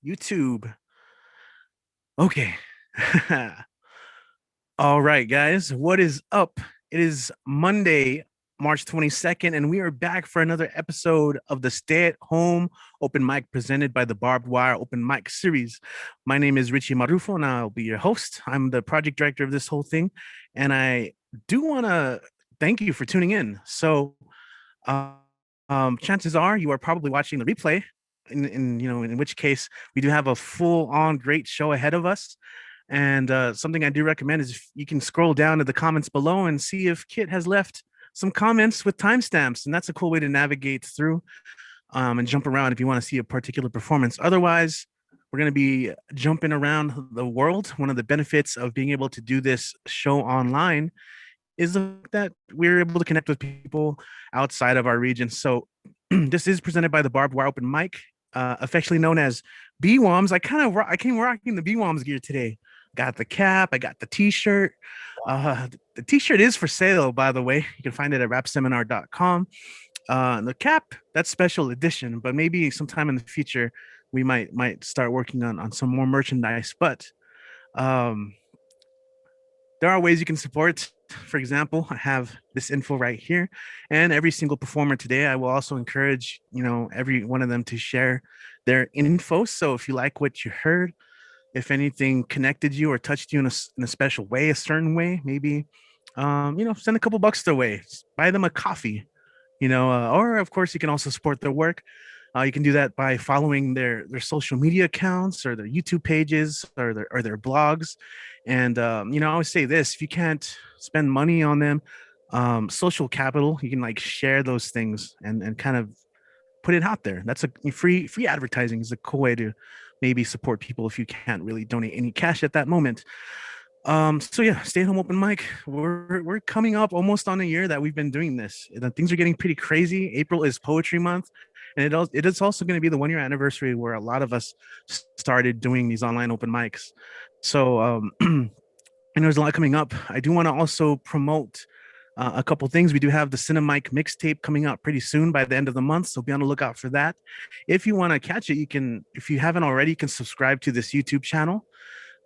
YouTube. Okay. All right, guys. What is up? It is Monday, March 22nd, and we are back for another episode of the Stay at Home Open Mic presented by the Barbed Wire Open Mic series. My name is Richie Marrufo, and I'll be your host. I'm the project director of this whole thing, and I do want to thank you for tuning in. Uh, Chances are you are probably watching the replay, in which case we do have a full on great show ahead of us. And something I do recommend is if you can scroll down to the comments below and see if Kit has left some comments with timestamps, and that's a cool way to navigate through and jump around if you want to see a particular performance. Otherwise, we're going to be jumping around the world. One of the benefits of being able to do this show online is that we're able to connect with people outside of our region. So this is presented by the Barbed Wire Open Mic, affectionately known as BWOMS. I came rocking the BWOMS gear today. Got the cap, I got the t-shirt. The t-shirt is for sale, by the way. You can find it at rapseminar.com. The cap, that's special edition, but maybe sometime in the future we might start working on some more merchandise. But um, there are ways you can support. For example, I have this info right here, and every single performer today, I will also encourage, every one of them to share their info. So if you like what you heard, if anything connected you or touched you in a special way, a certain way, maybe, send a couple bucks their way, buy them a coffee, or of course you can also support their work. You can do that by following their social media accounts or their YouTube pages or their blogs. And I always say this: if you can't spend money on them, social capital, you can like share those things and kind of put it out there. That's a free advertising is a cool way to maybe support people if you can't really donate any cash at that moment. So yeah, stay at home open mic. We're coming up almost on a year that we've been doing this. Things are getting pretty crazy. April is poetry month, and it is also going to be the 1 year anniversary where a lot of us started doing these online open mics. So and there's a lot coming up. I do want to also promote a couple things. We do have the Cinemike mixtape coming out pretty soon by the end of the month, so be on the lookout for that. If you want to catch it, you can. If you haven't already, you can subscribe to this YouTube channel,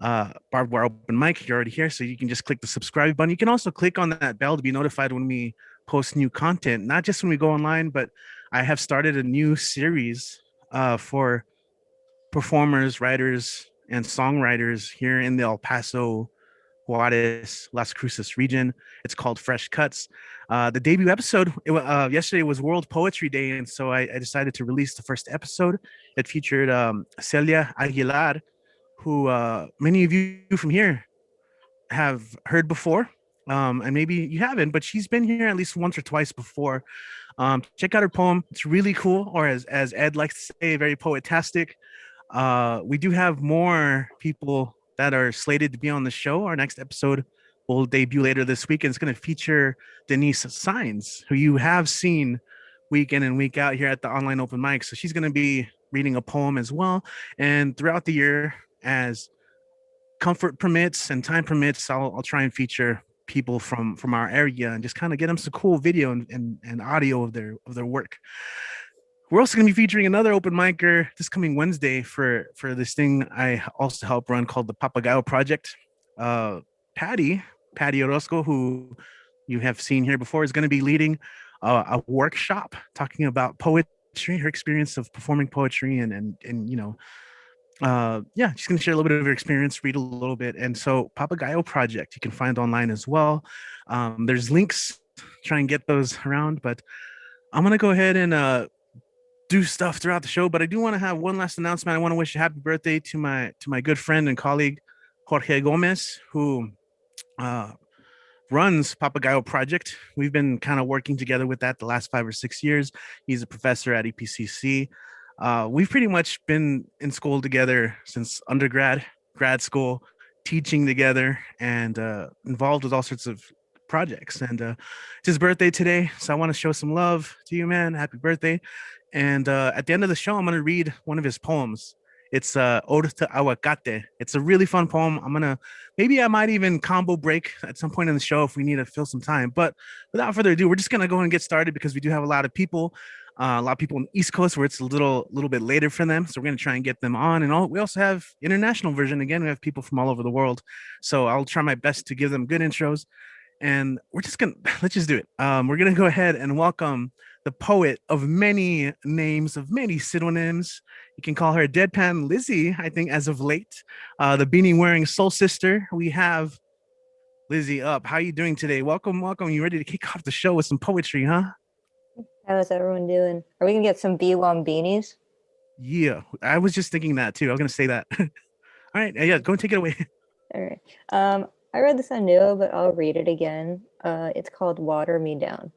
Barbed Wire Open Mic. You're already here, so you can just click the subscribe button. You can also click on that bell to be notified when we post new content, not just when we go online, but I have started a new series for performers, writers, and songwriters here in the El Paso, Juarez, Las Cruces region. It's called Fresh Cuts. The debut episode yesterday was World Poetry Day, and so I decided to release the first episode. It featured Celia Aguilar, who many of you from here have heard before, and maybe you haven't, but she's been here at least once or twice before. Check out her poem; it's really cool, or as Ed likes to say, very poetastic. We do have more people that are slated to be on the show. Our next episode will debut later this week, and it's going to feature Denise Signs, who you have seen week in and week out here at the online open mic. So she's going to be reading a poem as well. And throughout the year, as comfort permits and time permits, I'll try and feature people from our area and just kind of get them some cool video and audio of their work. We're also going to be featuring another open micer this coming Wednesday for this thing I also help run called the Papagayo Project. Uh, Patty Orozco, who you have seen here before, is going to be leading a workshop talking about poetry, her experience of performing poetry, and yeah, she's going to share a little bit of her experience, read a little bit. And so Papagayo Project, you can find online as well. There's links, try and get those around, but I'm going to go ahead and do stuff throughout the show, but I do want to have one last announcement. I want to wish a happy birthday to my good friend and colleague Jorge Gomez, who runs Papagayo Project. We've been kind of working together with that the last 5 or 6 years. He's a professor at EPCC. We've pretty much been in school together since grad school, teaching together, and involved with all sorts of projects. And it's his birthday today, so I want to show some love to you, man. Happy birthday. And at the end of the show, I'm going to read one of his poems. It's Ode to Aguacate. It's a really fun poem. Maybe I might even combo break at some point in the show if we need to fill some time. But without further ado, we're just going to go and get started because we do have a lot of people. A lot of people on the East Coast where it's a little bit later for them. So we're going to try and get them on. And we also have international version. Again, we have people from all over the world. So I'll try my best to give them good intros. And we're just going to, let's just do it. We're going to go ahead and welcome the poet of many names, of many pseudonyms. You can call her Deadpan Lizzie, I think, as of late. The beanie wearing soul sister. We have Lizzie up. How are you doing today? Welcome. You ready to kick off the show with some poetry, huh? How is everyone doing? Are we gonna get some BWOMS beanies? Yeah, I was just thinking that too. I was gonna say that. All right, yeah, go and take it away. All right. I read this on Neo, but I'll read it again. It's called Water Me Down.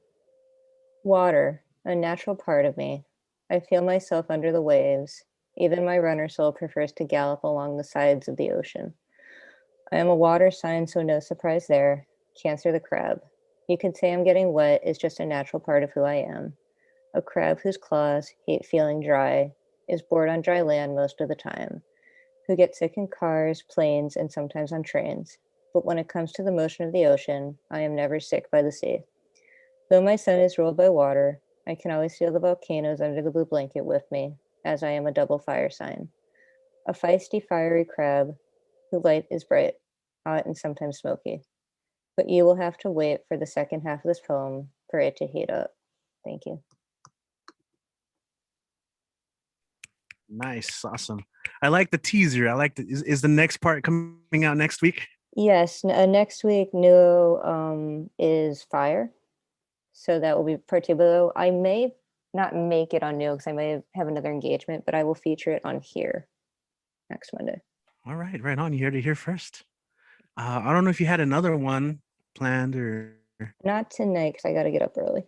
Water, a natural part of me. I feel myself under the waves. Even my runner soul prefers to gallop along the sides of the ocean. I am a water sign, so no surprise there. Cancer the crab. You could say I'm getting wet is just a natural part of who I am. A crab whose claws hate feeling dry, is bored on dry land most of the time, who gets sick in cars, planes, and sometimes on trains. But when it comes to the motion of the ocean, I am never sick by the sea. Though my sun is ruled by water, I can always feel the volcanoes under the blue blanket with me, as I am a double fire sign. A feisty, fiery crab, whose light is bright, hot, and sometimes smoky. But you will have to wait for the second half of this poem for it to heat up. Thank you. Nice, awesome. I like the teaser. I like the is the next part coming out next week? Yes, next week, Neo is fire. So that will be part two. But I may not make it on Neo because I may have another engagement, but I will feature it on here next Monday. All right, right on. You heard it here first. I don't know if you had another one planned or Not tonight because I got to get up early.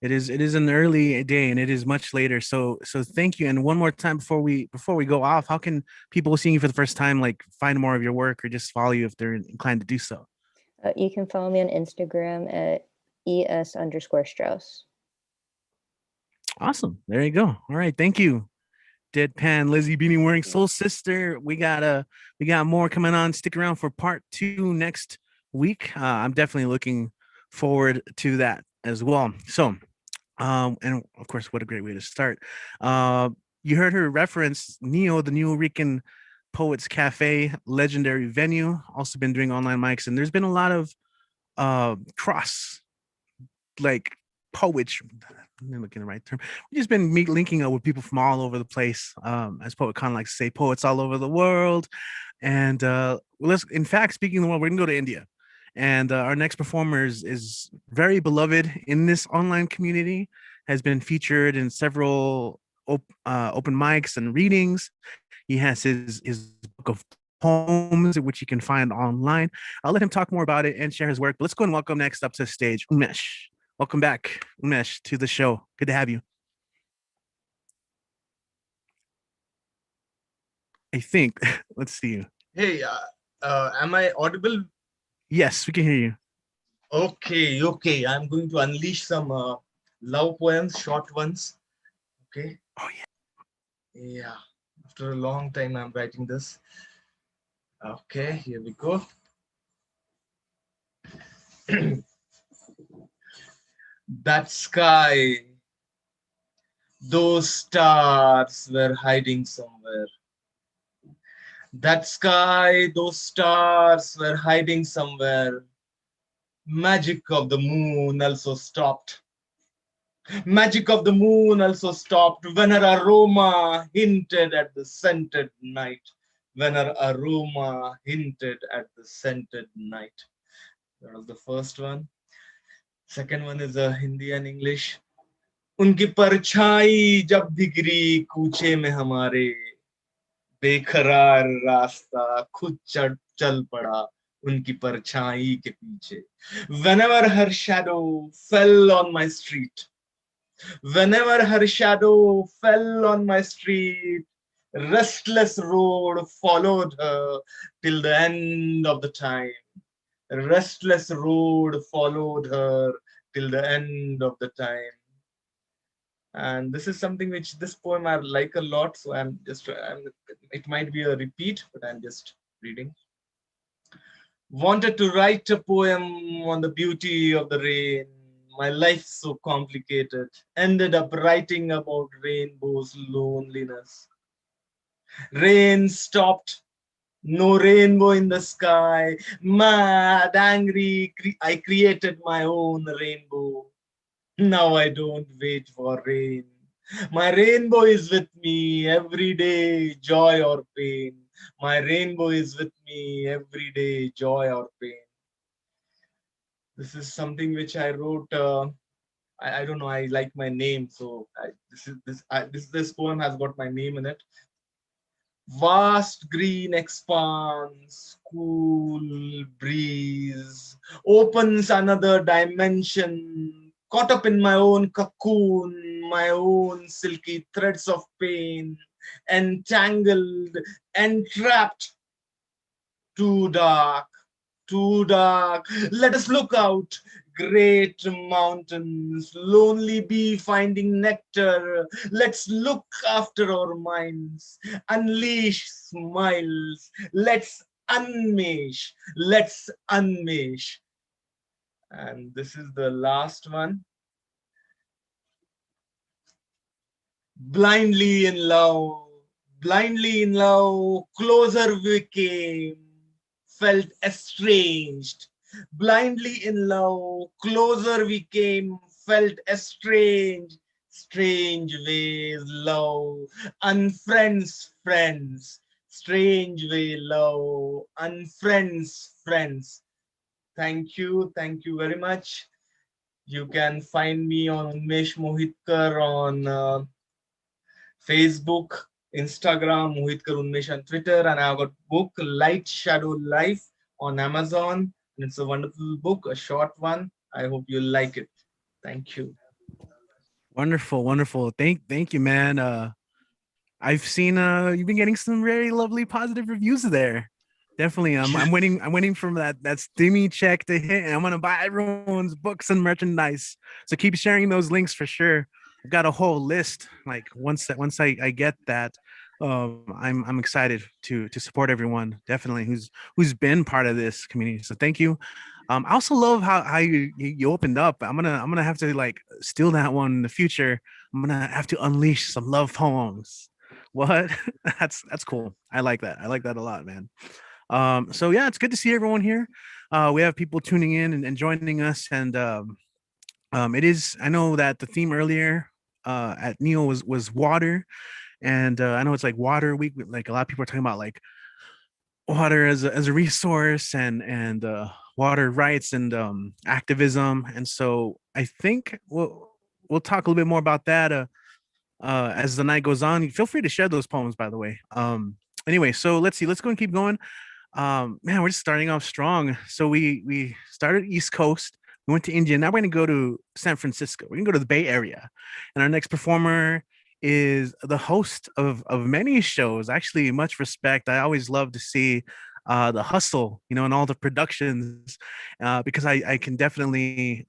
it is an early day and it is much later. So thank you. And one more time before we go off, how can people seeing you for the first time like find more of your work or just follow you if they're inclined to do so? You can follow me on Instagram at ES_Strauss. Awesome. There you go. All right. Thank you. Deadpan Lizzie Beanie wearing soul sister. We got more coming on. Stick around for part 2 next week. I'm definitely looking forward to that as well. So and of course, what a great way to start. You heard her reference Neo, the New Rican Poets Cafe, legendary venue. Also been doing online mics, and there's been a lot of cross like poetry. Let me look in the right term. We've just been linking up with people from all over the place. As poet kind of like to say, poets all over the world. And in fact, speaking of the world, we're gonna go to India. And our next performer is very beloved in this online community, has been featured in several open mics and readings. He has his book of poems, which you can find online. I'll let him talk more about it and share his work. But let's go and welcome next up to the stage, Umesh. Welcome back, Umesh, to the show. Good to have you. I think. Let's see. Hey, am I audible? Yes, we can hear you. Okay. I'm going to unleash some love poems, short ones. Okay. Oh, yeah. Yeah. After a long time, I'm writing this. Okay, here we go. That sky, those stars were hiding somewhere. That sky, those stars were hiding somewhere. Magic of the moon also stopped. Magic of the moon also stopped when her aroma hinted at the scented night. When her aroma hinted at the scented night. That was the first one. Second one is Hindi and English. उनकी परछाई जब भी गिरी कूचे में हमारे बेकरार रास्ता खुद चल पड़ा उनकी परछाई के पीछे. Whenever her shadow fell on my street, whenever her shadow fell on my street, restless road followed her till the end of the time. Restless road followed her till the end of the time. And this is something which this poem I like a lot, so it might be a repeat, but I'm just reading. Wanted to write a poem on the beauty of the rain, My life's so complicated. Ended up writing about rainbow's loneliness. Rain stopped. No rainbow in the sky. Mad, angry, I created my own rainbow. Now I don't wait for rain. My rainbow is with me every day, joy or pain. My rainbow is with me every day, joy or pain. This is something which I wrote. I don't know. I like my name, so this poem has got my name in it. Vast green expanse, cool breeze opens another dimension. Caught up in my own cocoon, my own silky threads of pain, entangled, entrapped, too dark, too dark. Let us look out. Great mountains, lonely bee finding nectar. Let's look after our minds. Unleash smiles. Let's unmesh. Let's unmesh. And this is the last one. Blindly in love. Blindly in love. Closer we came. Felt estranged. Blindly in love, closer we came, felt estranged. Strange ways, love, unfriends, friends. Strange way, love, unfriends, friends. Thank you very much. You can find me on Unmesh Mohitkar on Facebook, Instagram, Mohitkar Unmesh on Twitter, and I've got book Light Shadow Life on Amazon. And it's a wonderful book, a short one. I hope you like it. Thank you. Wonderful, wonderful. Thank you, man. I've seen you've been getting some very lovely positive reviews there. Definitely. I'm waiting for that steamy check to hit, and I'm gonna buy everyone's books and merchandise. So keep sharing those links for sure. I've got a whole list. Like once I get that, I'm excited to support everyone definitely who's been part of this community. So thank you. I also love how you opened up. I'm gonna have to like steal that one in the future. I'm gonna have to unleash some love poems. What? That's cool. I like that. I like that a lot, man. So yeah, it's good to see everyone here. We have people tuning in and joining us, and it is. I know that the theme earlier at Neil was water, and I know it's like water week. Like a lot of people are talking about like water as a resource and water rights and activism, and so I think we'll talk a little bit more about that as the night goes on. Feel free to share those poems, by the way. Anyway, so let's see. Let's go and keep going. Man, we're just starting off strong. So we started East Coast. We went to India. Now we're gonna go to San Francisco. We're gonna go to the Bay Area, and our next performer is the host of many shows. Actually, much respect. I always love to see the hustle, and all the productions, because I can definitely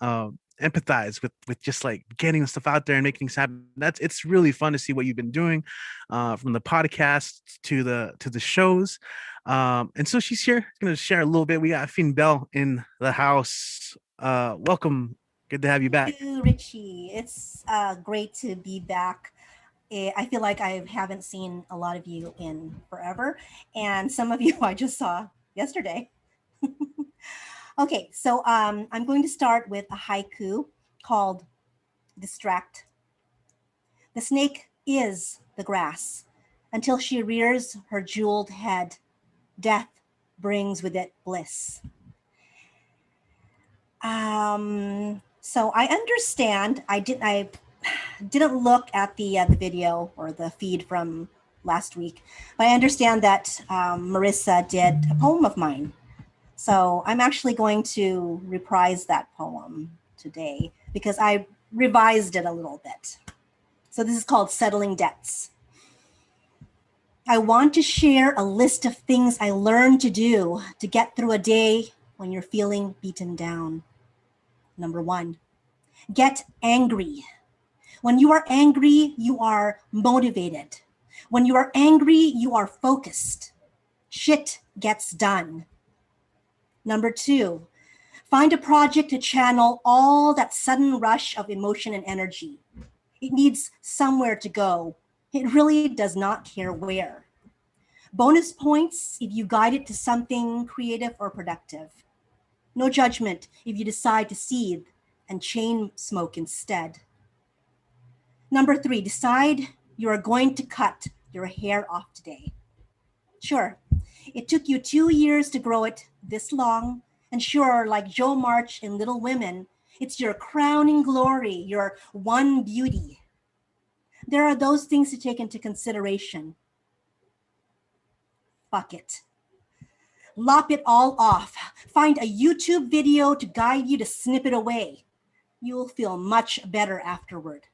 empathize with just like getting stuff out there and making things happen. It's really fun to see what you've been doing, from the podcast to the shows. And so she's here, going to share a little bit. We got Finn Bell in the house. Welcome. Good to have you back. Thank you, Richie. It's great to be back. I feel like I haven't seen a lot of you in forever, and some of you I just saw yesterday. Okay, so I'm going to start with a haiku called Distract. The snake is the grass until she rears her jeweled head. Death brings with it bliss. So I understand. I didn't look at the video or the feed from last week, but I understand that Marissa did a poem of mine. So I'm actually going to reprise that poem today because I revised it a little bit. So this is called Settling Debts. I want to share a list of things I learned to do to get through a day when you're feeling beaten down. Number 1, get angry. When you are angry, you are motivated. When you are angry, you are focused. Shit gets done. Number 2, Find a project to channel all that sudden rush of emotion and energy. It needs somewhere to go. It really does not care where. Bonus points if you guide it to something creative or productive. No judgment if you decide to seethe and chain smoke instead. Number 3, decide you are going to cut your hair off today. Sure, it took you 2 years to grow it this long, and sure, like Joe March in Little Women, it's your crowning glory, your one beauty. There are those things to take into consideration. Fuck it. Lop it all off. Find a YouTube video to guide you to snip it away. You'll feel much better afterward.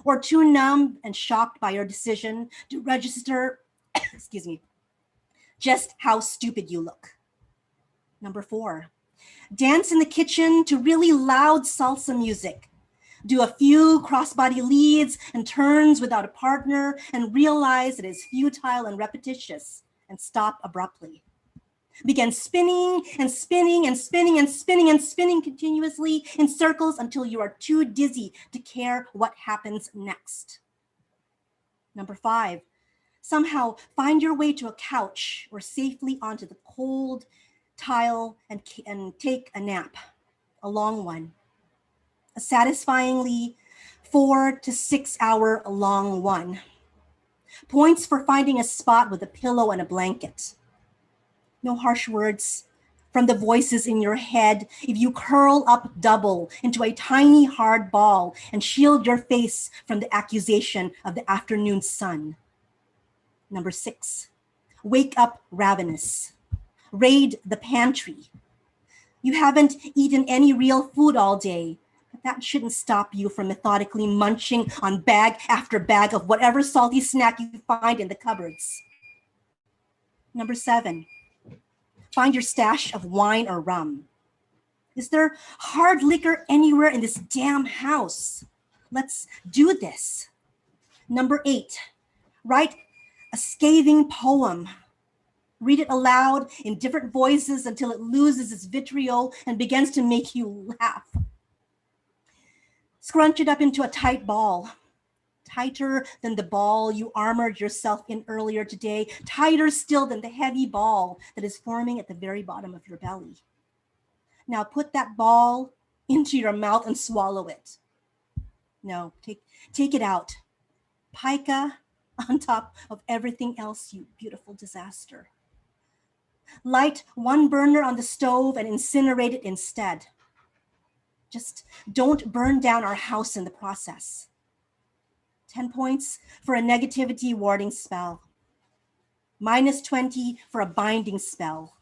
Or too numb and shocked by your decision to register, excuse me, just how stupid you look. Number 4, dance in the kitchen to really loud salsa music. Do a few crossbody leads and turns without a partner and realize it is futile and repetitious, and stop abruptly. Begin spinning and spinning and spinning and spinning and spinning continuously in circles until you are too dizzy to care what happens next. Number 5, somehow find your way to a couch or safely onto the cold tile and take a nap, a long one. A satisfyingly 4 to 6 hour long one. Points for finding a spot with a pillow and a blanket. No harsh words from the voices in your head if you curl up double into a tiny hard ball and shield your face from the accusation of the afternoon sun. Number 6, wake up ravenous. Raid the pantry. You haven't eaten any real food all day, but that shouldn't stop you from methodically munching on bag after bag of whatever salty snack you find in the cupboards. Number 7, find your stash of wine or rum. Is there hard liquor anywhere in this damn house? Let's do this. Number 8, write a scathing poem. Read it aloud in different voices until it loses its vitriol and begins to make you laugh. Scrunch it up into a tight ball, tighter than the ball you armored yourself in earlier today, tighter still than the heavy ball that is forming at the very bottom of your belly. Now put that ball into your mouth and swallow it. No, take it out. Pica on top of everything else, you beautiful disaster. Light one burner on the stove and incinerate it instead. Just don't burn down our house in the process. 10 points for a negativity warding spell. -20 for a binding spell.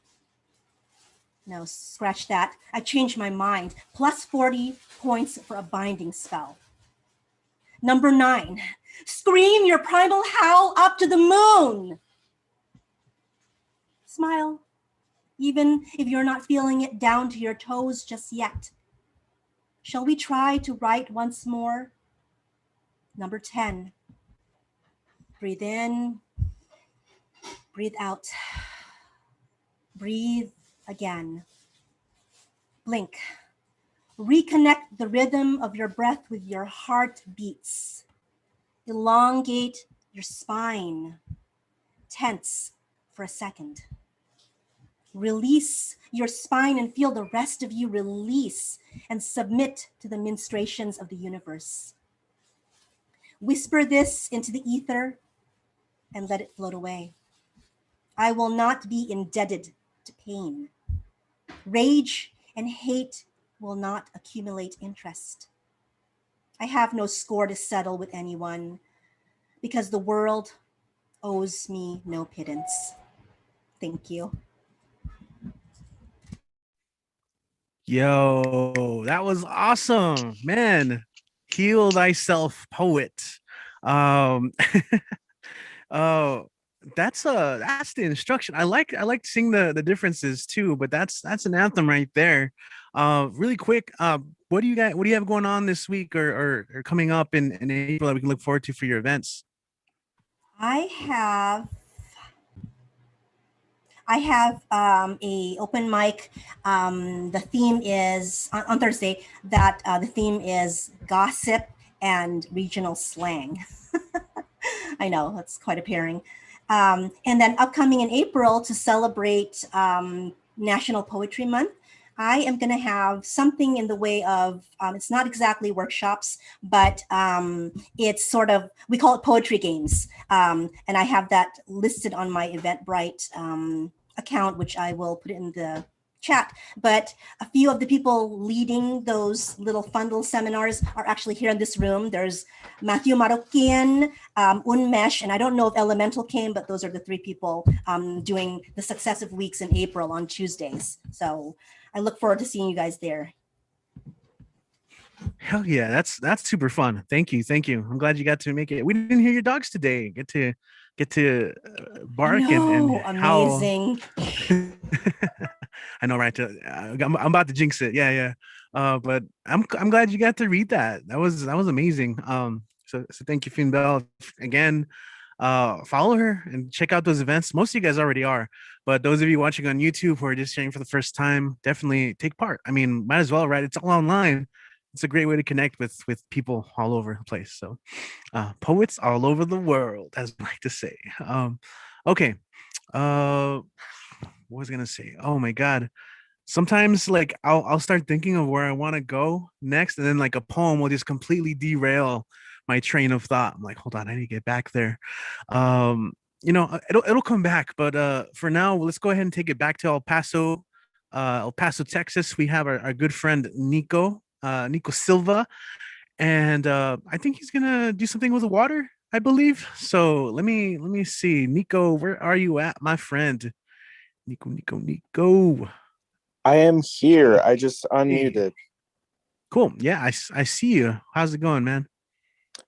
No, scratch that. I changed my mind. +40 points for a binding spell. Number 9, scream your primal howl up to the moon. Smile, even if you're not feeling it down to your toes just yet. Shall we try to write once more? Number 10, breathe in, breathe out, breathe again. Blink, reconnect the rhythm of your breath with your heartbeats. Elongate your spine, tense for a second. Release your spine and feel the rest of you release and submit to the ministrations of the universe. Whisper this into the ether and let it float away. I will not be indebted to pain. Rage and hate will not accumulate interest. I have no score to settle with anyone because the world owes me no pittance. Thank you. Yo, that was awesome, man. Heal thyself, poet. Um, oh, that's the instruction. I like seeing the differences too, but that's an anthem right there. Really quick, what do you have going on this week or coming up in April that we can look forward to for your events? I have a open mic. The theme is on Thursday. That the theme is gossip and regional slang. I know that's quite a pairing. And then upcoming in April to celebrate National Poetry Month, I am going to have something in the way of, it's not exactly workshops, but it's sort of, we call it poetry games. And I have that listed on my Eventbrite account, which I will put in the chat. But a few of the people leading those little fun little seminars are actually here in this room. There's Matthew Marokian, Unmesh, and I don't know if Elemental came, but those are the three people doing the successive weeks in April on Tuesdays. So I look forward to seeing you guys there. Hell yeah, that's super fun. Thank you. I'm glad you got to make it. We didn't hear your dogs today. Get to bark and amazing. I know, right? I'm about to jinx it. Yeah. But I'm glad you got to read that. That was amazing. So thank you, Finn Bell, again. Follow her and check out those events. Most of you guys already are, but those of you watching on YouTube who are just sharing for the first time, definitely take part. I mean, might as well, right? It's all online. It's a great way to connect with people all over the place. So poets all over the world, as I like to say. Okay. What was I gonna say? Oh my god. Sometimes like I'll start thinking of where I want to go next, and then like a poem will just completely derail my train of thought. I'm like, hold on, I need to get back there. It'll come back, but for now, let's go ahead and take it back to El Paso, Texas. We have our good friend Nico Silva, and I think he's gonna do something with the water, I believe. So let me see. Nico, where are you at, my friend? Nico. I am here. I just unmuted. Cool. Yeah, I see you. How's it going, man?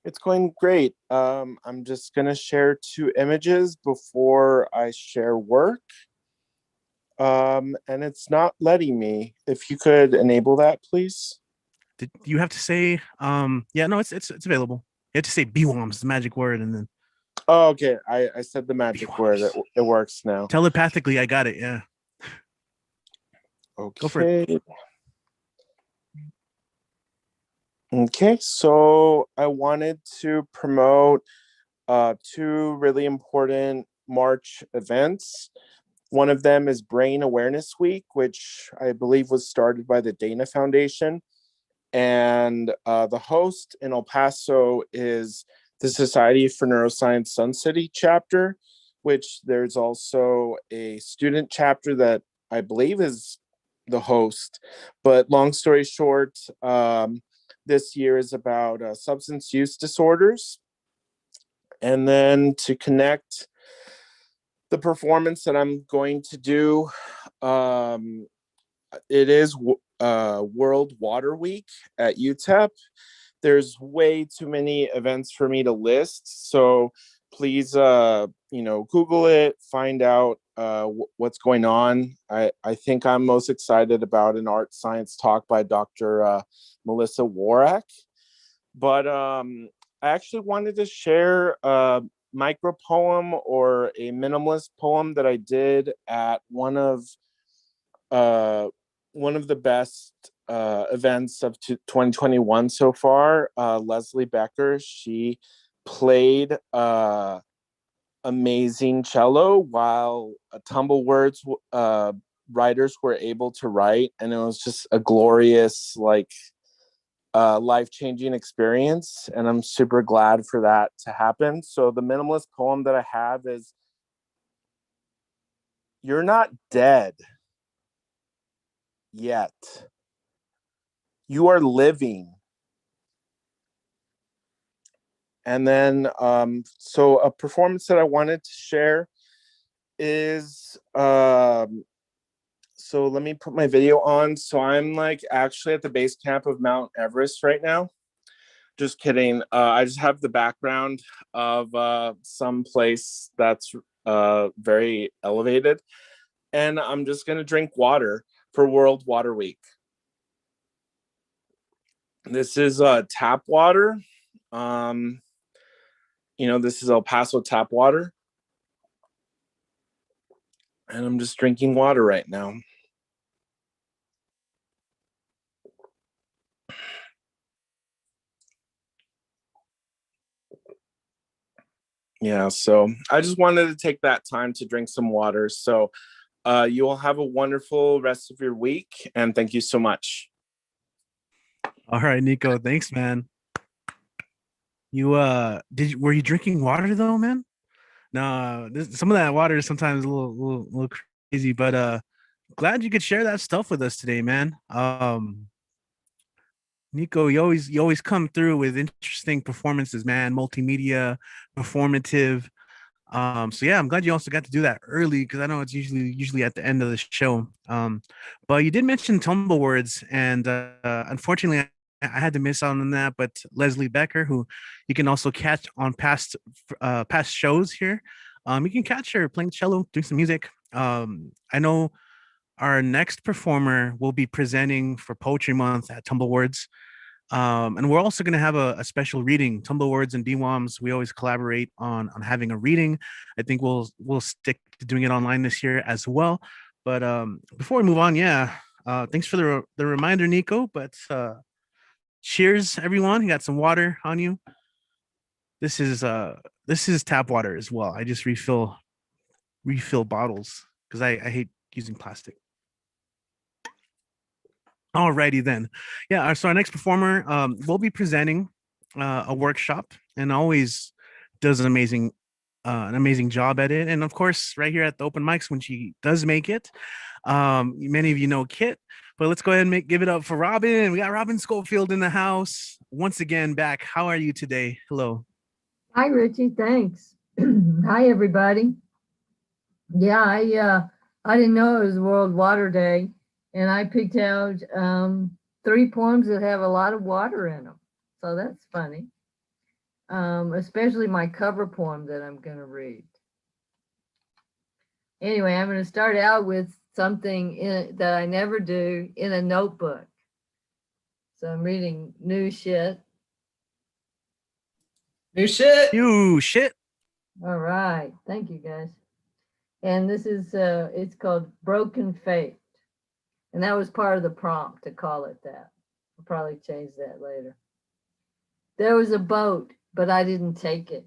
It's going great. I'm just gonna share 2 images before I share work. And it's not letting me. If you could enable that, please. Did you have to say yeah, no, it's available. You have to say BWOMS, the magic word, and then Oh, okay. I said the magic word. It works now. Telepathically, I got it. Yeah. Okay. Go for it. Okay, so I wanted to promote 2 really important March events. One of them is Brain Awareness Week, which I believe was started by the Dana Foundation. And the host in El Paso is the Society for Neuroscience Sun City chapter, which there's also a student chapter that I believe is the host. But long story short, this year is about substance use disorders. And then to connect the performance that I'm going to do, it is World Water Week at UTEP. There's way too many events for me to list, so please Google it, find out what's going on. I think I'm most excited about an art science talk by Dr. Melissa Warak, but I actually wanted to share a micro poem or a minimalist poem that I did at one of the best events of 2021 so far. Leslie Becker, she played amazing cello while Tumblewords writers were able to write, and it was just a glorious, life-changing experience, and I'm super glad for that to happen. So the minimalist poem that I have is, "You're not dead yet. You are living." And then, so a performance that I wanted to share is, so let me put my video on. So I'm actually at the base camp of Mount Everest right now. Just kidding. I just have the background of some place that's very elevated. And I'm just going to drink water for World Water Week. This is tap water. This is El Paso tap water. And I'm just drinking water right now. Yeah, so I just wanted to take that time to drink some water. So you all have a wonderful rest of your week, and thank you so much. All right, Nico. Thanks, man. You were you drinking water though, man? No, some of that water is sometimes a little crazy, but glad you could share that stuff with us today, man. Nico, you always come through with interesting performances, man. Multimedia, performative. So yeah, I'm glad you also got to do that early because I know it's usually at the end of the show. But you did mention tumble words, and unfortunately, I had to miss out on that. But Leslie Becker, who you can also catch on past shows here, you can catch her playing cello, doing some music. I know our next performer will be presenting for Poetry Month at Tumble Words. And we're also going to have a special reading. Tumble Words and BWOMS, we always collaborate on having a reading. I think we'll stick to doing it online this year as well. But before we move on, yeah, thanks for the reminder, Nico. But cheers, everyone. You got some water on you. This is tap water as well. I just refill bottles because I hate using plastic. Alrighty then. Yeah, so our next performer will be presenting a workshop and always does an amazing job at it. And of course, right here at the open mics when she does make it. Many of you know Kit, but let's go ahead and give it up for Robin. We got Robin Schofield in the house once again back. How are you today? Hello. Hi, Richie. Thanks. Hi, everybody. Yeah, I didn't know it was World Water Day, and I picked out 3 poems that have a lot of water in them. So that's funny. Especially my cover poem that I'm going to read. Anyway, I'm going to start out with something that I never do in a notebook. So I'm reading New Shit. New shit. You shit. All right. Thank you, guys. And this is, it's called Broken Fate. And that was part of the prompt to call it that. I'll probably change that later. There was a boat, but I didn't take it.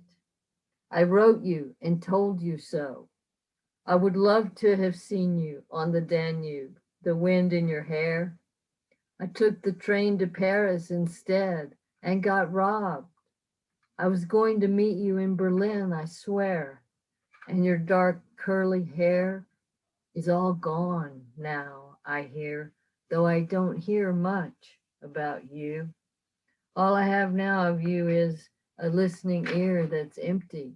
I wrote you and told you so. I would love to have seen you on the Danube, the wind in your hair. I took the train to Paris instead and got robbed. I was going to meet you in Berlin, I swear. And your dark curly hair is all gone now, I hear, though I don't hear much about you. All I have now of you is a listening ear that's empty.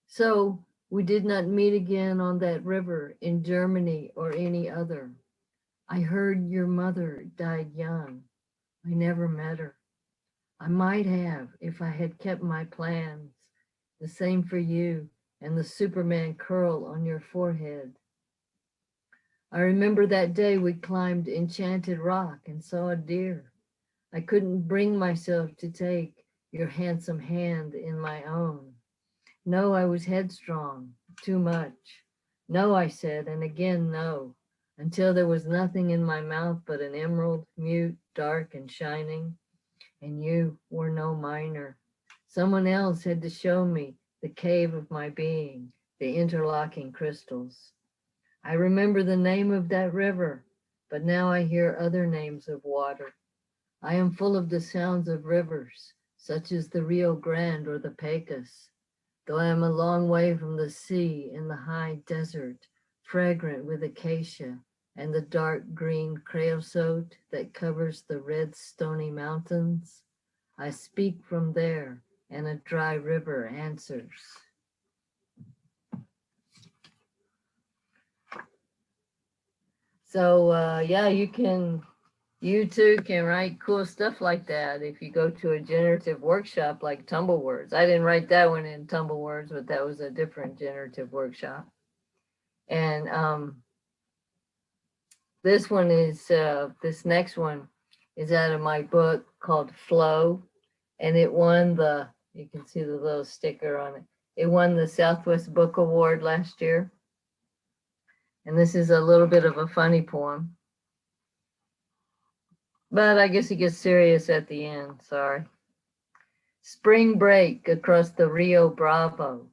So we did not meet again on that river in Germany or any other. I heard your mother died young. I never met her. I might have if I had kept my plans. The same for you and the Superman curl on your forehead. I remember that day we climbed Enchanted Rock and saw a deer. I couldn't bring myself to take your handsome hand in my own. No, I was headstrong, too much. No, I said, and again no, until there was nothing in my mouth but an emerald, mute, dark, and shining. And you were no miner. Someone else had to show me the cave of my being, the interlocking crystals. I remember the name of that river, but now I hear other names of water. I am full of the sounds of rivers, such as the Rio Grande or the Pecos, though I am a long way from the sea in the high desert, fragrant with acacia and the dark green creosote that covers the red stony mountains. I speak from there, and a dry river answers. So yeah, you too can write cool stuff like that if you go to a generative workshop like Tumble Words. I didn't write that one in Tumble Words, but that was a different generative workshop. And this next one is out of my book called Flow, and it won you can see the little sticker on it. It won the Southwest Book Award last year. And this is a little bit of a funny poem. But I guess it gets serious at the end, sorry. Spring break across the Rio Bravo,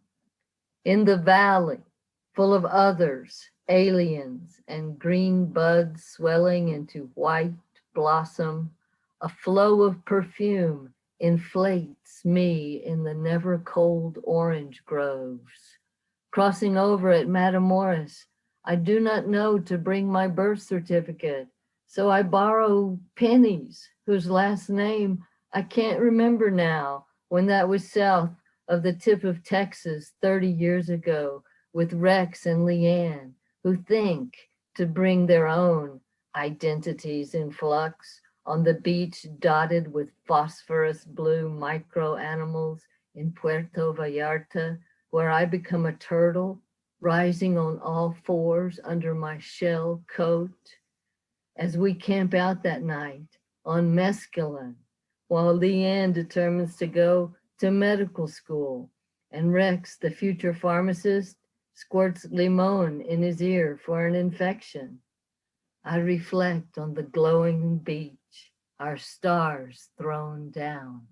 in the valley, full of others, aliens, and green buds swelling into white blossom, a flow of perfume inflates me in the never cold orange groves. Crossing over at Matamoros, I do not know to bring my birth certificate, so I borrow Penny's, whose last name I can't remember now, when that was south of the tip of Texas 30 years ago, with Rex and Leanne, who think to bring their own identities in flux on the beach dotted with phosphorus blue micro animals in Puerto Vallarta, where I become a turtle rising on all fours under my shell coat. As we camp out that night on mescaline, while Leanne determines to go to medical school, and Rex, the future pharmacist, squirts limon in his ear for an infection. I reflect on the glowing beach, our stars thrown down.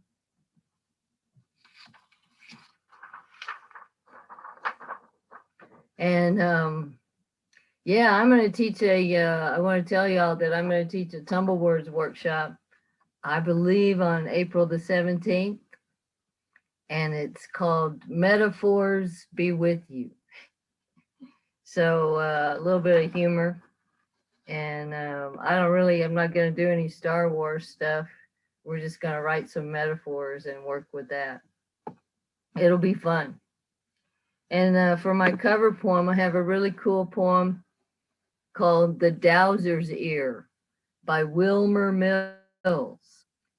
And yeah, I'm going to teach I want to tell y'all that I'm going to teach a Tumble Words workshop, I believe on April the 17th. And it's called Metaphors Be With You. So a little bit of humor. And I'm not going to do any Star Wars stuff. We're just going to write some metaphors and work with that. It'll be fun. And for my cover poem, I have a really cool poem called The Dowser's Ear by Wilmer Mills.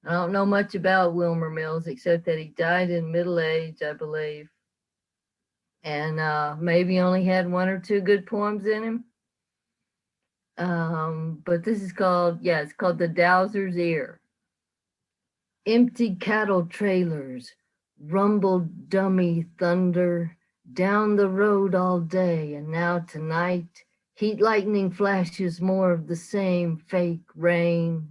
I don't know much about Wilmer Mills, except that he died in middle age, I believe. And maybe only had one or two good poems in him. But this is called, it's called The Dowser's Ear. Empty cattle trailers, rumbled dummy thunder, down the road all day, and now tonight, heat lightning flashes, more of the same fake rain.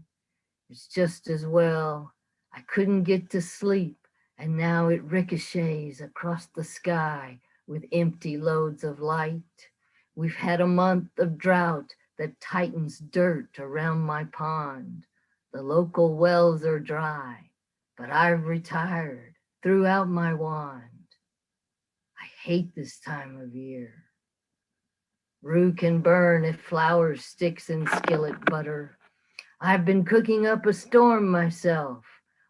It's just as well. I couldn't get to sleep, and now it ricochets across the sky with empty loads of light. We've had a month of drought that tightens dirt around my pond. The local wells are dry, but I've retired, threw out my wand. I hate this time of year. Rue can burn if flour sticks in skillet butter. I've been cooking up a storm myself.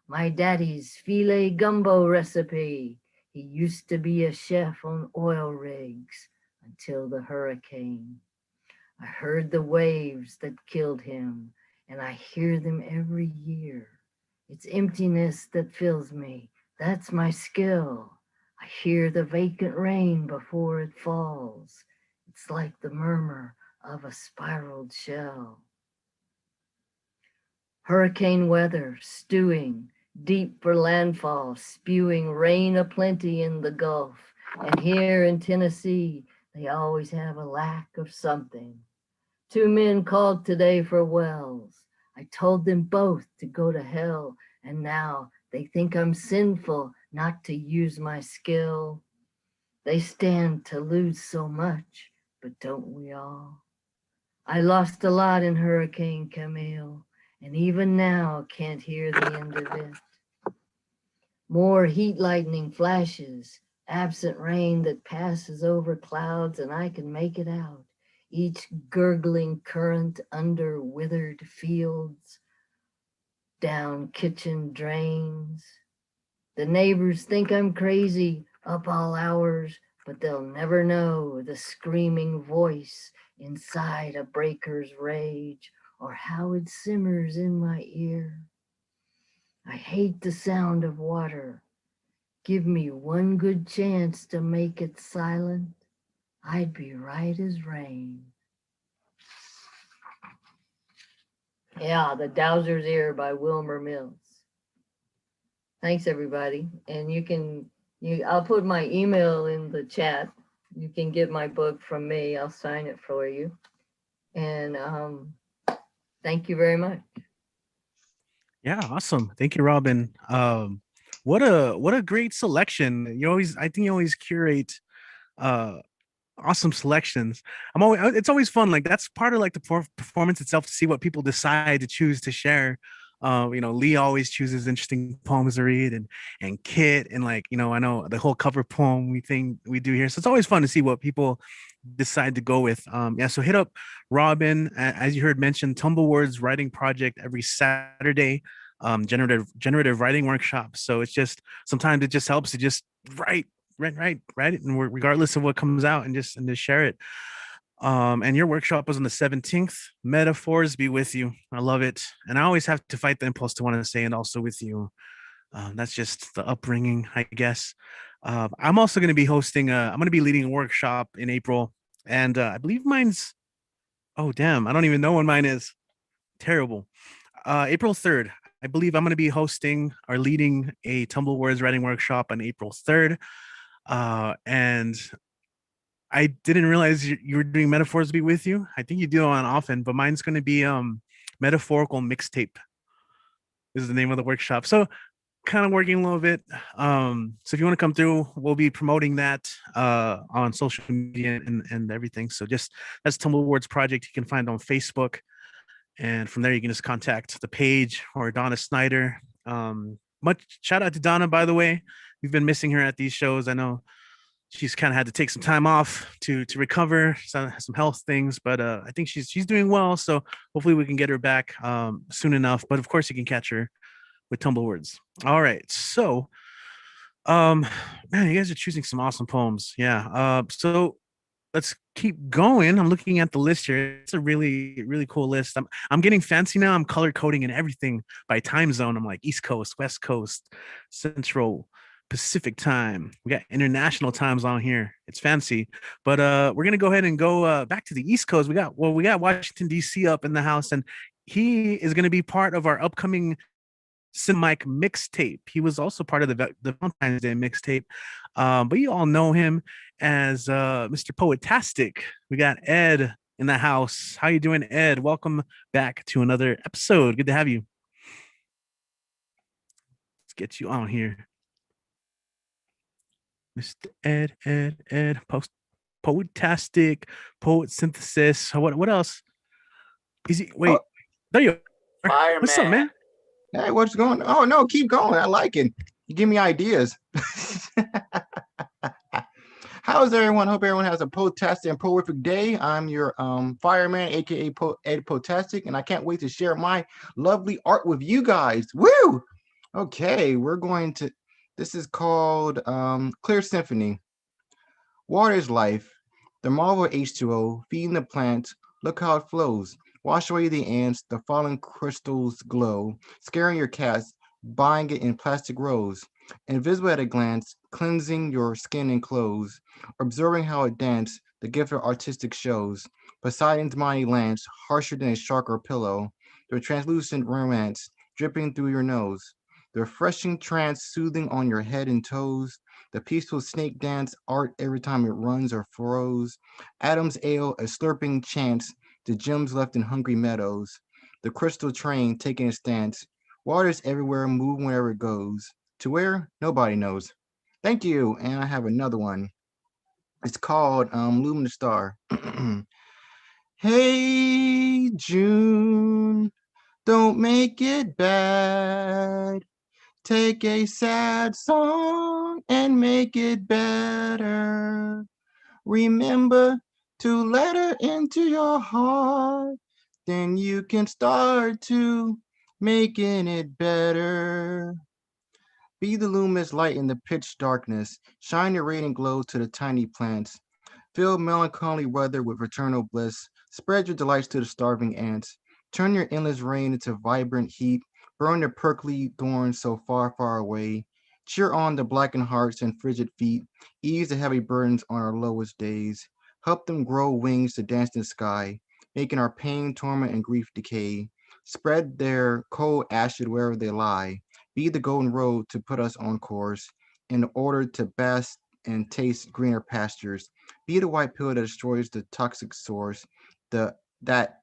My daddy's filet gumbo recipe. He used to be a chef on oil rigs until the hurricane. I heard the waves that killed him, and I hear them every year. It's emptiness that fills me. That's my skill. I hear the vacant rain before it falls. It's like the murmur of a spiraled shell. Hurricane weather, stewing, deep for landfall, spewing rain aplenty in the Gulf. And here in Tennessee, they always have a lack of something. 2 men called today for wells. I told them both to go to hell, and now they think I'm sinful not to use my skill. They stand to lose so much, but don't we all? I lost a lot in Hurricane Camille, and even now can't hear the end of it. More heat lightning flashes, absent rain that passes over clouds, and I can make it out. Each gurgling current under withered fields, down kitchen drains. The neighbors think I'm crazy, up all hours, but they'll never know the screaming voice inside a breaker's rage, or how it simmers in my ear. I hate the sound of water. Give me one good chance to make it silent. I'd be right as rain. Yeah, The Dowser's Ear by Wilmer Mills. Thanks, everybody. And I'll put my email in the chat. you can get my book from me. I'll sign it for you. And thank you very much. Yeah, awesome. Thank you, Robin. What a great selection. I think you always curate uh awesome selections. It's always fun. Like that's part of like the performance itself to see what people decide to choose to share. Lee always chooses interesting poems to read, and Kit, and like, I know the whole cover poem we do here. So it's always fun to see what people decide to go with. Yeah, so hit up Robin, as you heard mentioned, Tumbleward's writing project every Saturday, generative writing workshop. So it's just sometimes it just helps to just write it, and regardless of what comes out, and just share it. And your workshop was on the 17th. Metaphors be with you. I love it. And I always have to fight the impulse to want to say, and also with you. That's just the upbringing, I guess. I'm also going to be I'm going to be leading a workshop in April. And I believe mine's, oh, damn, I don't even know when mine is. Terrible. April 3rd. I believe I'm going to be hosting or leading a Tumble Words writing workshop on April 3rd. And I didn't realize you were doing Metaphors Be With You. I think you do it on often, but mine's going to be Metaphorical Mixtape is the name of the workshop. So kind of working a little bit. So if you want to come through, we'll be promoting that on social media and everything. So that's Tumblewords Project. You can find on Facebook. And from there, you can just contact the page or Donna Snyder. Much shout out to Donna, by the way. We've been missing her at these shows. I know she's kind of had to take some time off to recover some health things, but I think she's doing well. So hopefully we can get her back soon enough. But of course, you can catch her with Tumblewords. All right, so man, you guys are choosing some awesome poems. Yeah. So let's keep going. I'm looking at the list here. It's a really, really cool list. I'm getting fancy now. I'm color coding and everything by time zone. I'm like East Coast, West Coast, Central, Pacific time. We got international times on here. It's fancy. But we're gonna go ahead and go back to the East Coast. We got Washington, DC up in the house, and he is gonna be part of our upcoming Mike mixtape. He was also part of the Valentine's Day mixtape. But you all know him as Mr. Poetastic. We got Ed in the house. How you doing, Ed? Welcome back to another episode. Good to have you. Let's get you on here. Mr. Ed, Poetastic, Poet Synthesis. What else? Is he? Wait, there you are. Fireman. What's up, man? Hey, what's going on? Oh, no, keep going. I like it. You give me ideas. How's everyone? Hope everyone has a poetastic and prolific day. I'm your fireman, aka Ed Poetastic, and I can't wait to share my lovely art with you guys. Woo! Okay, this is called Clear Symphony. Water is life. The marvel of H2O, feeding the plants. Look how it flows. Wash away the ants, the fallen crystals glow, scaring your cats, buying it in plastic rolls. Invisible at a glance, cleansing your skin and clothes, observing how it dances, the gift of artistic shows. Poseidon's mighty lance, harsher than a shark or pillow, the translucent romance, dripping through your nose. The refreshing trance soothing on your head and toes, the peaceful snake dance art every time it runs or froze. Adam's ale, a slurping chance, the gems left in hungry meadows, the crystal train taking a stance. Water's everywhere, moving wherever it goes. To where? Nobody knows. Thank you. And I have another one. It's called Luminous Star. Hey, June, don't make it bad. Take a sad song and make it better. Remember to let her into your heart, then you can start to making it better. Be the luminous light in the pitch darkness, shine your radiant glow to the tiny plants. Fill melancholy weather with eternal bliss, spread your delights to the starving ants. Turn your endless rain into vibrant heat, burn the prickly thorns so far, far away. Cheer on the blackened hearts and frigid feet, ease the heavy burdens on our lowest days. Help them grow wings to dance in the sky, making our pain, torment, and grief decay. Spread their cold ashes wherever they lie. Be the golden road to put us on course, in order to best and taste greener pastures. Be the white pill that destroys the toxic source, that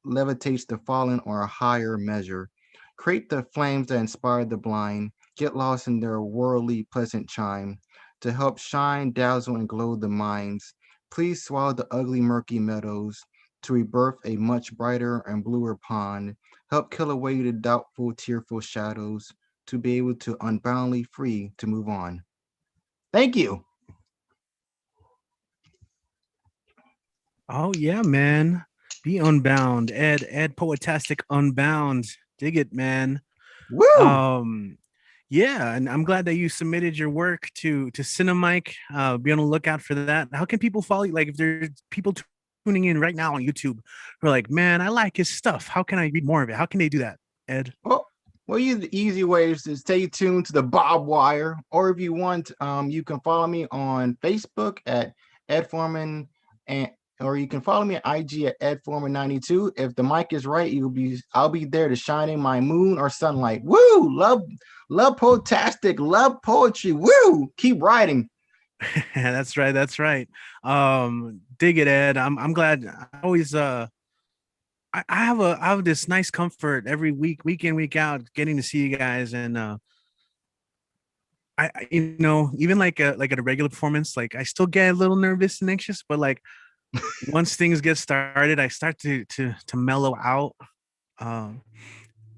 levitates the fallen or a higher measure. Create the flames that inspire the blind. Get lost in their worldly pleasant chime. To help shine, dazzle, and glow the minds. Please swallow the ugly, murky meadows to rebirth a much brighter and bluer pond. Help kill away the doubtful, tearful shadows to be able to unboundly free to move on. Thank you. Oh yeah, man. Be unbound. Ed Poetastic Unbound. Dig it, man. Woo! Yeah, and I'm glad that you submitted your work to Cinemike. Be on the lookout for that. How can people follow you? Like, if there's people tuning in right now on YouTube who are like, man, I like his stuff. How can I read more of it? How can they do that, Ed? Well, the easy way is to stay tuned to the Bob Wire, or if you want, you can follow me on Facebook at Ed Foreman, or you can follow me at IG at Ed Foreman 92. If the mic is right, I'll be there to shine in my moon or sunlight. Woo! Love poetastic, love poetry. Woo! Keep writing. That's right. That's right. Dig it, Ed. I'm glad. I always I have this nice comfort every week in, week out, getting to see you guys. And even like at a regular performance, like I still get a little nervous and anxious, but like once things get started, I start to mellow out.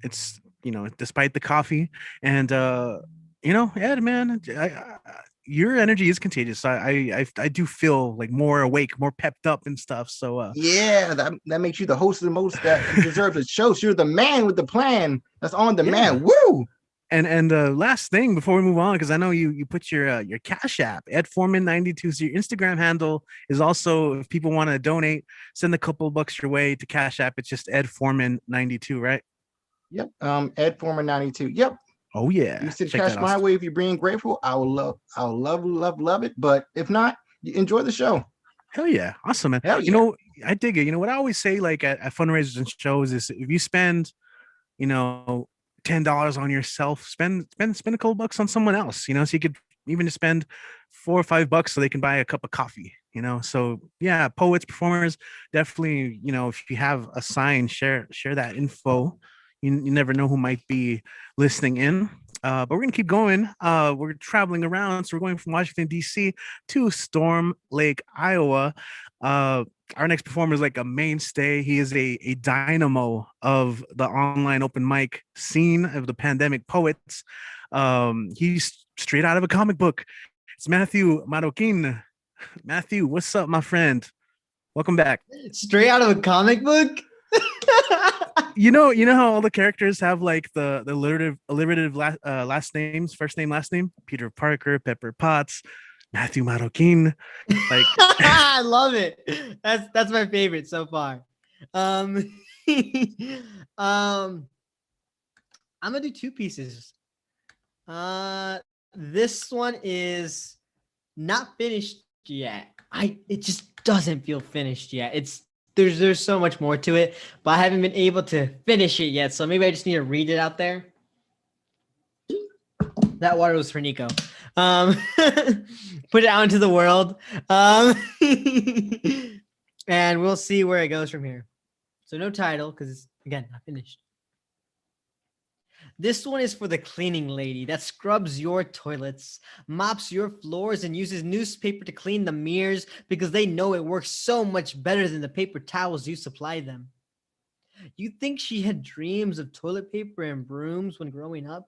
It's despite the coffee. And Ed, man, your energy is contagious. I do feel like more awake, more pepped up and stuff. So yeah, that makes you the host of the most that deserves a show. So you're the man with the plan that's on demand. Woo! And last thing before we move on, because I know you put your Cash App at Foreman 92. So your Instagram handle is also, if people want to donate, send a couple bucks your way to Cash App. It's just Ed Foreman 92, right? Yep. Ed Foreman 92. Yep. Oh yeah. You said cash my way if you're being grateful. I'll love it. But if not, you enjoy the show. Hell yeah. Awesome, man. Hell yeah. I dig it. What I always say, like at fundraisers and shows, is if you spend, $10 on yourself, spend a couple bucks on someone else, so you could even just spend $4 or $5 so they can buy a cup of coffee, so yeah, poets, performers, definitely, if you have a sign, share that info. You never know who might be listening in. But we're gonna keep going. We're traveling around, so we're going from Washington D.C. to Storm Lake, Iowa. Our next performer is like a mainstay. He is a dynamo of the online open mic scene of the pandemic poets. He's straight out of a comic book. It's Matthew Marroquin. Matthew, what's up, my friend? Welcome back. Straight out of a comic book? You know how all the characters have like the alliterative last names, first name, last name? Peter Parker, Pepper Potts, Matthew Marroquin. Like I love it. That's my favorite so far. I'm gonna do two pieces. This one is not finished yet. It just doesn't feel finished yet. There's so much more to it, but I haven't been able to finish it yet. So maybe I just need to read it out there. That water was for Nico. Put it out into the world. And we'll see where it goes from here. So no title, because it's, again, not finished. This one is for the cleaning lady that scrubs your toilets, mops your floors, and uses newspaper to clean the mirrors because they know it works so much better than the paper towels you supply them. You think she had dreams of toilet paper and brooms when growing up?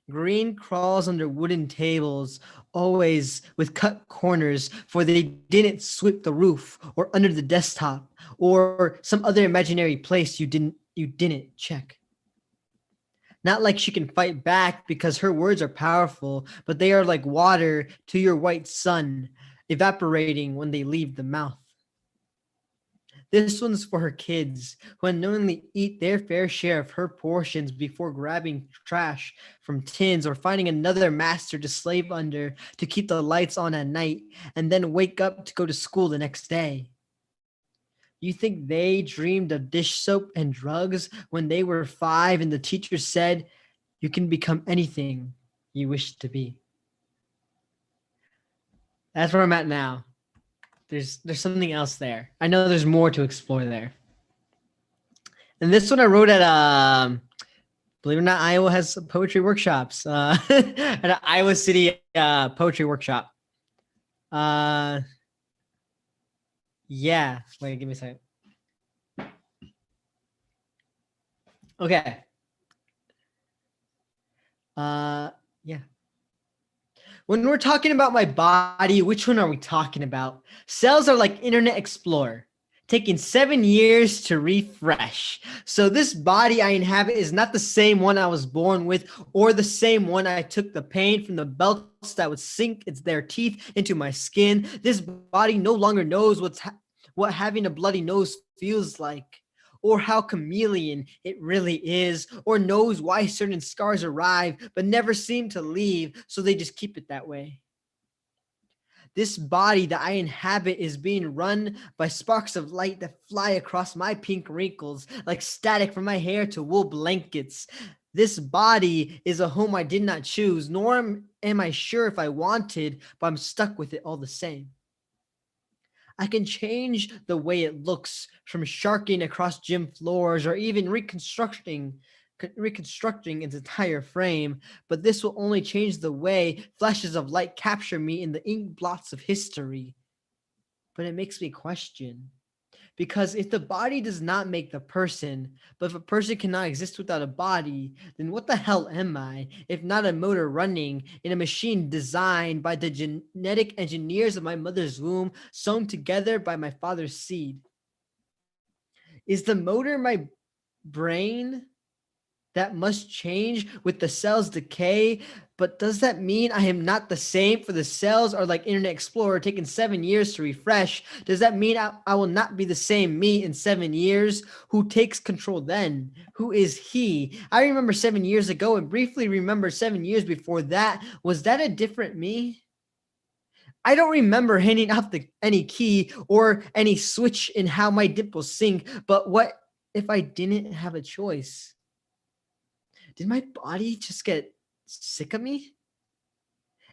Green crawls under wooden tables, always with cut corners, for they didn't sweep the roof or under the desktop or some other imaginary place you didn't check. Not like she can fight back because her words are powerful, but they are like water to your white sun, evaporating when they leave the mouth. This one's for her kids who unknowingly eat their fair share of her portions before grabbing trash from tins or finding another master to slave under to keep the lights on at night and then wake up to go to school the next day. You think they dreamed of dish soap and drugs when they were 5 and the teacher said, you can become anything you wish to be. That's where I'm at now. There's something else there. I know there's more to explore there. And this one I wrote at believe it or not, Iowa has poetry workshops. At an Iowa City poetry workshop. Yeah. Wait, give me a second. Okay. Yeah. When we're talking about my body, which one are we talking about? Cells are like Internet Explorer, taking 7 years to refresh. So this body I inhabit is not the same one I was born with, or the same one I took the pain from the belts that would sink their teeth into my skin. This body no longer knows what having a bloody nose feels like, or how chameleon it really is, or knows why certain scars arrive but never seem to leave, so they just keep it that way. This body that I inhabit is being run by sparks of light that fly across my pink wrinkles like static from my hair to wool blankets. This body is a home I did not choose, nor am I sure if I wanted, but I'm stuck with it all the same. I can change the way it looks, from sharking across gym floors or even reconstructing its entire frame, but this will only change the way flashes of light capture me in the ink blots of history. But it makes me question, because if the body does not make the person, but if a person cannot exist without a body, then what the hell am I, if not a motor running in a machine designed by the genetic engineers of my mother's womb, sewn together by my father's seed? Is the motor my brain that must change with the cell's decay? But does that mean I am not the same, for the cells are like Internet Explorer, taking 7 years to refresh? Does that mean I will not be the same me in 7 years? Who takes control then? Who is he? I remember 7 years ago and briefly remember 7 years before that. Was that a different me? I don't remember handing off any key or any switch in how my dimples sink, but what if I didn't have a choice? Did my body just get sick of me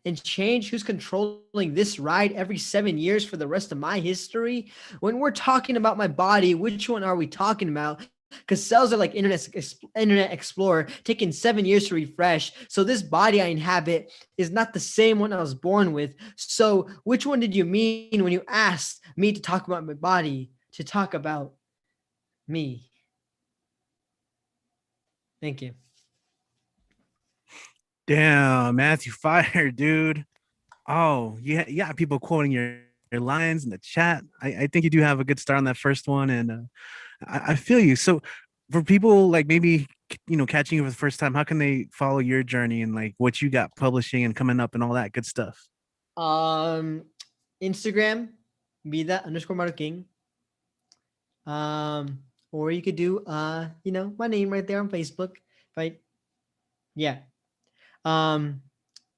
and change who's controlling this ride every 7 years for the rest of my history? When we're talking about my body, which one are we talking about? Because cells are like Internet Explorer, taking 7 years to refresh. So this body I inhabit is not the same one I was born with. So which one did you mean when you asked me to talk about my body, to talk about me? Thank you. Damn, Matthew Fire, dude. Oh, you got people quoting your lines in the chat. I think you do have a good start on that first one, and I feel you. So for people like maybe catching you for the first time, how can they follow your journey and like what you got publishing and coming up and all that good stuff? Instagram, vida_Maruking. Or you could do my name right there on Facebook. Yeah.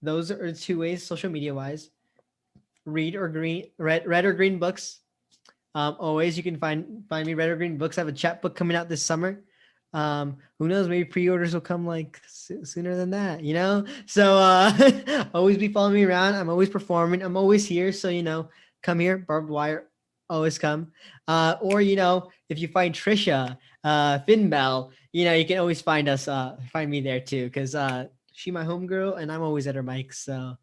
Those are 2 ways, social media wise. Red or green books. Always you can find me Red or Green Books. I have a chapbook coming out this summer. Who knows, maybe pre-orders will come like sooner than that, so always be following me around. I'm always performing, I'm always here, so come here. Barbed Wire, always come. Or if you find Trisha, Finn Bell, you can always find me there too, because she my homegirl and I'm always at her mic, so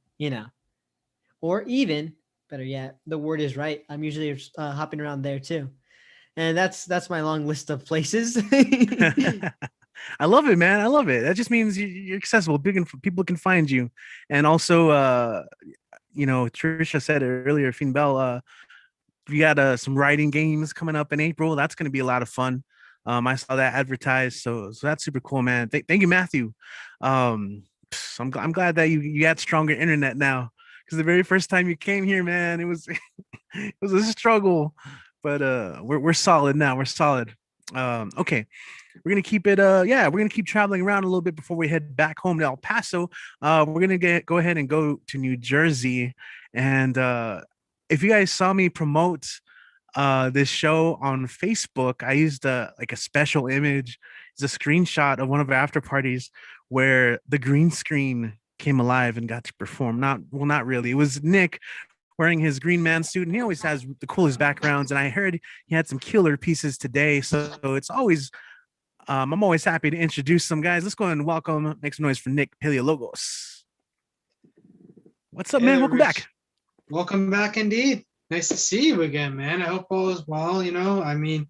or even better yet, the Word Is Right, I'm usually hopping around there too. And that's my long list of places. I love it, man. I love it. That just means you're accessible. People can find you. And also, Trisha said it earlier, Finn Bell, we got some writing games coming up in April. That's going to be a lot of fun. I saw that advertised. So that's super cool, man. Thank you, Matthew. I'm glad that you got stronger internet now. Because the very first time you came here, man, it was it was a struggle. But we're solid now. We're solid. Okay, we're gonna keep it. We're gonna keep traveling around a little bit before we head back home to El Paso. We're gonna go ahead and go to New Jersey. And if you guys saw me promote this show on Facebook, I used a special image. It's a screenshot of one of our after parties where the green screen came alive and got to perform. Not really. It was Nick wearing his Green Man suit, and he always has the coolest backgrounds. And I heard he had some killer pieces today, so it's always I'm always happy to introduce some guys. Let's go and welcome, make some noise for Nick Paleologos. What's up, Hey man? there, Welcome Rich. back. Welcome back indeed. Nice to see you again, man. I hope all is well. I mean,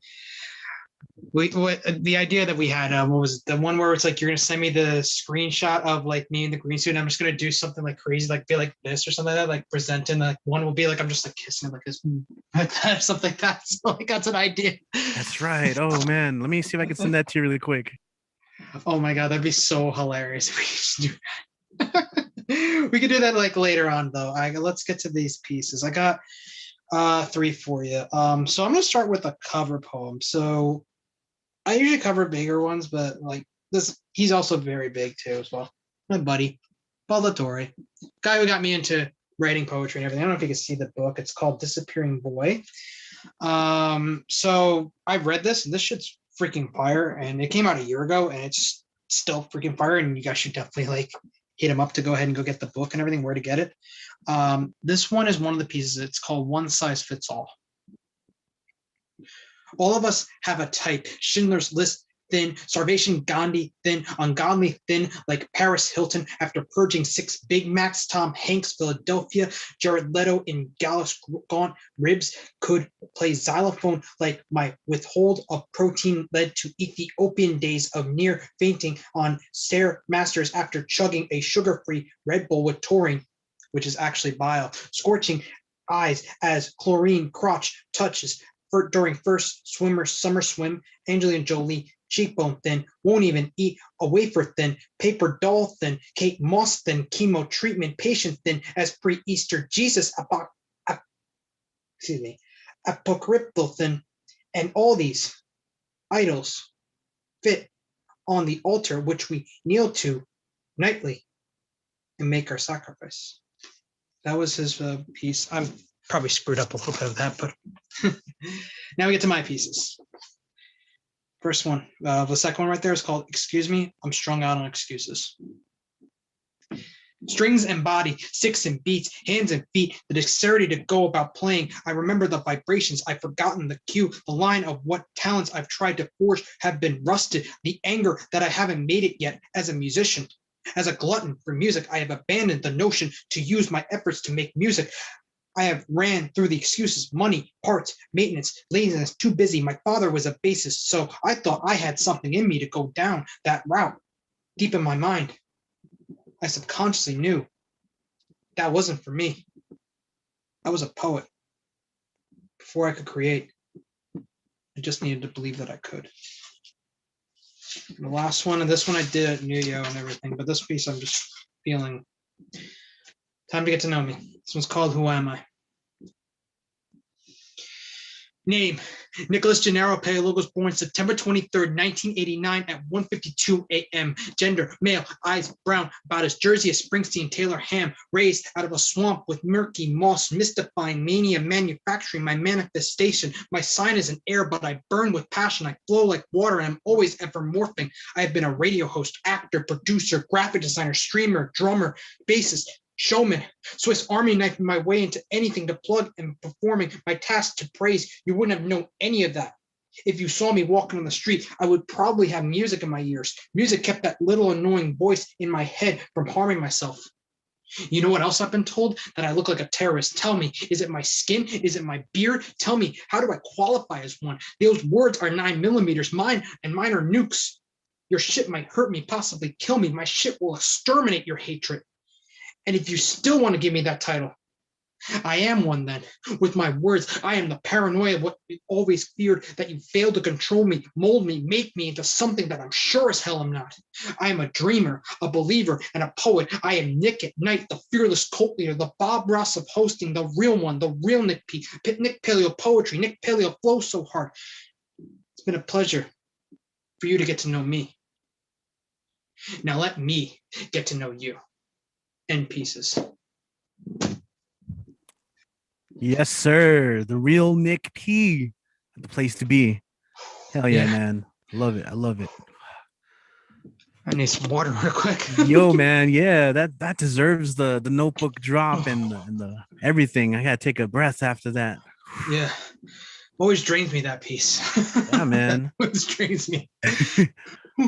the idea that we had, what was it? The one where it's like you're gonna send me the screenshot of like me in the green suit, and I'm just gonna do something like crazy, like be like this or something like that, like presenting. Like one will be like I'm just like kissing like this, like that, something like that. So like that's an idea. That's right. Oh man, let me see if I can send that to you really quick. Oh my god, that'd be so hilarious if we could do that. We could do that like later on though. Let's get to these pieces. I got 3 for you. So I'm gonna start with a cover poem. So I usually cover bigger ones, but like this, he's also very big too as well. My buddy, Baldatore, guy who got me into writing poetry and everything. I don't know if you can see the book. It's called Disappearing Boy. So I've read this, and this shit's freaking fire. And it came out a year ago, and it's still freaking fire. And you guys should definitely like hit him up to go ahead and go get the book and everything, where to get it. This one is one of the pieces. It's called One Size Fits All. All of us have a type. Schindler's List thin, starvation Gandhi thin, ungodly thin, like Paris Hilton after purging 6 Big Macs. Tom Hanks, Philadelphia, Jared Leto in Gallus Gaunt ribs could play xylophone like my withhold of protein led to Ethiopian days of near fainting on Stairmasters after chugging a sugar-free Red Bull with taurine, which is actually bile, scorching eyes as chlorine crotch touches during first summer swim. Angelina Jolie, cheekbone thin, won't even eat a wafer thin, paper doll thin, Kate Moss thin, chemo treatment patient thin, as pre-Easter Jesus, apocryphal thin, and all these idols fit on the altar which we kneel to nightly and make our sacrifice. That was his piece. I'm probably screwed up a little bit of that, but now we get to my pieces. First one, the second one right there is called Excuse Me, I'm Strung Out on Excuses. Strings and body, sticks and beats, hands and feet, the dexterity to go about playing. I remember the vibrations, I've forgotten the cue, the line of what talents I've tried to forge have been rusted, the anger that I haven't made it yet as a musician. As a glutton for music, I have abandoned the notion to use my efforts to make music. I have ran through the excuses, money, parts, maintenance, laziness, too busy. My father was a bassist, so I thought I had something in me to go down that route. Deep in my mind, I subconsciously knew that wasn't for me. I was a poet. Before I could create, I just needed to believe that I could. And the last one, and this one I did at New Year and everything, but this piece I'm just feeling. Time to get to know me. This one's called Who Am I? Name, Nicholas Gennaro Paleologos, born September 23rd, 1989 at 1:52 a.m. Gender, male, eyes brown, about as Jersey as Springsteen, Taylor Ham, raised out of a swamp with murky moss, mystifying mania, manufacturing my manifestation. My sign is an air, but I burn with passion. I flow like water, and I'm always ever morphing. I have been a radio host, actor, producer, graphic designer, streamer, drummer, bassist, showman, Swiss Army knifing my way into anything to plug and performing my task to praise. You wouldn't have known any of that. If you saw me walking on the street, I would probably have music in my ears. Music kept that little annoying voice in my head from harming myself. You know what else I've been told? That I look like a terrorist. Tell me, is it my skin? Is it my beard? Tell me, how do I qualify as one? Those words are 9mm, mine are nukes. Your shit might hurt me, possibly kill me. My shit will exterminate your hatred. And if you still want to give me that title, I am one then. With my words, I am the paranoia of what you always feared, that you failed to control me, mold me, make me into something that I'm sure as hell I'm not. I am a dreamer, a believer, and a poet. I am Nick at night, the fearless cult leader, the Bob Ross of hosting, the real one, the real Nick P. Nick Paleo poetry, Nick Paleo flows so hard. It's been a pleasure for you to get to know me. Now let me get to know you. End pieces. Yes, sir. The real Nick P. The place to be. Hell yeah, man. I love it. I love it. I need some water real quick. Yo, man, yeah, that deserves the notebook drop and the everything. I gotta take a breath after that. Yeah. Always drains me, that piece. Yeah, man. That always drains me.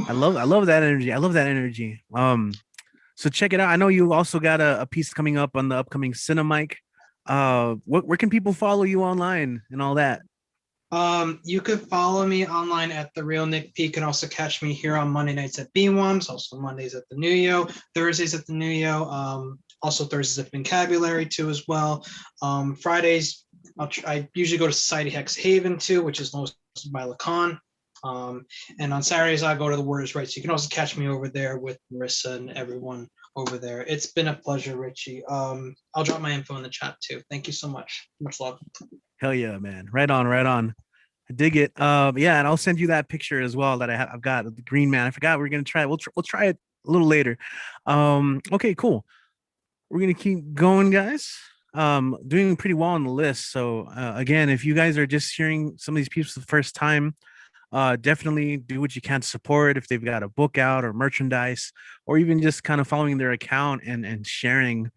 I love that energy. I love that energy. So check it out. I know you also got a piece coming up on the upcoming Cinemike. Where can people follow you online and all that? You could follow me online at The Real Nick P. You can also catch me here on Monday nights at BWOMS, also Mondays at the Nuyo, Thursdays at the Nuyo, also Thursdays at Vocabulary too as well. Fridays, I usually go to Society Hex Haven too, which is hosted by Lacan. And on Saturdays, I go to the Warriors Right. So you can also catch me over there with Marissa and everyone over there. It's been a pleasure, Richie. I'll drop my info in the chat too. Thank you so much. Much love. Hell yeah, man. Right on, right on. I dig it. Yeah, and I'll send you that picture as well that I've got of the green man. I forgot we're gonna try it. We'll try it a little later. Okay, cool. We're gonna keep going, guys. Doing pretty well on the list. So again, if you guys are just hearing some of these people for the first time, definitely do what you can to support if they've got a book out or merchandise, or even just kind of following their account and sharing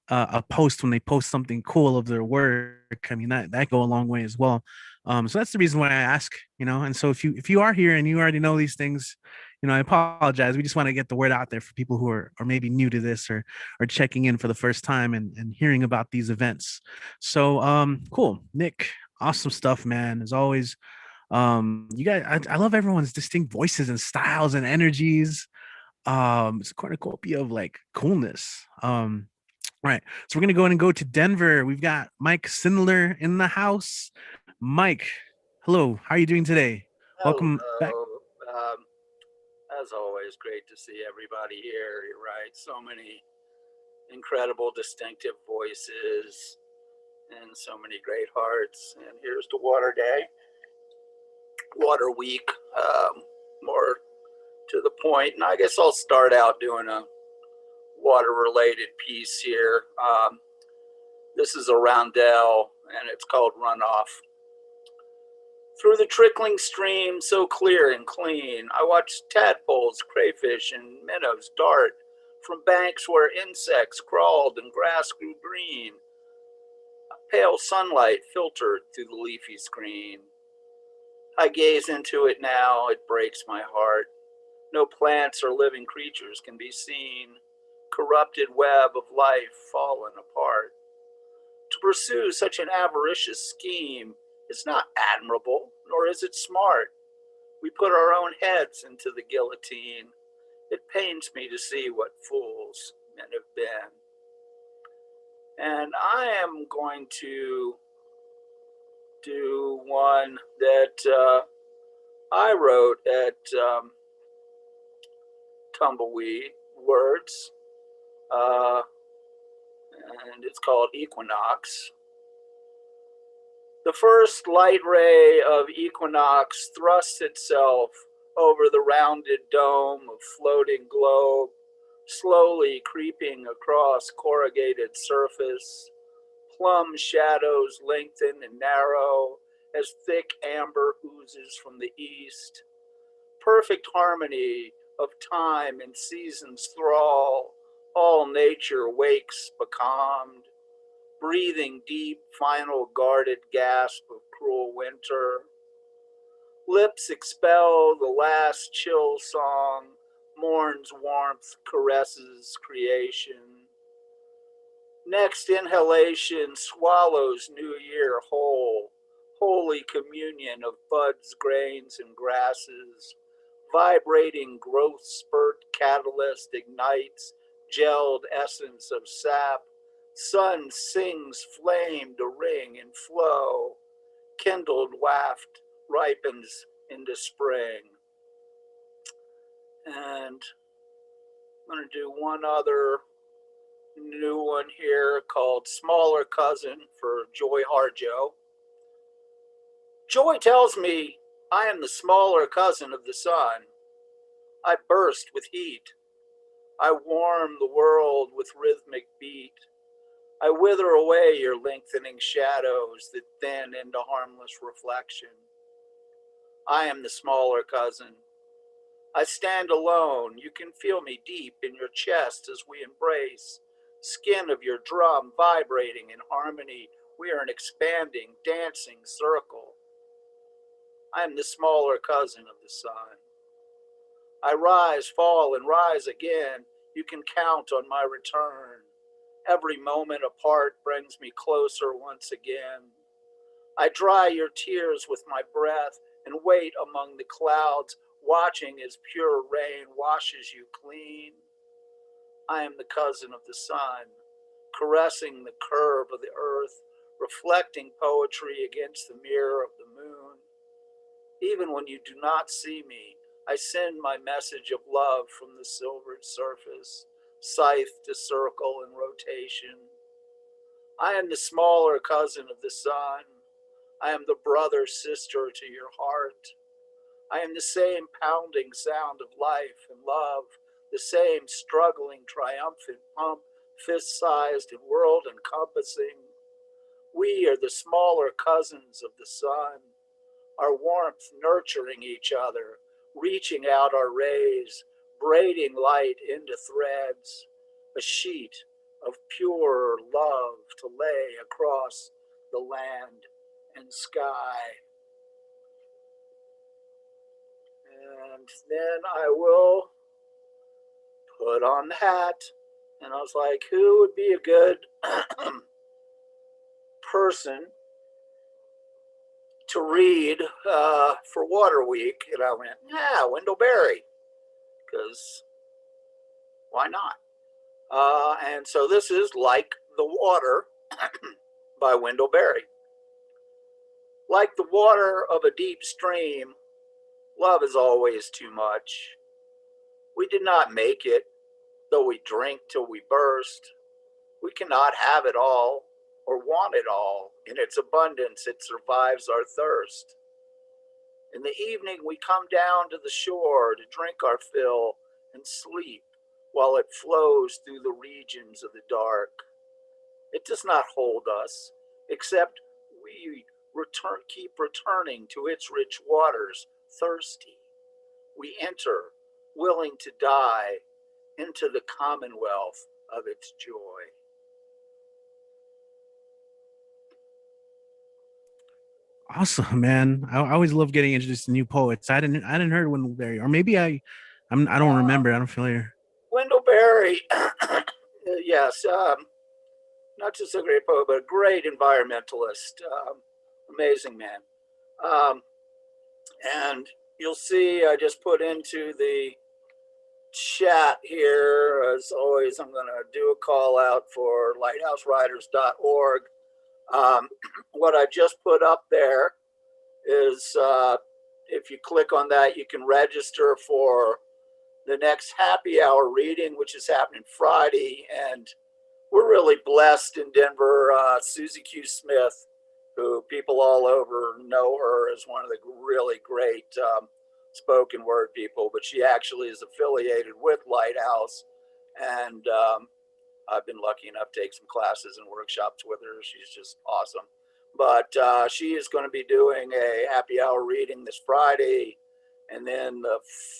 a post when they post something cool of their work. I mean, that go a long way as well. So that's the reason why I ask, and so if you are here and you already know these things, I apologize. We just want to get the word out there for people who are maybe new to this or checking in for the first time and hearing about these events. So cool. Nick, awesome stuff, man. As always. You guys, I love everyone's distinct voices and styles and energies. It's a cornucopia of like coolness. All right, so we're gonna go in and go to Denver. We've got Mike Sindler in the house. Mike, hello. How are you doing today? Welcome back. As always, great to see everybody here. You're right. So many incredible, distinctive voices and so many great hearts. And here's to Water Day, Water Week, more to the point. And I guess I'll start out doing a water-related piece here. This is a roundel, and it's called Runoff. Through the trickling stream, so clear and clean, I watched tadpoles, crayfish, and minnows dart from banks where insects crawled and grass grew green. Pale sunlight filtered through the leafy screen. I gaze into it now, it breaks my heart. No plants or living creatures can be seen. Corrupted web of life fallen apart. To pursue such an avaricious scheme is not admirable, nor is it smart. We put our own heads into the guillotine. It pains me to see what fools men have been. And I am going to do one that I wrote at Tumbleweed Words, and it's called Equinox. The first light ray of equinox thrusts itself over the rounded dome of floating globe, slowly creeping across corrugated surface. Plum shadows lengthen and narrow as thick amber oozes from the east. Perfect harmony of time and season's thrall, all nature wakes becalmed. Breathing deep, final guarded gasp of cruel winter. Lips expel the last chill song, morn's warmth caresses creation. Next inhalation swallows new year whole, holy communion of buds, grains, and grasses. Vibrating growth spurt catalyst ignites gelled essence of sap. Sun sings flame to ring and flow. Kindled waft ripens into spring. And I'm going to do one other new one here called Smaller Cousin for Joy Harjo. Joy tells me I am the smaller cousin of the sun. I burst with heat. I warm the world with rhythmic beat. I wither away your lengthening shadows that thin into harmless reflection. I am the smaller cousin. I stand alone. You can feel me deep in your chest as we embrace. Skin of your drum vibrating in harmony. We are an expanding, dancing circle. I am the smaller cousin of the sun. I rise, fall, and rise again. You can count on my return. Every moment apart brings me closer once again. I dry your tears with my breath and wait among the clouds, watching as pure rain washes you clean. I am the cousin of the sun, caressing the curve of the earth, reflecting poetry against the mirror of the moon. Even when you do not see me, I send my message of love from the silvered surface, scythe to circle and rotation. I am the smaller cousin of the sun. I am the brother, sister to your heart. I am the same pounding sound of life and love, the same struggling, triumphant pump, fist-sized and world-encompassing. We are the smaller cousins of the sun, our warmth nurturing each other, reaching out our rays, braiding light into threads, a sheet of pure love to lay across the land and sky. And then I will put on the hat. And I was like, who would be a good person to read for Water Week? And I went, yeah, Wendell Berry, because why not? And so this is Like the Water by Wendell Berry. Like the water of a deep stream, love is always too much. We did not make it, though we drink till we burst. We cannot have it all or want it all. In its abundance, it survives our thirst. In the evening, we come down to the shore to drink our fill and sleep while it flows through the regions of the dark. It does not hold us, except we keep returning to its rich waters, thirsty. We enter, willing to die, into the commonwealth of its joy. Awesome, man. I always love getting introduced to new poets. I didn't heard Wendell Berry, or maybe I don't remember. I don't familiar. Wendell Berry, yes, not just a great poet, but a great environmentalist. Amazing man. And you'll see I just put into the chat here, as always, I'm going to do a call out for lighthousewriters.org. What I just put up there is if you click on that, you can register for the next happy hour reading, which is happening Friday. And we're really blessed in Denver. Susie Q. Smith, who people all over know her as one of the really great spoken word people, but she actually is affiliated with Lighthouse. And I've been lucky enough to take some classes and workshops with her. She's just awesome. But she is going to be doing a happy hour reading this Friday. And then the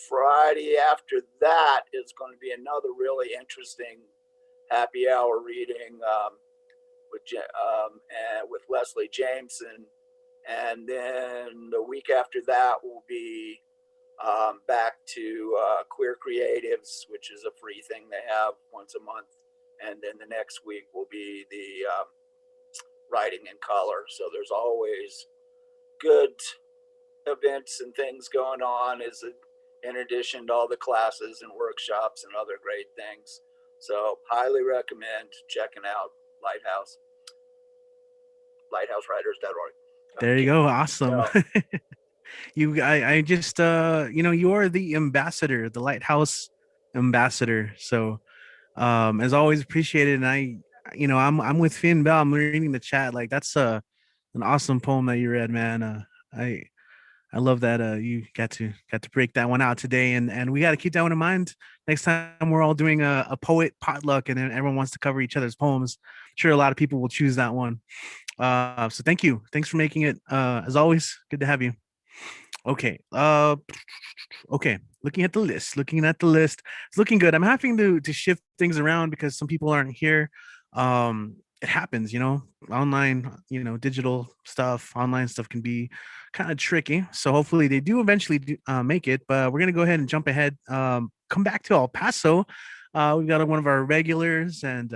Friday after that is going to be another really interesting happy hour reading with Leslie Jameson. And then the week after that will be back to Queer Creatives, which is a free thing they have once a month. And then the next week will be the writing in color. So there's always good events and things going on, in addition to all the classes and workshops and other great things. So highly recommend checking out lighthousewriters.org. There you go. Awesome. I just you are the ambassador, the Lighthouse ambassador. So as always, appreciated. And I'm with Finn Bell. I'm reading the chat. Like that's an awesome poem that you read, man. I love that you got to break that one out today, and we got to keep that one in mind next time we're all doing a poet potluck, and then everyone wants to cover each other's poems. I'm sure a lot of people will choose that one. So thanks for making it. As always, good to have you. Okay. Okay. Looking at the list. It's looking good. I'm having to shift things around because some people aren't here. It happens, online, digital stuff, online stuff can be kind of tricky. So hopefully they do eventually make it. But we're gonna go ahead and jump ahead. Come back to El Paso. We've got one of our regulars, and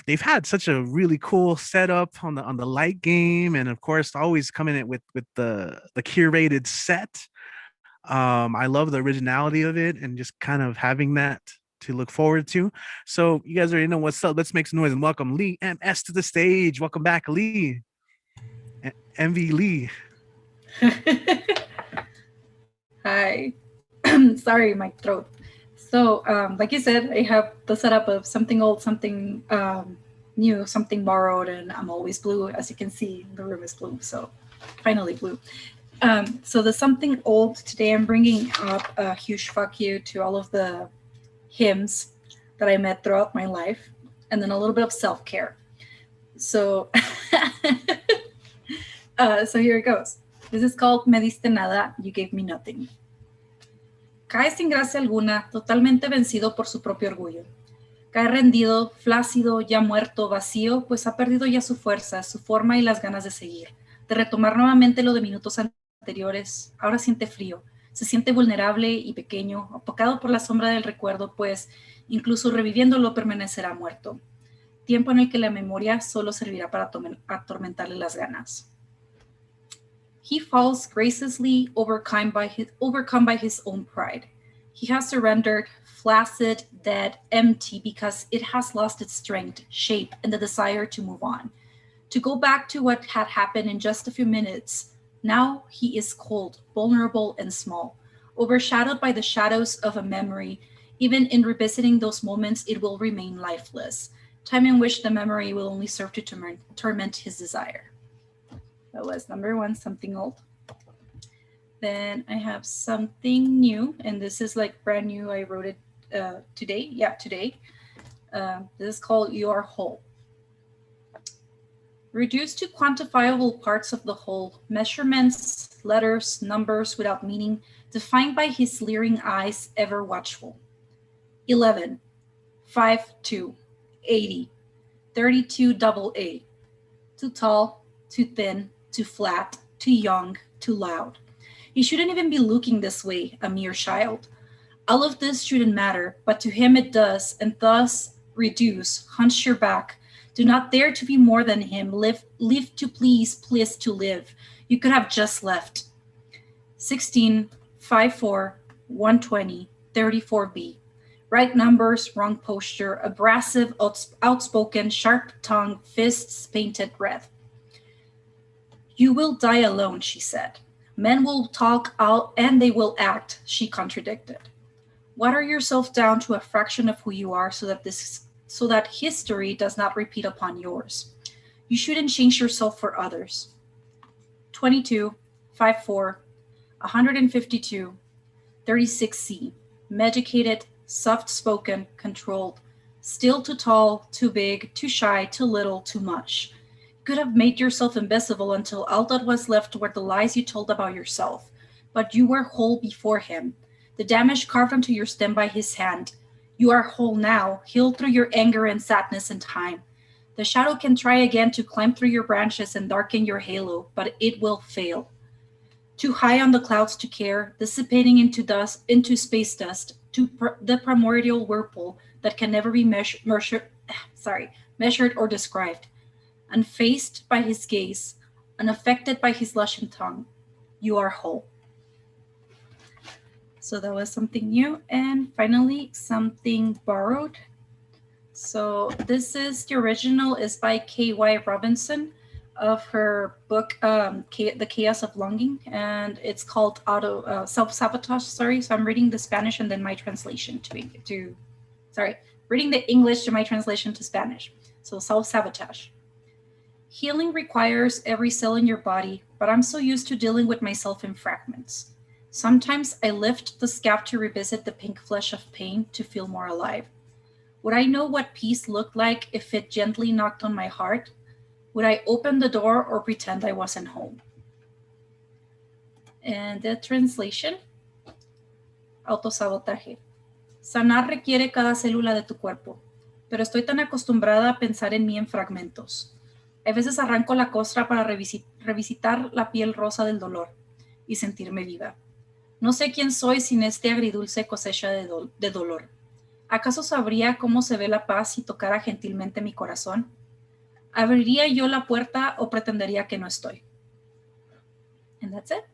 they've had such a really cool setup on the light game, and of course always coming in with the curated set. I love the originality of it and just kind of having that to look forward to. So you guys already know what's up. Let's make some noise and welcome Lee MS to the stage. Welcome back, Lee. MV Lee. Hi. Sorry, my throat. So, like you said, I have the setup of something old, something new, something borrowed, and I'm always blue. As you can see, the room is blue, so finally blue. So the something old today, I'm bringing up a huge fuck you to all of the hymns that I met throughout my life, and then a little bit of self-care. So, so here it goes. This is called Me diste nada, you gave me nothing. Cae sin gracia alguna, totalmente vencido por su propio orgullo. Cae rendido, flácido, ya muerto, vacío, pues ha perdido ya su fuerza, su forma y las ganas de seguir, de retomar nuevamente lo de minutos anteriores. Ahora siente frío, se siente vulnerable y pequeño, opacado por la sombra del recuerdo, pues incluso reviviéndolo permanecerá muerto. Tiempo en el que la memoria solo servirá para atormentarle las ganas. He falls graciously, overcome by his own pride. He has surrendered, flaccid, dead, empty, because it has lost its strength, shape, and the desire to move on, to go back to what had happened in just a few minutes. Now he is cold, vulnerable, and small, overshadowed by the shadows of a memory. Even in revisiting those moments, it will remain lifeless, time in which the memory will only serve to torment his desire. That was number one, something old. Then I have something new, and this is like brand new. I wrote it today. Yeah, today. This is called You Are Whole. Reduced to quantifiable parts of the whole, measurements, letters, numbers without meaning, defined by his leering eyes, ever watchful. 11, 5, 2, 80, 32 double A. Too tall, too thin, too flat, too young, too loud. He shouldn't even be looking this way, a mere child. All of this shouldn't matter, but to him it does, and thus reduce, hunch your back. Do not dare to be more than him. Live to please to live. You could have just left. 16, 5, 4, 120, 34B. Right numbers, wrong posture, abrasive, outspoken, sharp tongue, fists, painted red. You will die alone, she said. Men will talk out and they will act, she contradicted. Water yourself down to a fraction of who you are so that history does not repeat upon yours. You shouldn't change yourself for others. 22, 5, 4, 152, 36C. Medicated, soft-spoken, controlled, still too tall, too big, too shy, too little, too much. You could have made yourself invisible until all that was left were the lies you told about yourself. But you were whole before him, the damage carved onto your stem by his hand. You are whole now, healed through your anger and sadness and time. The shadow can try again to climb through your branches and darken your halo, but it will fail. Too high on the clouds to care, dissipating into dust, into space dust, to the primordial whirlpool that can never be measured or described. Unfazed by his gaze, unaffected by his luscious tongue, you are whole. So that was something new. And finally, something borrowed. So this is, the original is by K.Y. Robinson of her book, The Chaos of Longing. And it's called Self-Sabotage, sorry. So I'm reading the Spanish and then my translation reading the English to my translation to Spanish. So self-sabotage. Healing requires every cell in your body, but I'm so used to dealing with myself in fragments. Sometimes I lift the scab to revisit the pink flesh of pain to feel more alive. Would I know what peace looked like if it gently knocked on my heart? Would I open the door or pretend I wasn't home? And the translation, autosabotaje. Sanar requiere cada célula de tu cuerpo, pero estoy tan acostumbrada a pensar en mí en fragmentos. A veces arranco la costra para revisitar la piel rosa del dolor y sentirme viva. No sé quién soy sin este agridulce cosecha de dolor. ¿Acaso sabría cómo se ve la paz si tocara gentilmente mi corazón? ¿Abriría yo la puerta o pretendería que no estoy? And that's it.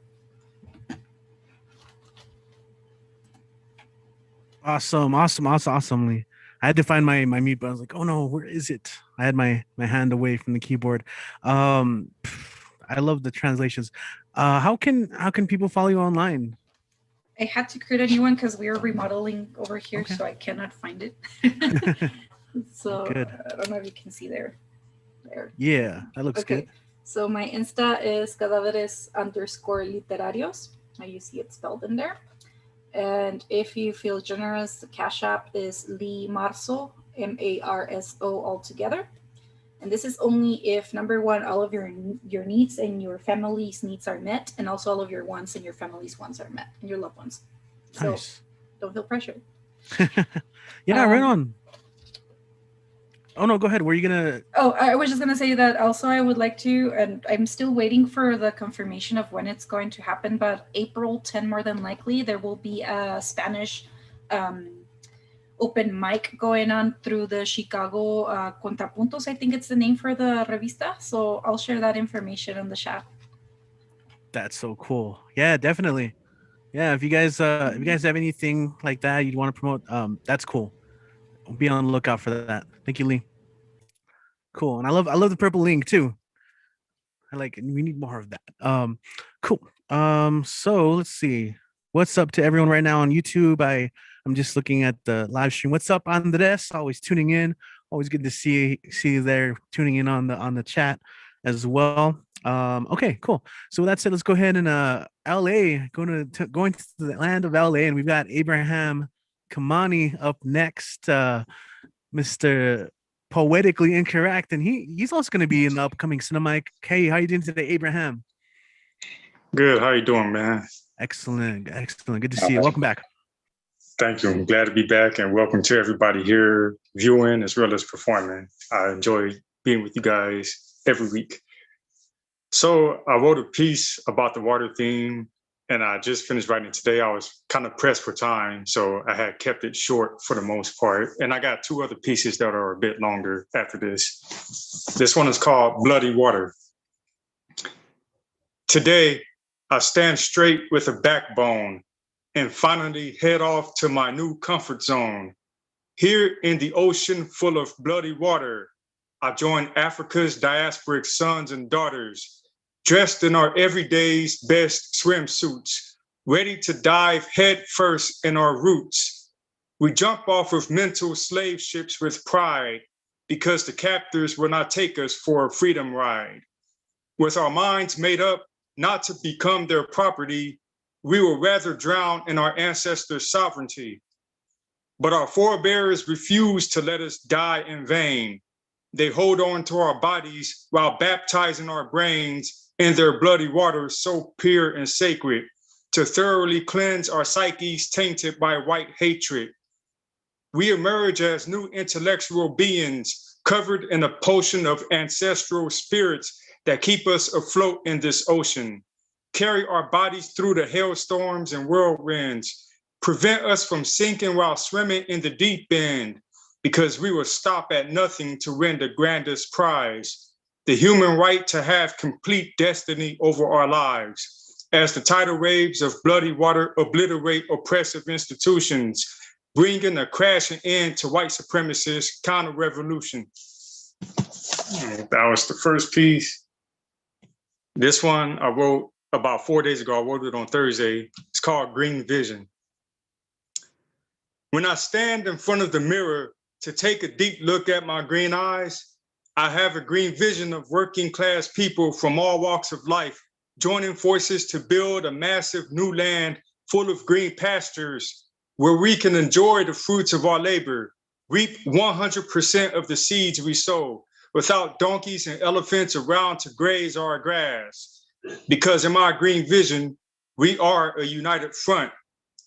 Awesomely. I had to find my mute button. I was like, oh no, where is it? I had my hand away from the keyboard. I love the translations. How can people follow you online? I had to create a new one because we are remodeling over here, Okay. so I cannot find it. So Good. I don't know if you can see there. Yeah, that looks good. So my Insta is cadáveres_literarios. You see it spelled in there. And if you feel generous, the Cash App is Lee Marzo, MARSO all together. And this is only if, number one, all of your needs and your family's needs are met, and also all of your wants and your family's wants are met, and your loved ones. So Nice. don't feel pressured. Yeah, right on. Oh no, go ahead. Were you gonna? Oh, I was just gonna say that also I would like to, and I'm still waiting for the confirmation of when it's going to happen, but April 10 more than likely, there will be a Spanish open mic going on through the Chicago Contrapuntos. I think it's the name for the revista. So I'll share that information in the chat. That's so cool. Yeah, definitely. Yeah, if you guys have anything like that you'd want to promote, that's cool. I'll be on the lookout for that. Thank you, Lee. Cool. And I love the purple link too. We need more of that. Cool. So let's see. What's up to everyone right now on YouTube? I'm just looking at the live stream. What's up, Andres? Always tuning in. Always good to see you there tuning in on the chat as well. Okay, cool. So with that said, let's go ahead and LA, going to the land of LA, and we've got Abraham Kamani up next, Mr. Poetically Incorrect, and he's also going to be in the upcoming Cinemike. Hey, how you doing today, Abraham? Good. How you doing, man? Excellent. Good to see you. Welcome back. Thank you. I'm glad to be back, and welcome to everybody here viewing as well as performing. I enjoy being with you guys every week. So I wrote a piece about the water theme, and I just finished writing it today. I was kind of pressed for time, so I had kept it short for the most part. And I got two other pieces that are a bit longer after this. This one is called Bloody Water. Today, I stand straight with a backbone and finally head off to my new comfort zone. Here in the ocean full of bloody water, I join Africa's diasporic sons and daughters, dressed in our everyday's best swimsuits, ready to dive head first in our roots. We jump off of mental slave ships with pride because the captors will not take us for a freedom ride. With our minds made up not to become their property, we will rather drown in our ancestors' sovereignty. But our forebears refuse to let us die in vain. They hold on to our bodies while baptizing our brains in their bloody water so pure and sacred, to thoroughly cleanse our psyches tainted by white hatred. We emerge as new intellectual beings covered in a potion of ancestral spirits that keep us afloat in this ocean, carry our bodies through the hailstorms and whirlwinds, prevent us from sinking while swimming in the deep end, because we will stop at nothing to win the grandest prize, the human right to have complete destiny over our lives, as the tidal waves of bloody water obliterate oppressive institutions, bringing a crashing end to white supremacist counter-revolution. That was the first piece. This one I wrote about 4 days ago. I wrote it on Thursday. It's called Green Vision. When I stand in front of the mirror to take a deep look at my green eyes, I have a green vision of working class people from all walks of life, joining forces to build a massive new land full of green pastures where we can enjoy the fruits of our labor, reap 100% of the seeds we sow, without donkeys and elephants around to graze our grass. Because in my green vision, We are a united front,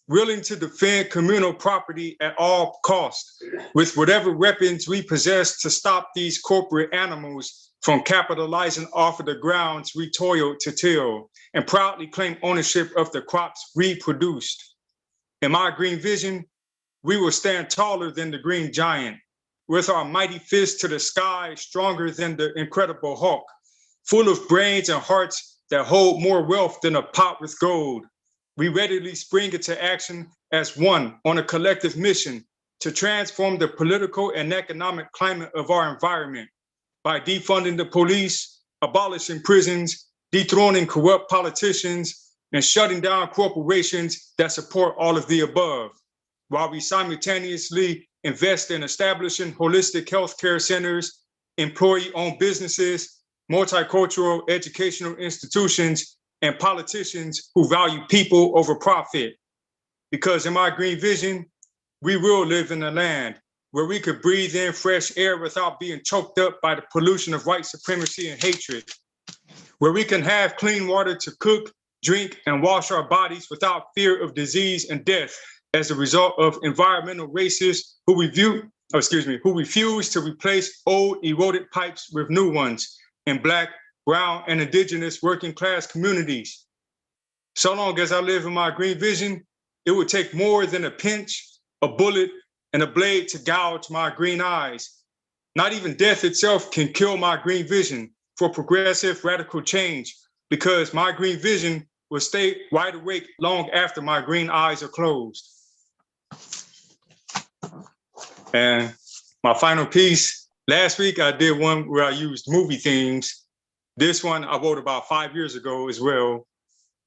willing to defend communal property at all costs, with whatever weapons we possess to stop these corporate animals from capitalizing off of the grounds we toiled to till, and proudly claim ownership of the crops we produced. In my green vision, we will stand taller than the green giant, with our mighty fist to the sky, stronger than the incredible Hulk, full of brains and hearts that hold more wealth than a pot with gold. We readily spring into action as one on a collective mission to transform the political and economic climate of our environment by defunding the police, abolishing prisons, dethroning corrupt politicians, and shutting down corporations that support all of the above, while we simultaneously invest in establishing holistic healthcare centers, employee-owned businesses, multicultural educational institutions, and politicians who value people over profit. Because in my green vision, we will live in a land where we could breathe in fresh air without being choked up by the pollution of white supremacy and hatred, where we can have clean water to cook, drink, and wash our bodies without fear of disease and death as a result of environmental racists who refuse to replace old eroded pipes with new ones in Black, brown, and indigenous working class communities. So long as I live in my green vision, it would take more than a pinch, a bullet, and a blade to gouge my green eyes. Not even death itself can kill my green vision for progressive radical change, because my green vision will stay wide awake long after my green eyes are closed. And my final piece, last week I did one where I used movie themes. This one I wrote about 5 years ago as well.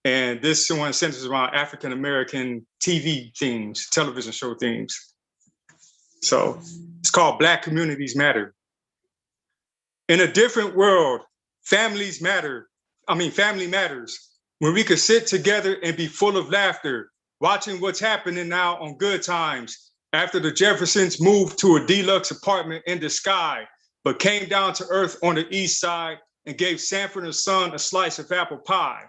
And this one centers around African-American TV themes, television show themes. So it's called Black Communities Matter. In a different world, family matters. When we could sit together and be full of laughter, watching what's happening now on Good Times, after the Jeffersons moved to a deluxe apartment in the sky, but came down to earth on the east side and gave Sanford and Son a slice of apple pie.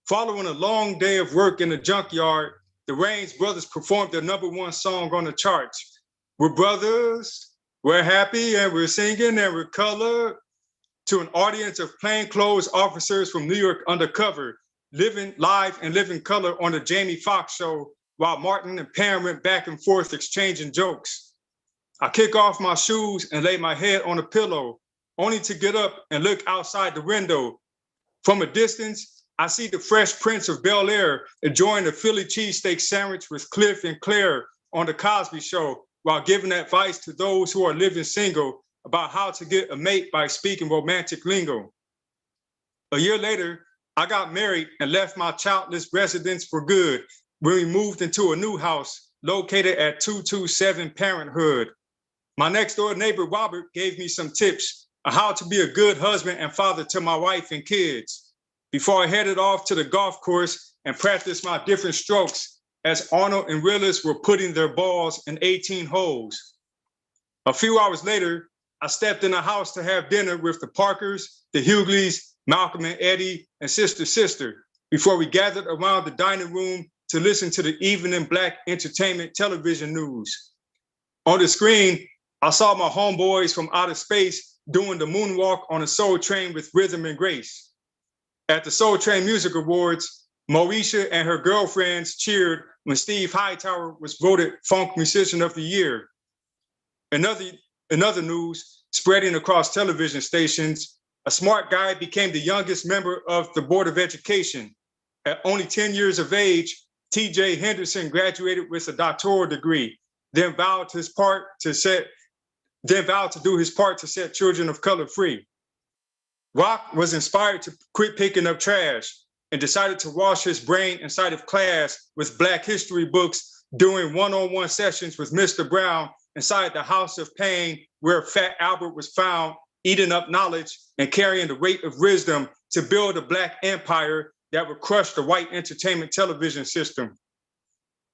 Following a long day of work in the junkyard, the Raines brothers performed their #1 song on the charts. We're brothers, we're happy, and we're singing, and we're colored, to an audience of plainclothes officers from New York undercover, living live and living color on the Jamie Foxx show, while Martin and Pam went back and forth exchanging jokes. I kick off my shoes and lay my head on a pillow, only to get up and look outside the window. From a distance, I see the Fresh Prince of Bel-Air enjoying a Philly cheesesteak sandwich with Cliff and Claire on the Cosby Show, while giving advice to those who are living single about how to get a mate by speaking romantic lingo. A year later, I got married and left my childless residence for good when we moved into a new house located at 227 Parenthood. My next door neighbor, Robert, gave me some tips on how to be a good husband and father to my wife and kids before I headed off to the golf course and practiced my different strokes as Arnold and Willis were putting their balls in 18 holes. A few hours later, I stepped in the house to have dinner with the Parkers, the Hugleys, Malcolm and Eddie, and Sister, before we gathered around the dining room to listen to the evening Black entertainment television news. On the screen, I saw my homeboys from outer space doing the moonwalk on a Soul Train with rhythm and grace. At the Soul Train Music Awards, Moesha and her girlfriends cheered when Steve Hightower was voted Funk Musician of the Year. In other news, spreading across television stations, a smart guy became the youngest member of the Board of Education. At only 10 years of age, T.J. Henderson graduated with a doctoral degree, then vowed to do his part to set children of color free. Rock was inspired to quit picking up trash and decided to wash his brain inside of class with Black history books during one-on-one sessions with Mr. Brown inside the House of Pain, where Fat Albert was found eating up knowledge and carrying the weight of wisdom to build a Black empire that would crush the white entertainment television system.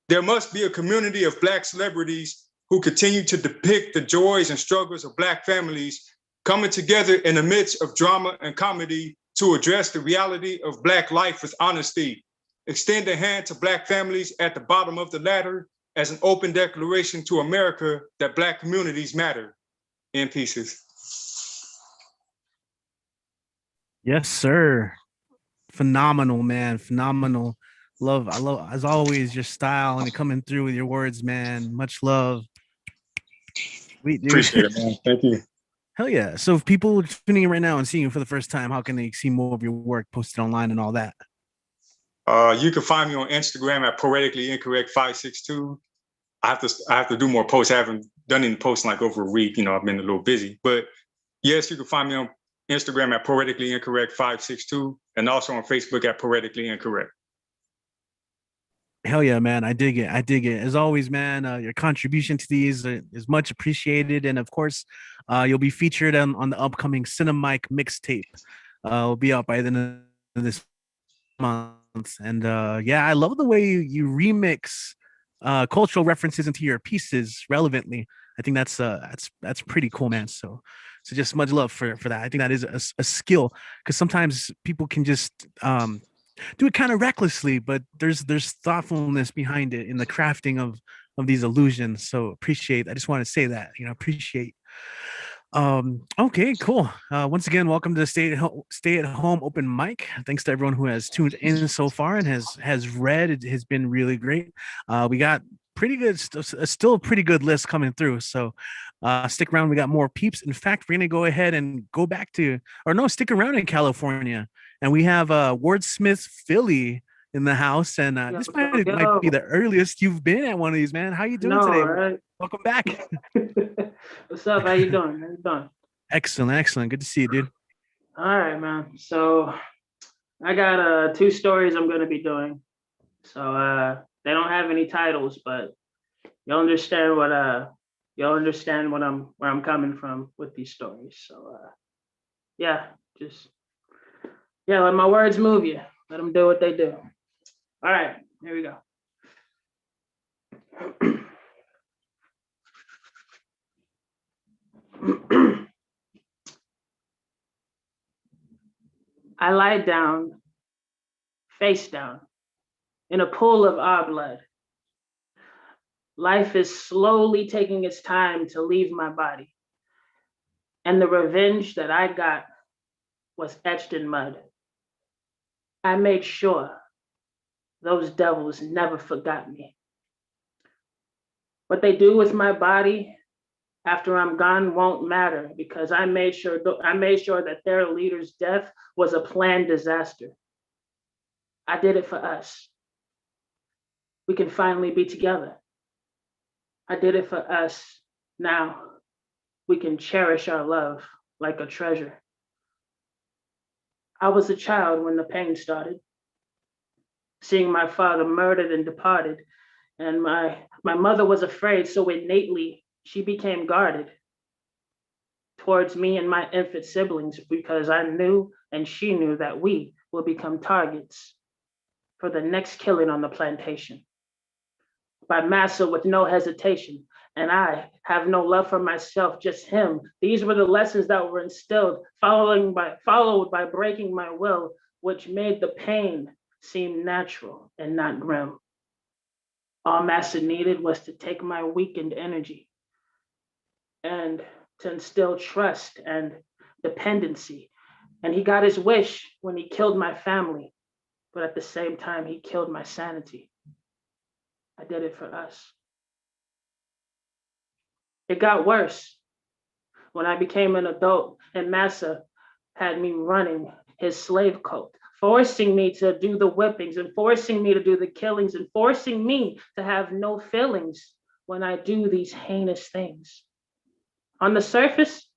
There must be a community of Black celebrities who continue to depict the joys and struggles of Black families coming together in the midst of drama and comedy to address the reality of Black life with honesty, Extend a hand to Black families at the bottom of the ladder as an open declaration to America that Black communities matter. In pieces. Yes, sir. Phenomenal, man. Phenomenal. I love, as always, your style and coming through with your words, man. Much love. Sweet, dude. Appreciate it, man. Thank you. Hell yeah. So if people tuning in right now and seeing you for the first time, how can they see more of your work posted online and all that? You can find me on Instagram at Poetically Incorrect 562. I have to do more posts. I haven't done any posts in like over a week. You know, I've been a little busy. But yes, you can find me on Instagram at Poetically Incorrect 562 and also on Facebook at Poetically Incorrect. Hell yeah, man. I dig it. I dig it. As always, man, your contribution to these is much appreciated. And of course, you'll be featured on the upcoming Cinemike mixtape. It'll be out by the end of this month. And yeah, I love the way you remix cultural references into your pieces relevantly. I think that's pretty cool, man. So just much love for that. I think that is a skill, because sometimes people can just do it kind of recklessly, but there's thoughtfulness behind it in the crafting of these illusions. So appreciate. I just want to say that, appreciate. Okay, cool. Once again, welcome to the stay at home open mic. Thanks to everyone who has tuned in so far and has read. It has been really great. We got pretty good, still a pretty good list coming through. So stick around. We got more peeps. In fact, we're gonna go ahead and go back to, or no, stick around in California, and we have Wordsmith Philly in the house. And this might be the earliest you've been at one of these, man. How you doing today? Right? Welcome back. What's up? How you doing? How you doing? Excellent. Good to see you, dude. All right, man. So I got 2 stories I'm going to be doing. So they don't have any titles, but you'll understand where I'm coming from with these stories. So yeah, let my words move you. Let them do what they do. All right, here we go. I lie down, face down, in a pool of our blood. Life is slowly taking its time to leave my body, and the revenge that I got was etched in mud. I made sure those devils never forgot me. What they do with my body after I'm gone won't matter, because I made sure that their leader's death was a planned disaster. I did it for us. We can finally be together. I did it for us. Now we can cherish our love like a treasure. I was a child when the pain started, seeing my father murdered and departed, and my mother was afraid, so innately she became guarded towards me and my infant siblings, because I knew and she knew that we will become targets for the next killing on the plantation by Massa with no hesitation. And I have no love for myself, just him. These were the lessons that were instilled, followed by breaking my will, which made the pain seem natural and not grim. All Massa needed was to take my weakened energy and to instill trust and dependency. And he got his wish when he killed my family, but at the same time, he killed my sanity. I did it for us. It got worse when I became an adult and Massa had me running his slave cult, forcing me to do the whippings and forcing me to do the killings and forcing me to have no feelings when I do these heinous things. On the surface,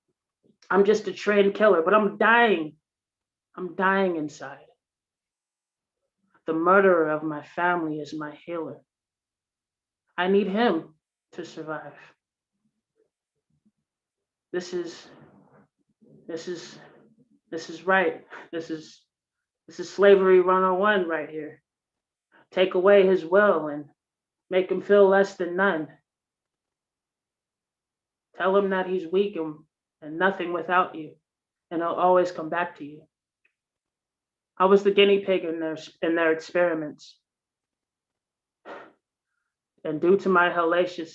I'm just a trained killer, but I'm dying. I'm dying inside. The murderer of my family is my healer. I need him to survive. This is right. This is slavery 101 right here. Take away his will and make him feel less than none. Tell him that he's weak and nothing without you, and he'll always come back to you. I was the guinea pig in their experiments. And due to my hellacious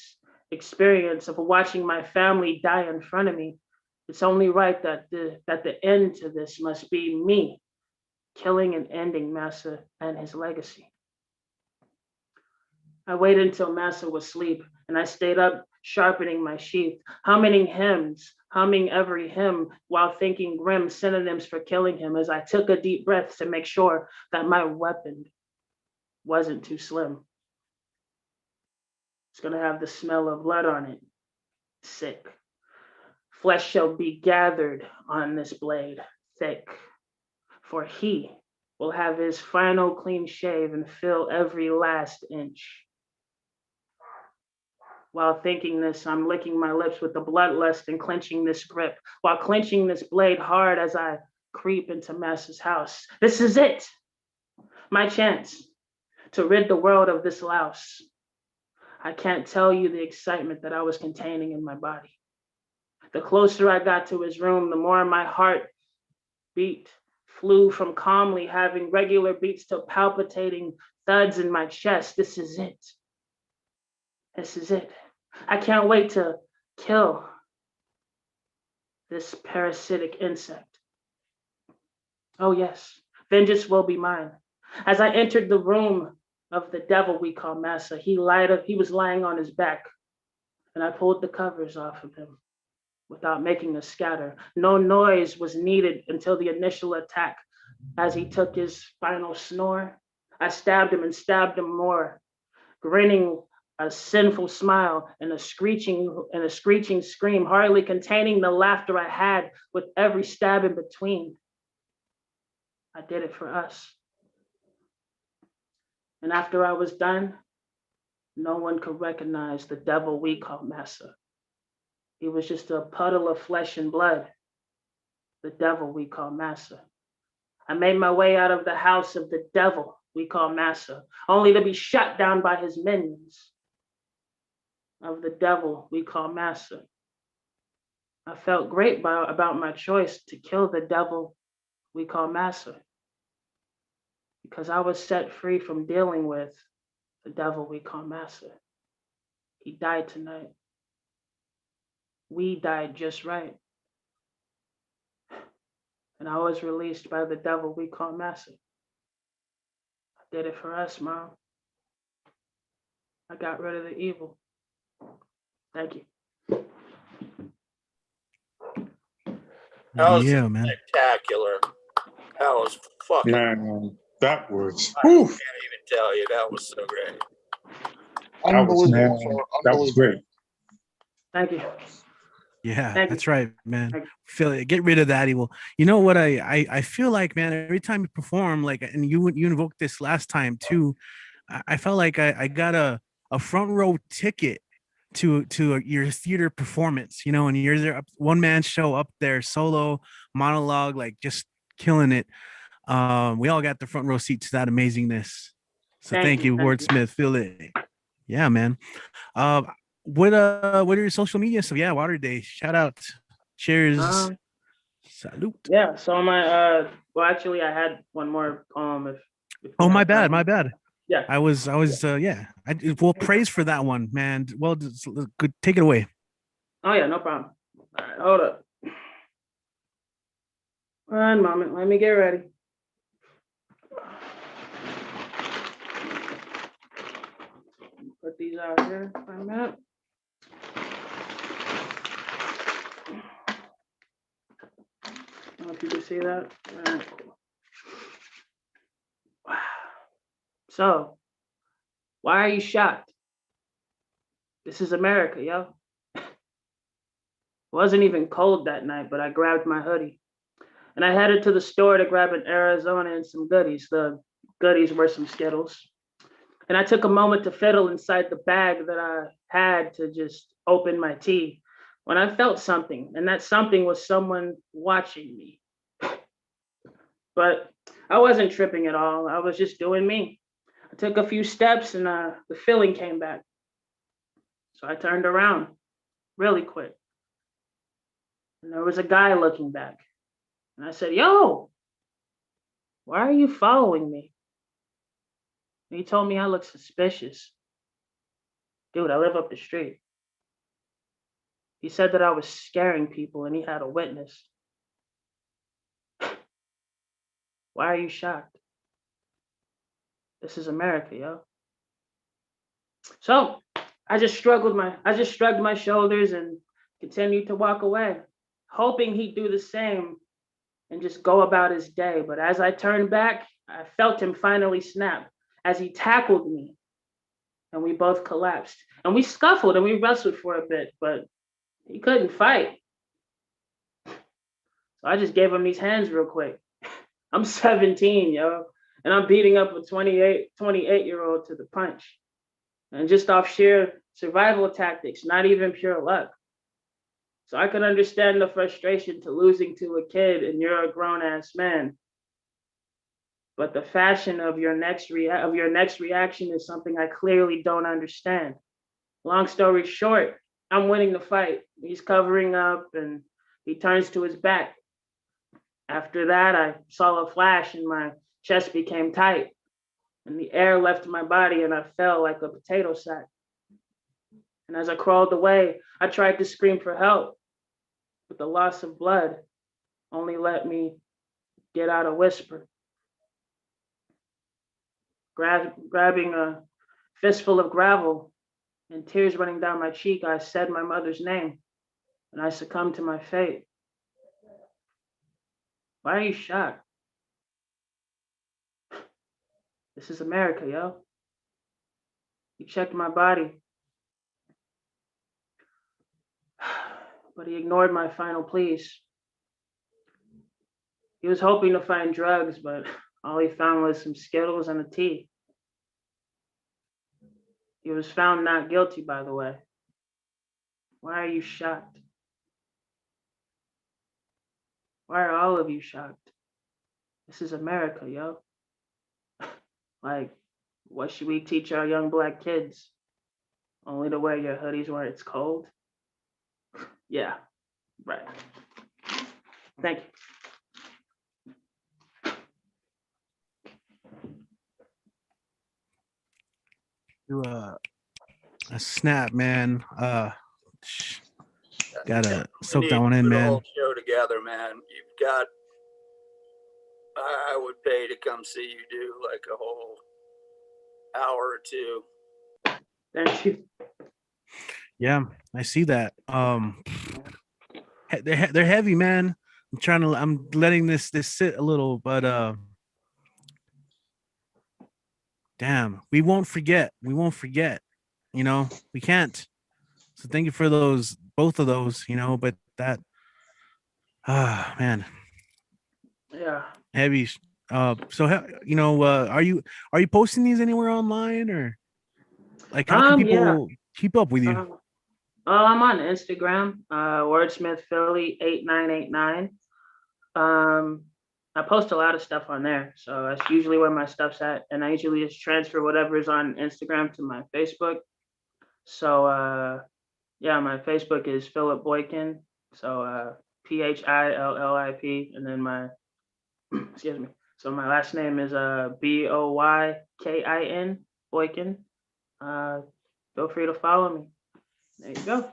experience of watching my family die in front of me, it's only right that the end to this must be me killing and ending Massa and his legacy. I waited until Massa was asleep, and I stayed up sharpening my sheath, humming hymns, humming every hymn while thinking grim synonyms for killing him as I took a deep breath to make sure that my weapon wasn't too slim. It's gonna have the smell of blood on it. Sick. Flesh shall be gathered on this blade, thick, for he will have his final clean shave and fill every last inch. While thinking this, I'm licking my lips with the bloodlust and clenching this grip, while clenching this blade hard as I creep into Massa's house. This is it, my chance to rid the world of this louse. I can't tell you the excitement that I was containing in my body. The closer I got to his room, the more my heart beat flew from calmly having regular beats to palpitating thuds in my chest. This is it. This is it. I can't wait to kill this parasitic insect. Oh yes, vengeance will be mine. As I entered the room of the devil we call Massa, he was lying on his back, and I pulled the covers off of him without making a scatter. No noise was needed until the initial attack. As he took his final snore, I stabbed him and stabbed him more, grinning a sinful smile and a screeching scream, hardly containing the laughter I had with every stab in between. I did it for us. And after I was done, no one could recognize the devil we call Massa. He was just a puddle of flesh and blood, the devil we call Massa. I made my way out of the house of the devil we call Massa, only to be shot down by his minions of the devil we call Massa. I felt great about my choice to kill the devil we call Massa, because I was set free from dealing with the devil we call Massa. He died tonight. We died just right. And I was released by the devil we call Massa. I did it for us, Mom. I got rid of the evil. Thank you. That was Yeah, man. spectacular. That was fucking. Man, that was. I Whew, can't even tell you. That was so great. that was, man, Unbelievable, sir. that was great. Thank you. Yeah, Thank that's you. right, man. Thank you. Feel it. Get rid of that evil. You know what I feel like, man, every time you perform, like, and you invoked this last time too, I felt like I got a front row ticket to your theater performance, you know, and you're there, one man show up there, solo monologue, like just killing it. We all got the front row seat to that amazingness. So thank you, Wordsmith. Feel it. Yeah, man. What are your social media? So yeah, Water Day. Shout out. Cheers. Salute. Yeah. So my well, actually, I had one more poem. If Oh, you my have bad. time. My bad. Yeah. I was yeah. Well, praise for that one, man. Well, good. Take it away. Oh yeah, no problem. All right, hold up. One moment. Let me get ready. Put these out here for a minute. I don't know if you can see that. Wow. So, why are you shocked? This is America, yo. It wasn't even cold that night, but I grabbed my hoodie and I headed to the store to grab an Arizona and some goodies. The goodies were some Skittles. And I took a moment to fiddle inside the bag that I had to just open my tea when I felt something, and that something was someone watching me. But I wasn't tripping at all. I was just doing me. I took a few steps and the feeling came back. So I turned around really quick. And there was a guy looking back. And I said, "Yo, why are you following me?" And he told me I looked suspicious. Dude, I live up the street. He said that I was scaring people and he had a witness. Why are you shocked? This is America, yo. So I just shrugged my shoulders and continued to walk away, hoping he'd do the same and just go about his day. But as I turned back, I felt him finally snap as he tackled me and we both collapsed. And we scuffled and we wrestled for a bit, but he couldn't fight. So I just gave him these hands real quick. I'm 17, yo, and I'm beating up a 28-year-old to the punch. And just off sheer survival tactics, not even pure luck. So I can understand the frustration to losing to a kid and you're a grown-ass man. But the fashion of your next reaction is something I clearly don't understand. Long story short, I'm winning the fight. He's covering up and he turns to his back. After that, I saw a flash and my chest became tight and the air left my body and I fell like a potato sack. And as I crawled away, I tried to scream for help, but the loss of blood only let me get out a whisper. Grabbing a fistful of gravel and tears running down my cheek, I said my mother's name and I succumbed to my fate. Why are you shocked? This is America, yo. He checked my body, but he ignored my final pleas. He was hoping to find drugs, but all he found was some Skittles and a tea. He was found not guilty, by the way. Why are you shocked? Why are all of you shocked? This is America, yo. Like, what should we teach our young Black kids? Only to wear your hoodies when it's cold? Yeah, right. Thank you. A snap, man. Gotta We soak need that one to in, put a man. whole show together, man. You've got. I would pay to come see you do like a whole hour or two. Thank you. Yeah, I see that. They're heavy, man. I'm letting this sit a little, but damn, we won't forget. We won't forget. You know, we can't. So thank you for both of those. You know, but that, man, Yeah. heavy. So you know, are you posting these anywhere online or like how can people keep up with you? I'm on Instagram, Wordsmith Philly 8989. I post a lot of stuff on there, so that's usually where my stuff's at, and I usually just transfer whatever is on Instagram to my Facebook. So yeah, my Facebook is Philip Boykin, so PHILLIP, and then my excuse me. So my last name is BOYKIN, Boykin. Feel free to follow me. There you go.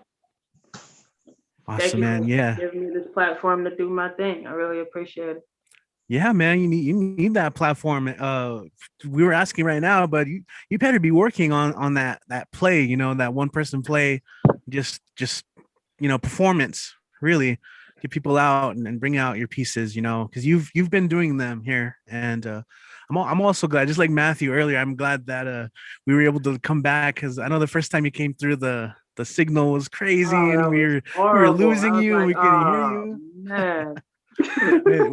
Awesome, Thank you man. for Yeah. giving me this platform to do my thing. I really appreciate it. Yeah, man, you need that platform. We were asking right now, but you better be working on that play, you know, that one person play, just you know, performance, really get people out and bring out your pieces, you know, because you've been doing them here, and I'm also glad, just like Matthew earlier, I'm glad that we were able to come back, because I know the first time you came through, the signal was crazy, and we were losing you, and we couldn't hear you. Man.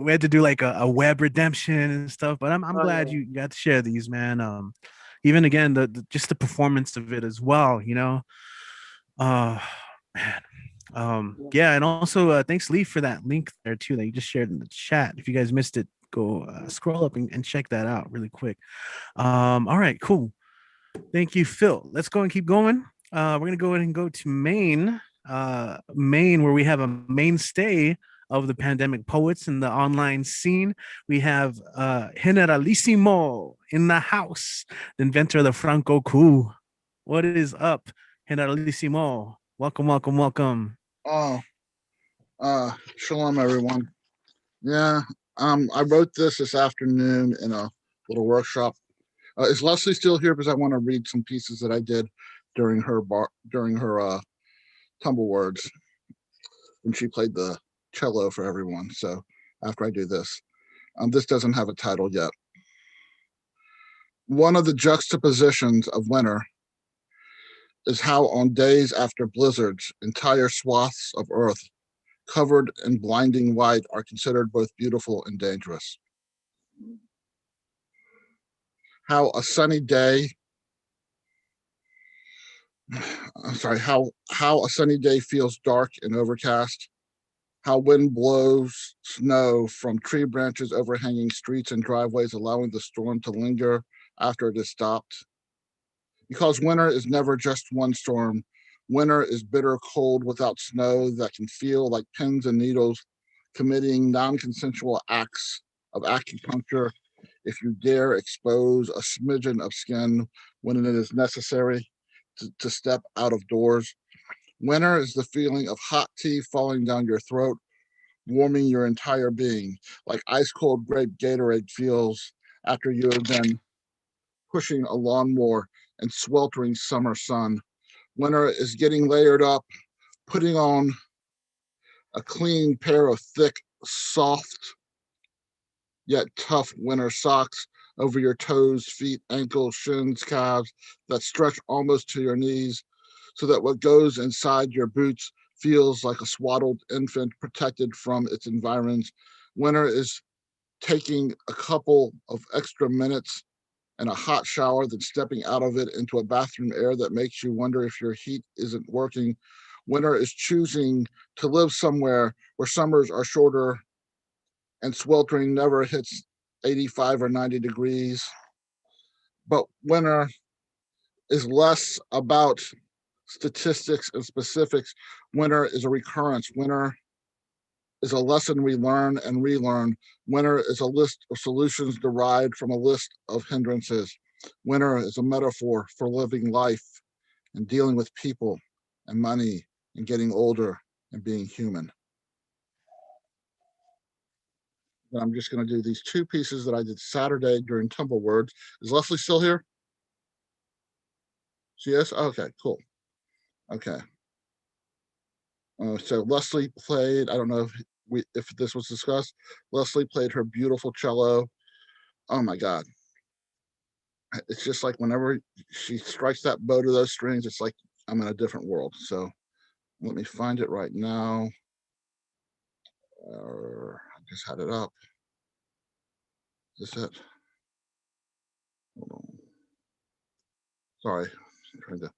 We had to do like a web redemption and stuff, but I'm glad you got to share these, man. Even again, the just the performance of it as well, you know. Man. Yeah, and also thanks Lee for that link there too that you just shared in the chat. If you guys missed it, go scroll up and check that out really quick. All right, cool. Thank you, Phil. Let's go and keep going. We're gonna go ahead and go to Maine, where we have a mainstay of the pandemic poets in the online scene. We have Generalissimo in the house, the inventor of the Franco coup. What is up, Generalissimo. Welcome, welcome, welcome. Oh, shalom, everyone. Yeah, I wrote this afternoon in a little workshop. Is Leslie still here? Because I want to read some pieces that I did during her Tumble Words when she played the cello for everyone. So after I do this, this doesn't have a title yet. One of the juxtapositions of winter is how on days after blizzards, entire swaths of earth covered in blinding white are considered both beautiful and dangerous. How a sunny day, how a sunny day feels dark and overcast, how wind blows snow from tree branches overhanging streets and driveways, allowing the storm to linger after it has stopped. Because winter is never just one storm. Winter is bitter cold without snow that can feel like pins and needles, committing non-consensual acts of acupuncture if you dare expose a smidgen of skin when it is necessary to step out of doors. Winter is the feeling of hot tea falling down your throat, warming your entire being, like ice cold grape Gatorade feels after you have been pushing a lawnmower in sweltering summer sun. Winter is getting layered up, putting on a clean pair of thick, soft, yet tough winter socks over your toes, feet, ankles, shins, calves that stretch almost to your knees so that what goes inside your boots feels like a swaddled infant protected from its environs. Winter is taking a couple of extra minutes and a hot shower, then stepping out of it into a bathroom air that makes you wonder if your heat isn't working. Winter is choosing to live somewhere where summers are shorter and sweltering never hits 85 or 90 degrees. But winter is less about statistics and specifics. Winter is a recurrence. Winter is a lesson we learn and relearn. Winter is a list of solutions derived from a list of hindrances. Winter is a metaphor for living life and dealing with people and money and getting older and being human. And I'm just going to do these two pieces that I did Saturday during Tumble Words. Is Leslie still here? She is? Okay, cool. Okay. So Leslie played, I don't know if this was discussed, Leslie played her beautiful cello. Oh my God. It's just like whenever she strikes that bow to those strings, it's like I'm in a different world. So let me find it right now. I just had it up. Is this it? Hold on. Sorry, I'm trying to.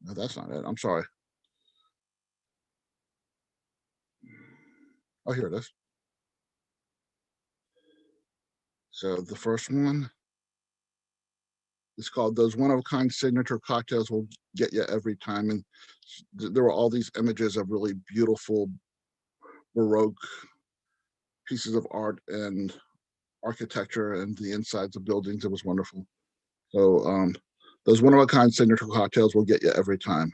No, that's not it. I'm sorry. Oh, here it is. So the first one is called Those One-of-a-Kind Signature Cocktails Will Get You Every Time. And there were all these images of really beautiful Baroque pieces of art and architecture and the insides of buildings. It was wonderful. So those one-of-a-kind signature cocktails will get you every time.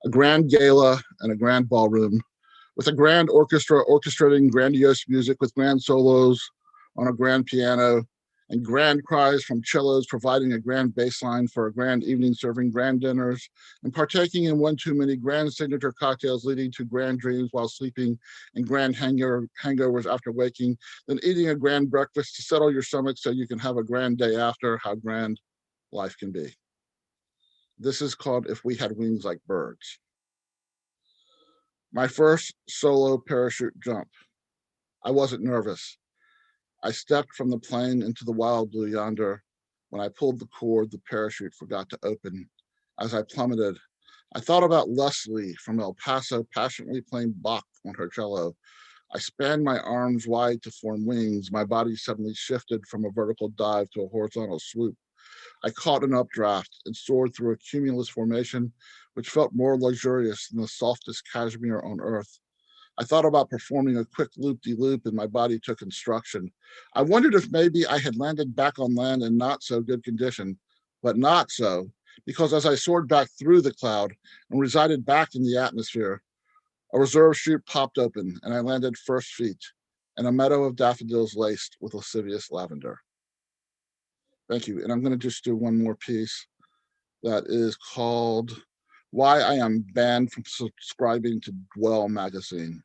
A grand gala and a grand ballroom with a grand orchestra orchestrating grandiose music with grand solos on a grand piano and grand cries from cellos providing a grand bass line for a grand evening serving grand dinners and partaking in one too many grand signature cocktails leading to grand dreams while sleeping and grand hangovers after waking, then eating a grand breakfast to settle your stomach so you can have a grand day after. How grand life can be. This is called If We Had Wings Like Birds. My first solo parachute jump. I wasn't nervous. I stepped from the plane into the wild blue yonder. When I pulled the cord, the parachute forgot to open. As I plummeted, I thought about Leslie from El Paso passionately playing Bach on her cello. I spanned my arms wide to form wings. My body suddenly shifted from a vertical dive to a horizontal swoop. I caught an updraft and soared through a cumulus formation, which felt more luxurious than the softest cashmere on earth. I thought about performing a quick loop-de-loop and my body took instruction. I wondered if maybe I had landed back on land in not so good condition, but not so, because as I soared back through the cloud and resided back in the atmosphere, a reserve chute popped open and I landed first feet in a meadow of daffodils laced with lascivious lavender. Thank you. And I'm going to just do one more piece that is called Why I Am Banned from Subscribing to Dwell magazine.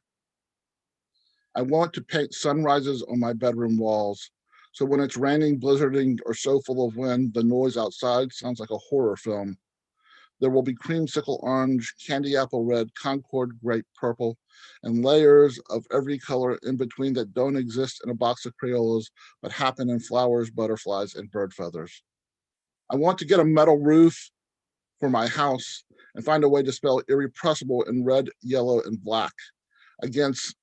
I want to paint sunrises on my bedroom walls, so when it's raining, blizzarding, or so full of wind, the noise outside sounds like a horror film. There will be creamsicle orange, candy apple red, Concord grape purple, and layers of every color in between that don't exist in a box of Crayolas, but happen in flowers, butterflies, and bird feathers. I want to get a metal roof for my house and find a way to spell irrepressible in red, yellow, and black against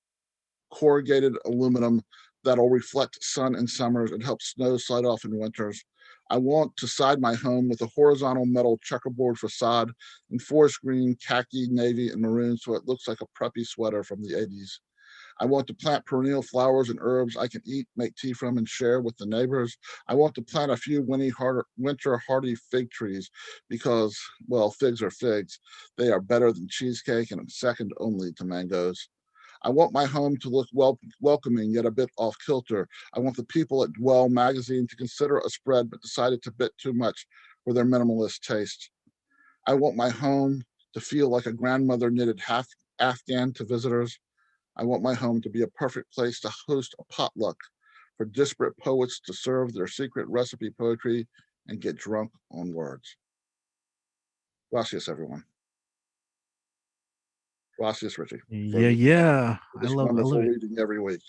corrugated aluminum that'll reflect sun in summers and help snow slide off in winters. I want to side my home with a horizontal metal checkerboard facade in forest green, khaki, navy, and maroon so it looks like a preppy sweater from the 80s. I want to plant perennial flowers and herbs I can eat, make tea from, and share with the neighbors. I want to plant a few winter hardy fig trees because, well, figs are figs. They are better than cheesecake and second only to mangoes. I want my home to look welcoming, yet a bit off kilter. I want the people at Dwell magazine to consider a spread, but decided to bit too much for their minimalist taste. I want my home to feel like a grandmother knitted half Afghan to visitors. I want my home to be a perfect place to host a potluck for disparate poets to serve their secret recipe poetry and get drunk on words. Gracias, everyone. Gracias, Richie. Yeah. This wonderful reading every week.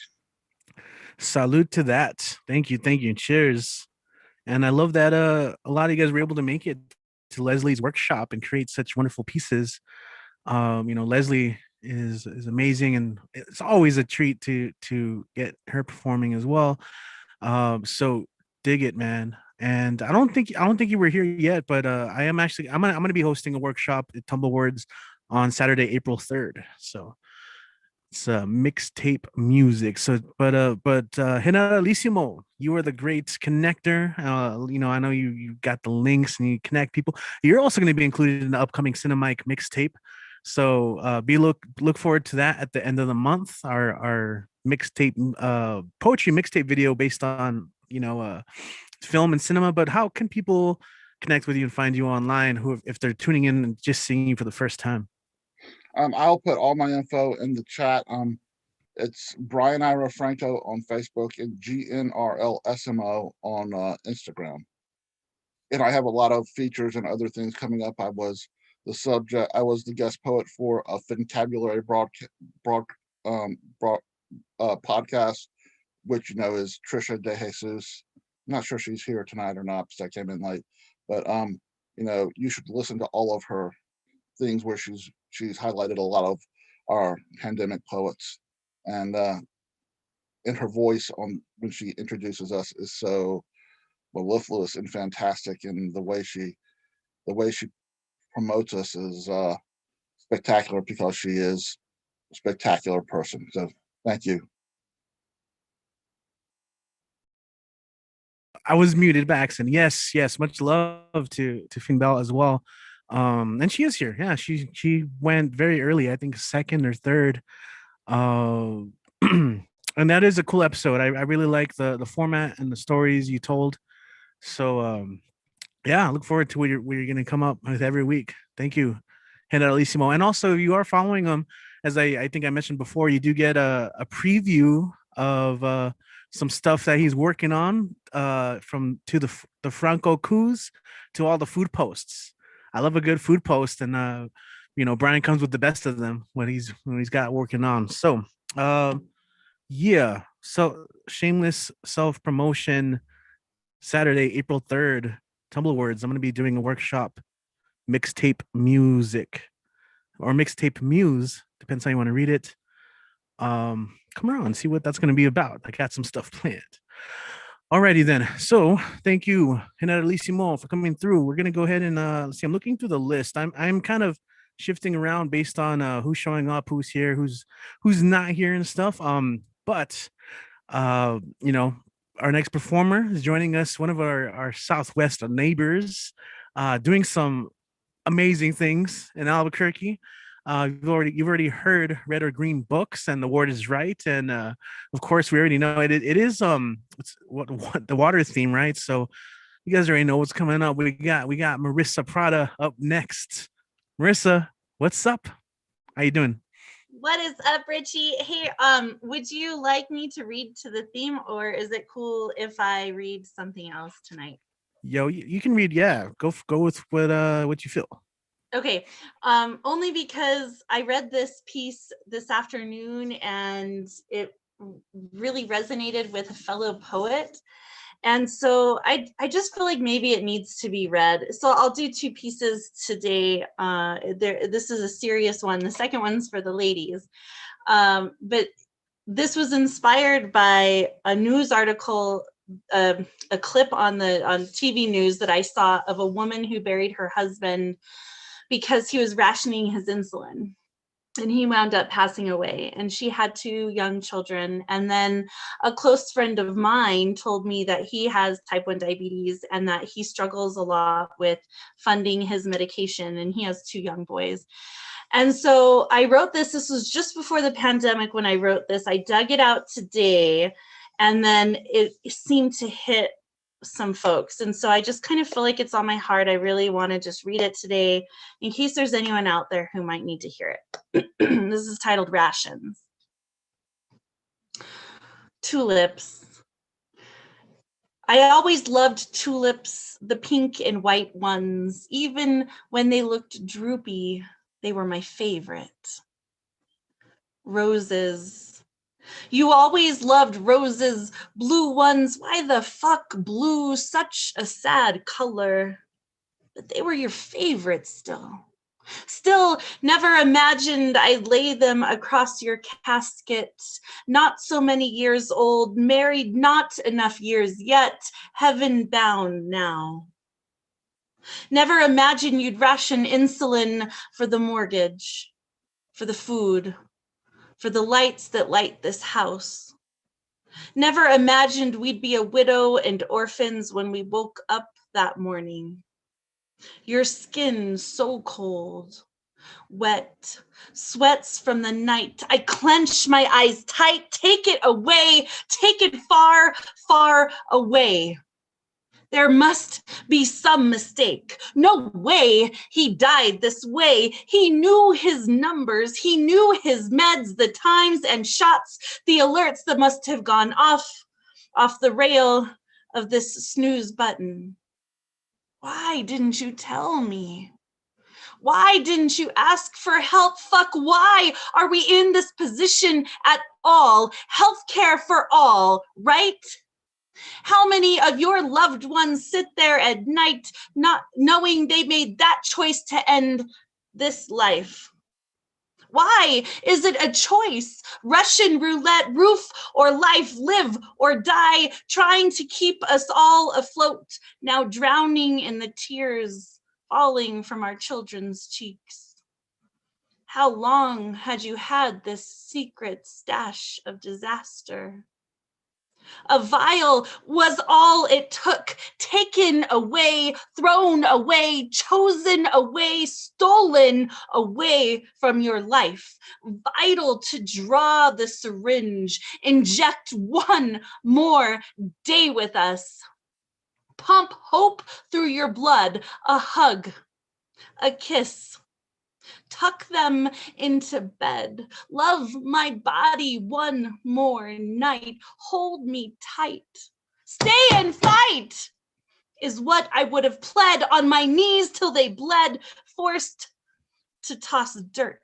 Salute to that. Thank you. Cheers. And I love that a lot of you guys were able to make it to Leslie's workshop and create such wonderful pieces. Leslie is amazing, and it's always a treat to get her performing as well. So dig it, man. And I don't think you were here yet, but I'm gonna be hosting a workshop at Tumblewords on Saturday, April 3rd. So it's mixtape music. So, but Generalissimo, you are the great connector. I know you got the links and you connect people. You're also going to be included in the upcoming Cinemike mixtape. So look forward to that at the end of the month. Our mixtape poetry mixtape video based on film and cinema. But how can people connect with you and find you online if they're tuning in and just seeing you for the first time? I'll put all my info in the chat. It's Brian Ira Franco on Facebook and GNRLSMO on Instagram. And I have a lot of features and other things coming up. I was the guest poet for a Fincabulary podcast, which is Trisha De Jesus. I'm not sure she's here tonight or not because I came in late. But you should listen to all of her things where she's highlighted a lot of our pandemic poets, and her voice when she introduces us is so mellifluous and fantastic, and the way she promotes us is spectacular because she is a spectacular person. So thank you. I was muted by accident. Yes. Much love to Finn Bell as well. And she is here. Yeah, she went very early, I think second or third. And that is a cool episode. I really like the format and the stories you told. So yeah, I look forward to what you're gonna come up with every week. Thank you, Generalissimo. And also you are following him, as I think I mentioned before, you do get a preview of some stuff that he's working on from to the Franco coups to all the food posts. I love a good food post, and Brian comes with the best of them when he's got working on. So yeah. So shameless self-promotion, Saturday, April 3rd, Tumblewords. I'm gonna be doing a workshop, mixtape music or mixtape muse, depends how you want to read it. Come around, see what that's gonna be about. I got some stuff planned. Alrighty then. So thank you, Generalissimo, for coming through. We're gonna go ahead and let's see. I'm looking through the list. I'm kind of shifting around based on who's showing up, who's here, who's not here and stuff. But you know, our next performer is joining us, one of our Southwest neighbors, doing some amazing things in Albuquerque. You've already heard Red or Green Books, and the word is right. And of course, we already know it is it's what the water theme, right? So you guys already know what's coming up. We got Marissa Prada up next. Marissa, what's up? How you doing? What is up, Richie? Hey, would you like me to read to the theme, or is it cool if I read something else tonight? Yo, you can read. Yeah, go with what you feel. Okay, only because I read this piece this afternoon and it really resonated with a fellow poet. And so I just feel like maybe it needs to be read. So I'll do two pieces today. This is a serious one. The second one's for the ladies. But this was inspired by a news article, a clip on TV news that I saw of a woman who buried her husband because he was rationing his insulin. And he wound up passing away, and she had 2 young children. And then a close friend of mine told me that he has type 1 diabetes and that he struggles a lot with funding his medication, and he has 2 young boys. And so I wrote this. This was just before the pandemic when I wrote this. I dug it out today, and then it seemed to hit some folks. And so I just kind of feel like it's on my heart. I really want to just read it today in case there's anyone out there who might need to hear it. This is titled Rations. Tulips. I always loved tulips, the pink and white ones. Even when they looked droopy, they were my favorite. Roses. You always loved roses, blue ones. Why the fuck blue? Such a sad color. But they were your favorites still. Still, never imagined I'd lay them across your casket. Not so many years old, married not enough years yet, heaven bound now. Never imagined you'd ration insulin for the mortgage, for the food, for the lights that light this house. Never imagined we'd be a widow and orphans when we woke up that morning. Your skin so cold, wet, sweats from the night. I clench my eyes tight. Take it away. Take it far, far away. There must be some mistake. No way he died this way. He knew his numbers. He knew his meds, the times and shots, the alerts that must have gone off the rail of this snooze button. Why didn't you tell me? Why didn't you ask for help? Fuck, why are we in this position at all? Healthcare for all, right? How many of your loved ones sit there at night not knowing they made that choice to end this life? Why is it a choice? Russian roulette, roof or life, live or die, trying to keep us all afloat, now drowning in the tears falling from our children's cheeks. How long had you had this secret stash of disaster? A vial was all it took, taken away, thrown away, chosen away, stolen away from your life. Vital to draw the syringe, inject one more day with us. Pump hope through your blood, a hug, a kiss. Tuck them into bed. Love my body one more night. Hold me tight. Stay and fight is what I would have pled on my knees till they bled, forced to toss dirt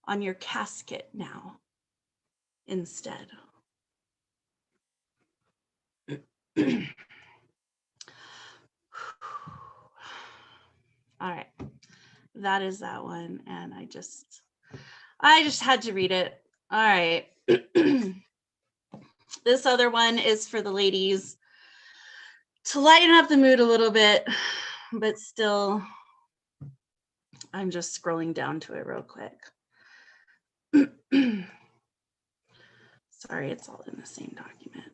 on your casket now instead. All right. That is that one, and I just had to read it. All right. This other one is for the ladies to lighten up the mood a little bit, but still I'm just scrolling down to it real quick. Sorry, it's all in the same document.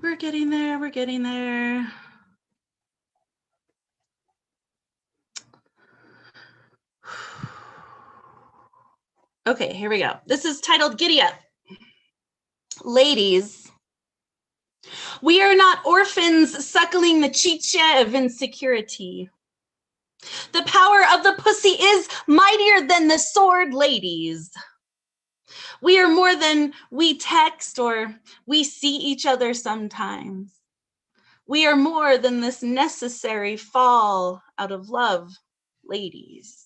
We're getting there, we're getting there. Okay, here we go. This is titled Giddy Up. Ladies, we are not orphans suckling the chicha of insecurity. The power of the pussy is mightier than the sword, ladies. We are more than we text or we see each other sometimes. We are more than this necessary fall out of love, ladies.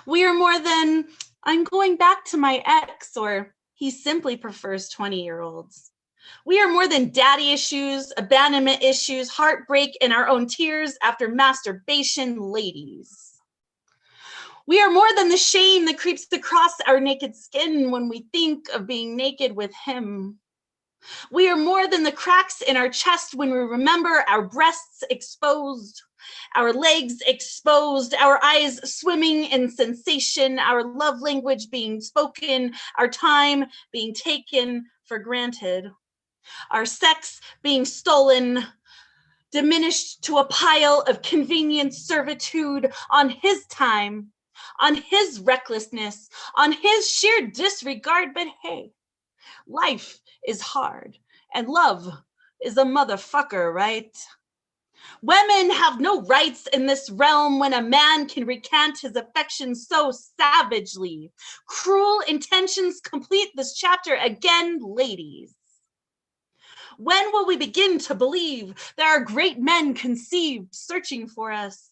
We are more than I'm going back to my ex or he simply prefers 20-year-olds. We are more than daddy issues, abandonment issues, heartbreak, and our own tears after masturbation, ladies. We are more than the shame that creeps across our naked skin when we think of being naked with him. We are more than the cracks in our chest when we remember our breasts exposed, our legs exposed, our eyes swimming in sensation, our love language being spoken, our time being taken for granted, our sex being stolen, diminished to a pile of convenient servitude on his time, on his recklessness, on his sheer disregard. But hey, life is hard and love is a motherfucker, right? Women have no rights in this realm when a man can recant his affection so savagely. Cruel intentions complete this chapter again, ladies. When will we begin to believe there are great men conceived searching for us?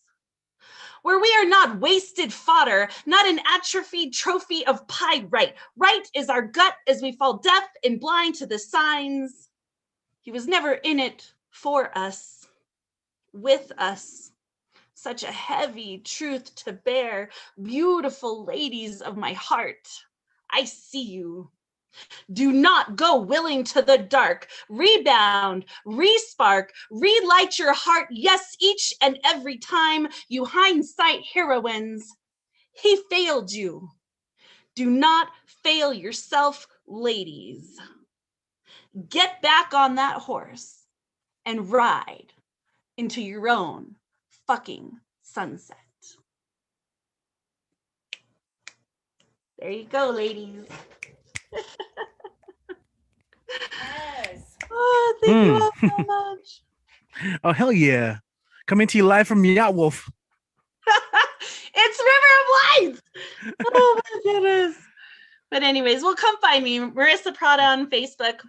Where we are not wasted fodder, not an atrophied trophy of pyrite. Right is our gut as we fall deaf and blind to the signs. He was never in it for us, with us. Such a heavy truth to bear. Beautiful ladies of my heart, I see you. Do not go willing to the dark. Rebound, re-spark, relight your heart. Yes, each and every time you hindsight heroines. He failed you. Do not fail yourself, ladies. Get back on that horse and ride into your own fucking sunset. There you go, ladies. Yes. Oh, thank you all so much. Oh, hell yeah. Coming to you live from Yacht Wolf. It's River of Lights. Oh my goodness. But anyways, well, come find me. Marissa Prada on Facebook,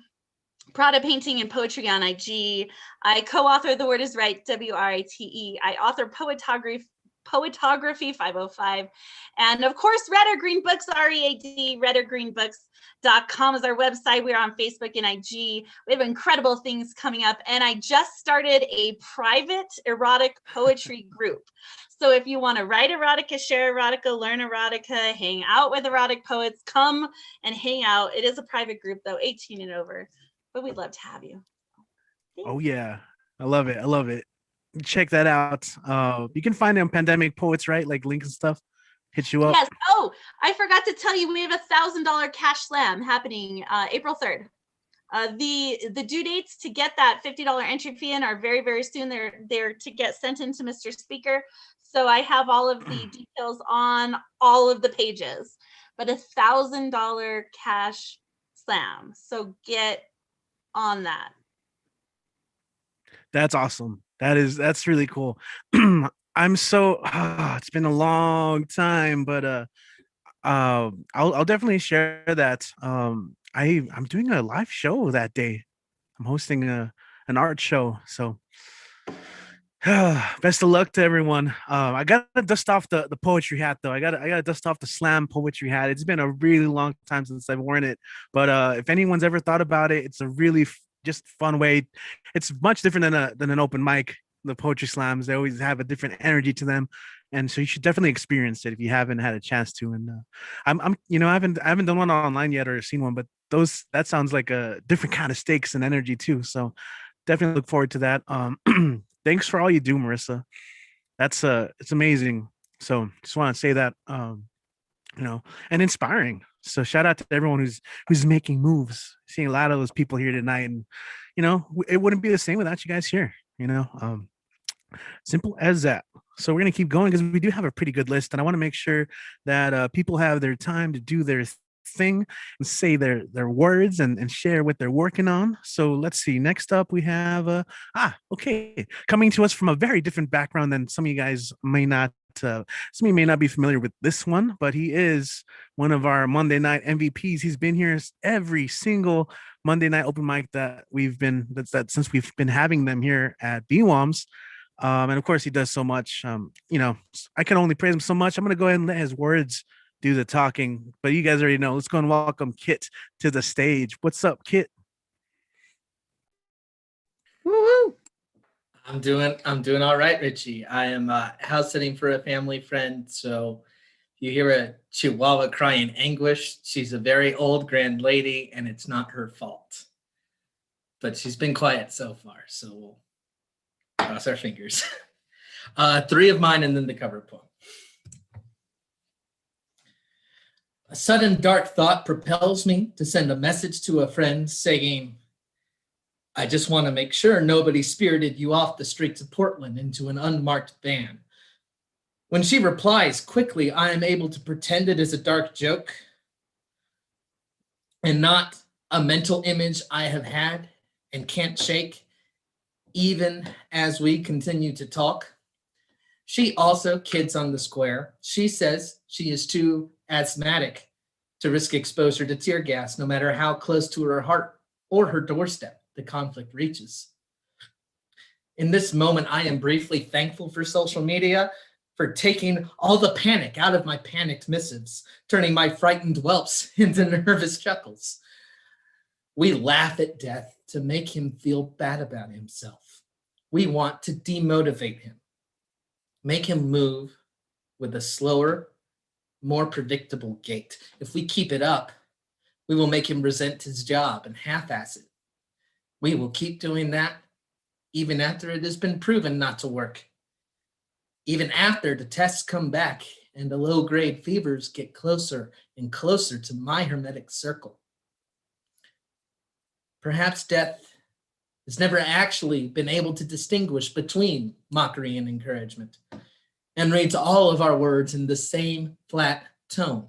Prada Painting and Poetry on IG. I co-author The Word is Right, WRITE. I author Poetography 505. And of course, Red or Green Books, READ, redorgreenbooks.com is our website. We're on Facebook and IG. We have incredible things coming up. And I just started a private erotic poetry group. So if you want to write erotica, share erotica, learn erotica, hang out with erotic poets, come and hang out. It is a private group though, 18 and over, but we'd love to have you. Oh yeah. I love it. I love it. Check that out. You can find it on Pandemic Poets, right? Like links and stuff. Hit you up. Yes. Oh, I forgot to tell you, we have $1,000 cash slam happening April 3rd. The due dates to get that $50 entry fee in are very, very soon. They're to get sent into Mr. Speaker. So I have all of the details on all of the pages, but $1,000 cash slam. So get on that. That's awesome. That's really cool. I'm so it's been a long time, but I'll definitely share that. I'm doing a live show that day. I'm hosting an art show. So best of luck to everyone. I gotta dust off the poetry hat though. I gotta dust off the slam poetry hat. It's been a really long time since I've worn it. But if anyone's ever thought about it, it's a really just fun way. It's much different than an open mic. The poetry slams, they always have a different energy to them, and so you should definitely experience it if you haven't had a chance to. And I'm I haven't done one online yet or seen one, but that sounds like a different kind of stakes and energy too. So definitely look forward to that. thanks for all you do, Marissa. That's it's amazing. So just want to say that, and inspiring. So shout out to everyone who's making moves. Seeing a lot of those people here tonight, and it wouldn't be the same without you guys here. Simple as that. So we're gonna keep going because we do have a pretty good list, and I want to make sure that people have their time to do their thing and say their words and share what they're working on. So let's see. Next up, we have okay, coming to us from a very different background than some of you guys may not. Some of you may not be familiar with this one, but he is one of our Monday night MVPs. He's been here every single Monday night open mic that since we've been having them here at BWOMS. And of course, he does so much. I can only praise him so much. I'm going to go ahead and let his words do the talking. But you guys already know. Let's go and welcome Kit to the stage. What's up, Kit? Woo-hoo. I'm doing all right, Richie. I am house sitting for a family friend. So if you hear a chihuahua cry in anguish, she's a very old grand lady, and it's not her fault. But she's been quiet so far. So we'll cross our fingers. 3 of mine and then the cover poem. A sudden dark thought propels me to send a message to a friend saying, I just want to make sure nobody spirited you off the streets of Portland into an unmarked van. When she replies quickly, I am able to pretend it is a dark joke and not a mental image I have had and can't shake, even as we continue to talk. She also kids on the square. She says she is too asthmatic to risk exposure to tear gas, no matter how close to her heart or her doorstep the conflict reaches. In this moment, I am briefly thankful for social media, for taking all the panic out of my panicked missives, turning my frightened whelps into nervous chuckles. We laugh at death to make him feel bad about himself. We want to demotivate him, make him move with a slower, more predictable gait. If we keep it up, we will make him resent his job and half-ass it. We will keep doing that even after it has been proven not to work. Even after the tests come back and the low-grade fevers get closer and closer to my hermetic circle. Perhaps death has never actually been able to distinguish between mockery and encouragement and reads all of our words in the same flat tone.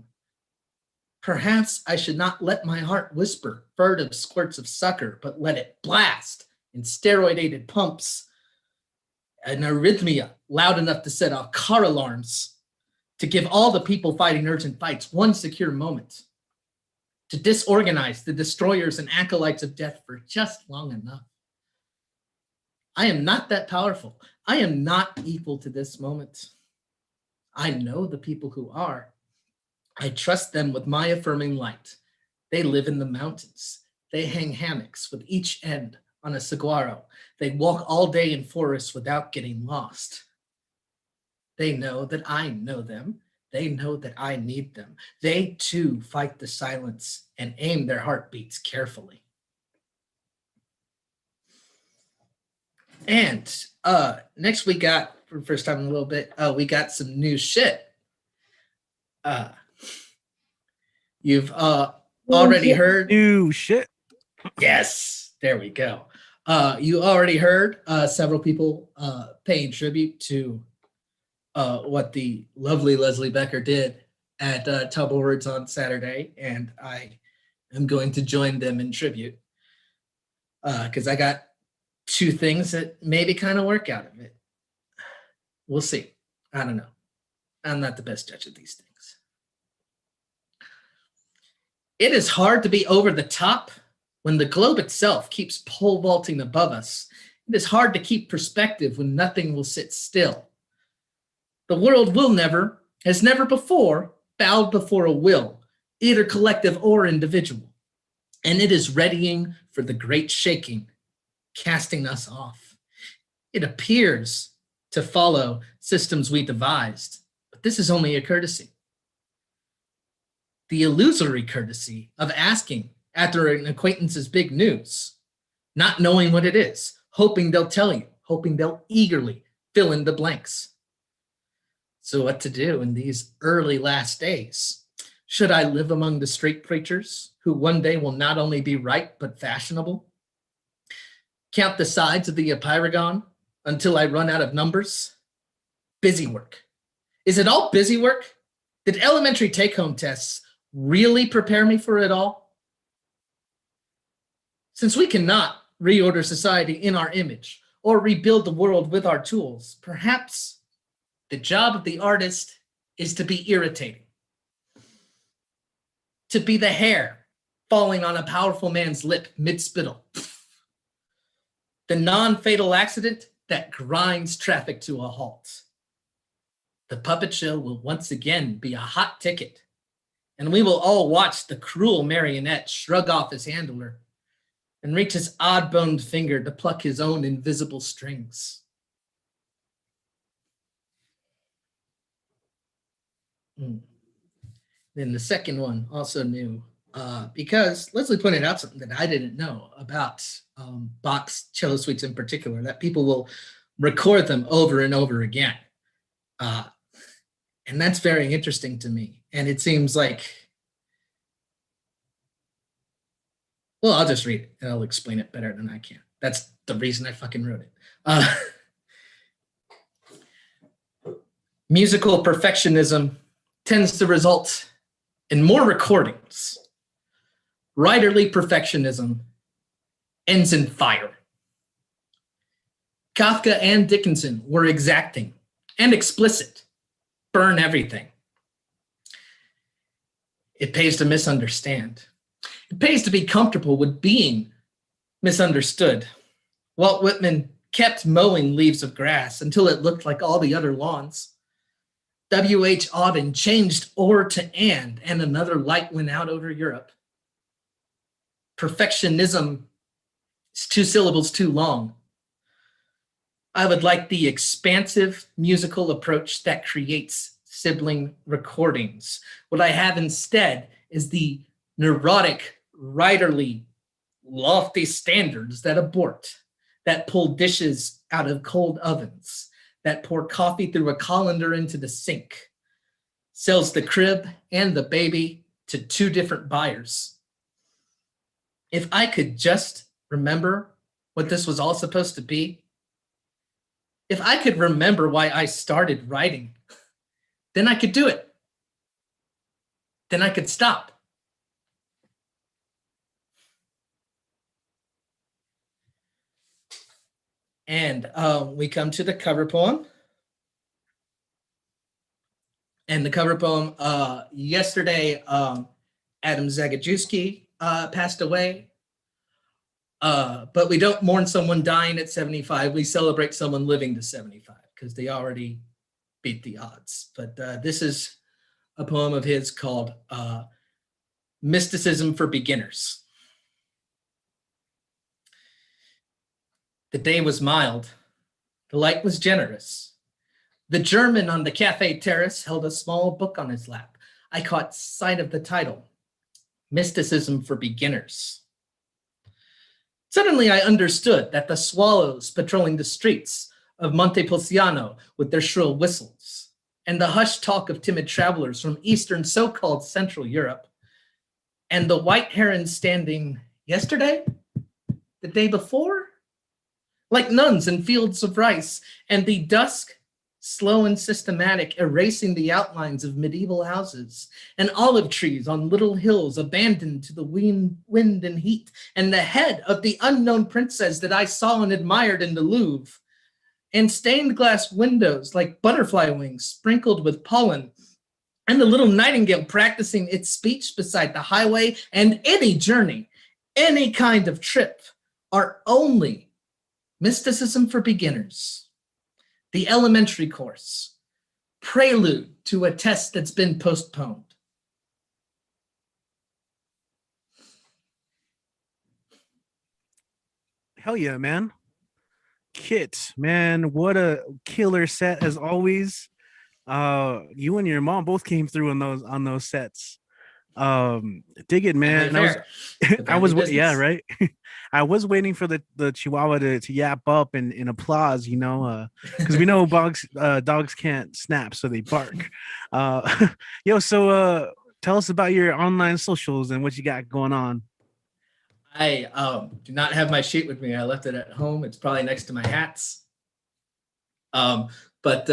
Perhaps I should not let my heart whisper furtive squirts of succor, but let it blast in steroid-aided pumps, an arrhythmia loud enough to set off car alarms, to give all the people fighting urgent fights one secure moment, to disorganize the destroyers and acolytes of death for just long enough. I am not that powerful. I am not equal to this moment. I know the people who are. I trust them with my affirming light. They live in the mountains. They hang hammocks with each end on a saguaro. They walk all day in forests without getting lost. They know that I know them. They know that I need them. They too fight the silence and aim their heartbeats carefully. And next we got, for the first time in a little bit, we got some new shit. You've already heard new shit. Yes, there we go. You already heard several people paying tribute to what the lovely Leslie Becker did at Tub Words on Saturday, and I am going to join them in tribute because I got 2 things that maybe kind of work out of it. We'll see. I don't know. I'm not the best judge of these things. It is hard to be over the top when the globe itself keeps pole vaulting above us. It is hard to keep perspective when nothing will sit still. The world will never, has never before, bowed before a will, either collective or individual. And it is readying for the great shaking, casting us off. It appears to follow systems we devised, but this is only a courtesy. The illusory courtesy of asking after an acquaintance's big news, not knowing what it is, hoping they'll tell you, hoping they'll eagerly fill in the blanks. So what to do in these early last days? Should I live among the street preachers who one day will not only be right but fashionable? Count the sides of the Epiragon until I run out of numbers? Busy work. Is it all busy work? Did elementary take-home tests really prepare me for it all? Since we cannot reorder society in our image or rebuild the world with our tools, perhaps the job of the artist is to be irritating, to be the hair falling on a powerful man's lip mid-spittle, the non-fatal accident that grinds traffic to a halt. The puppet show will once again be a hot ticket, and we will all watch the cruel marionette shrug off his handler and reach his odd-boned finger to pluck his own invisible strings. Then the second one, also new, because Leslie pointed out something that I didn't know about Bach's cello suites in particular, that people will record them over and over again. And that's very interesting to me. And it seems like, well, I'll just read it and I'll explain it better than I can. That's the reason I fucking wrote it. Musical perfectionism tends to result in more recordings. Writerly perfectionism ends in fire. Kafka and Dickinson were exacting and explicit. Burn everything. It pays to misunderstand. It pays to be comfortable with being misunderstood. Walt Whitman kept mowing leaves of grass until it looked like all the other lawns. W.H. Auden changed or to and another light went out over Europe. Perfectionism is 2 syllables too long. I would like the expansive musical approach that creates sibling recordings. What I have instead is the neurotic, writerly, lofty standards that abort, that pull dishes out of cold ovens, that pour coffee through a colander into the sink, sells the crib and the baby to 2 different buyers. If I could just remember what this was all supposed to be, if I could remember why I started writing, then I could do it. Then I could stop. And we come to the cover poem. And the cover poem, yesterday, Adam Zagajewski passed away. But we don't mourn someone dying at 75. We celebrate someone living to 75 because they already beat the odds. But this is a poem of his called Mysticism for Beginners. The day was mild. The light was generous. The German on the cafe terrace held a small book on his lap. I caught sight of the title, Mysticism for Beginners. Suddenly I understood that the swallows patrolling the streets of Montepulciano with their shrill whistles, and the hushed talk of timid travelers from Eastern so-called Central Europe, and the white herons standing yesterday, the day before, like nuns in fields of rice, and the dusk, slow and systematic, erasing the outlines of medieval houses, and olive trees on little hills abandoned to the wind and heat, and the head of the unknown princess that I saw and admired in the Louvre, and stained glass windows like butterfly wings sprinkled with pollen, and the little nightingale practicing its speech beside the highway, and any journey, any kind of trip, are only mysticism for beginners. The elementary course, prelude to a test that's been postponed. Hell yeah, man. Kit, man, what a killer set as always. You and your mom both came through on those sets. Dig it, Family man. affair. The I was, family yeah, business. right. I was waiting for the Chihuahua to yap up in applause, you know, because we know dogs can't snap, so they bark. Yo, so tell us about your online socials and what you got going on. I do not have my sheet with me. I left it at home. It's probably next to my hats. But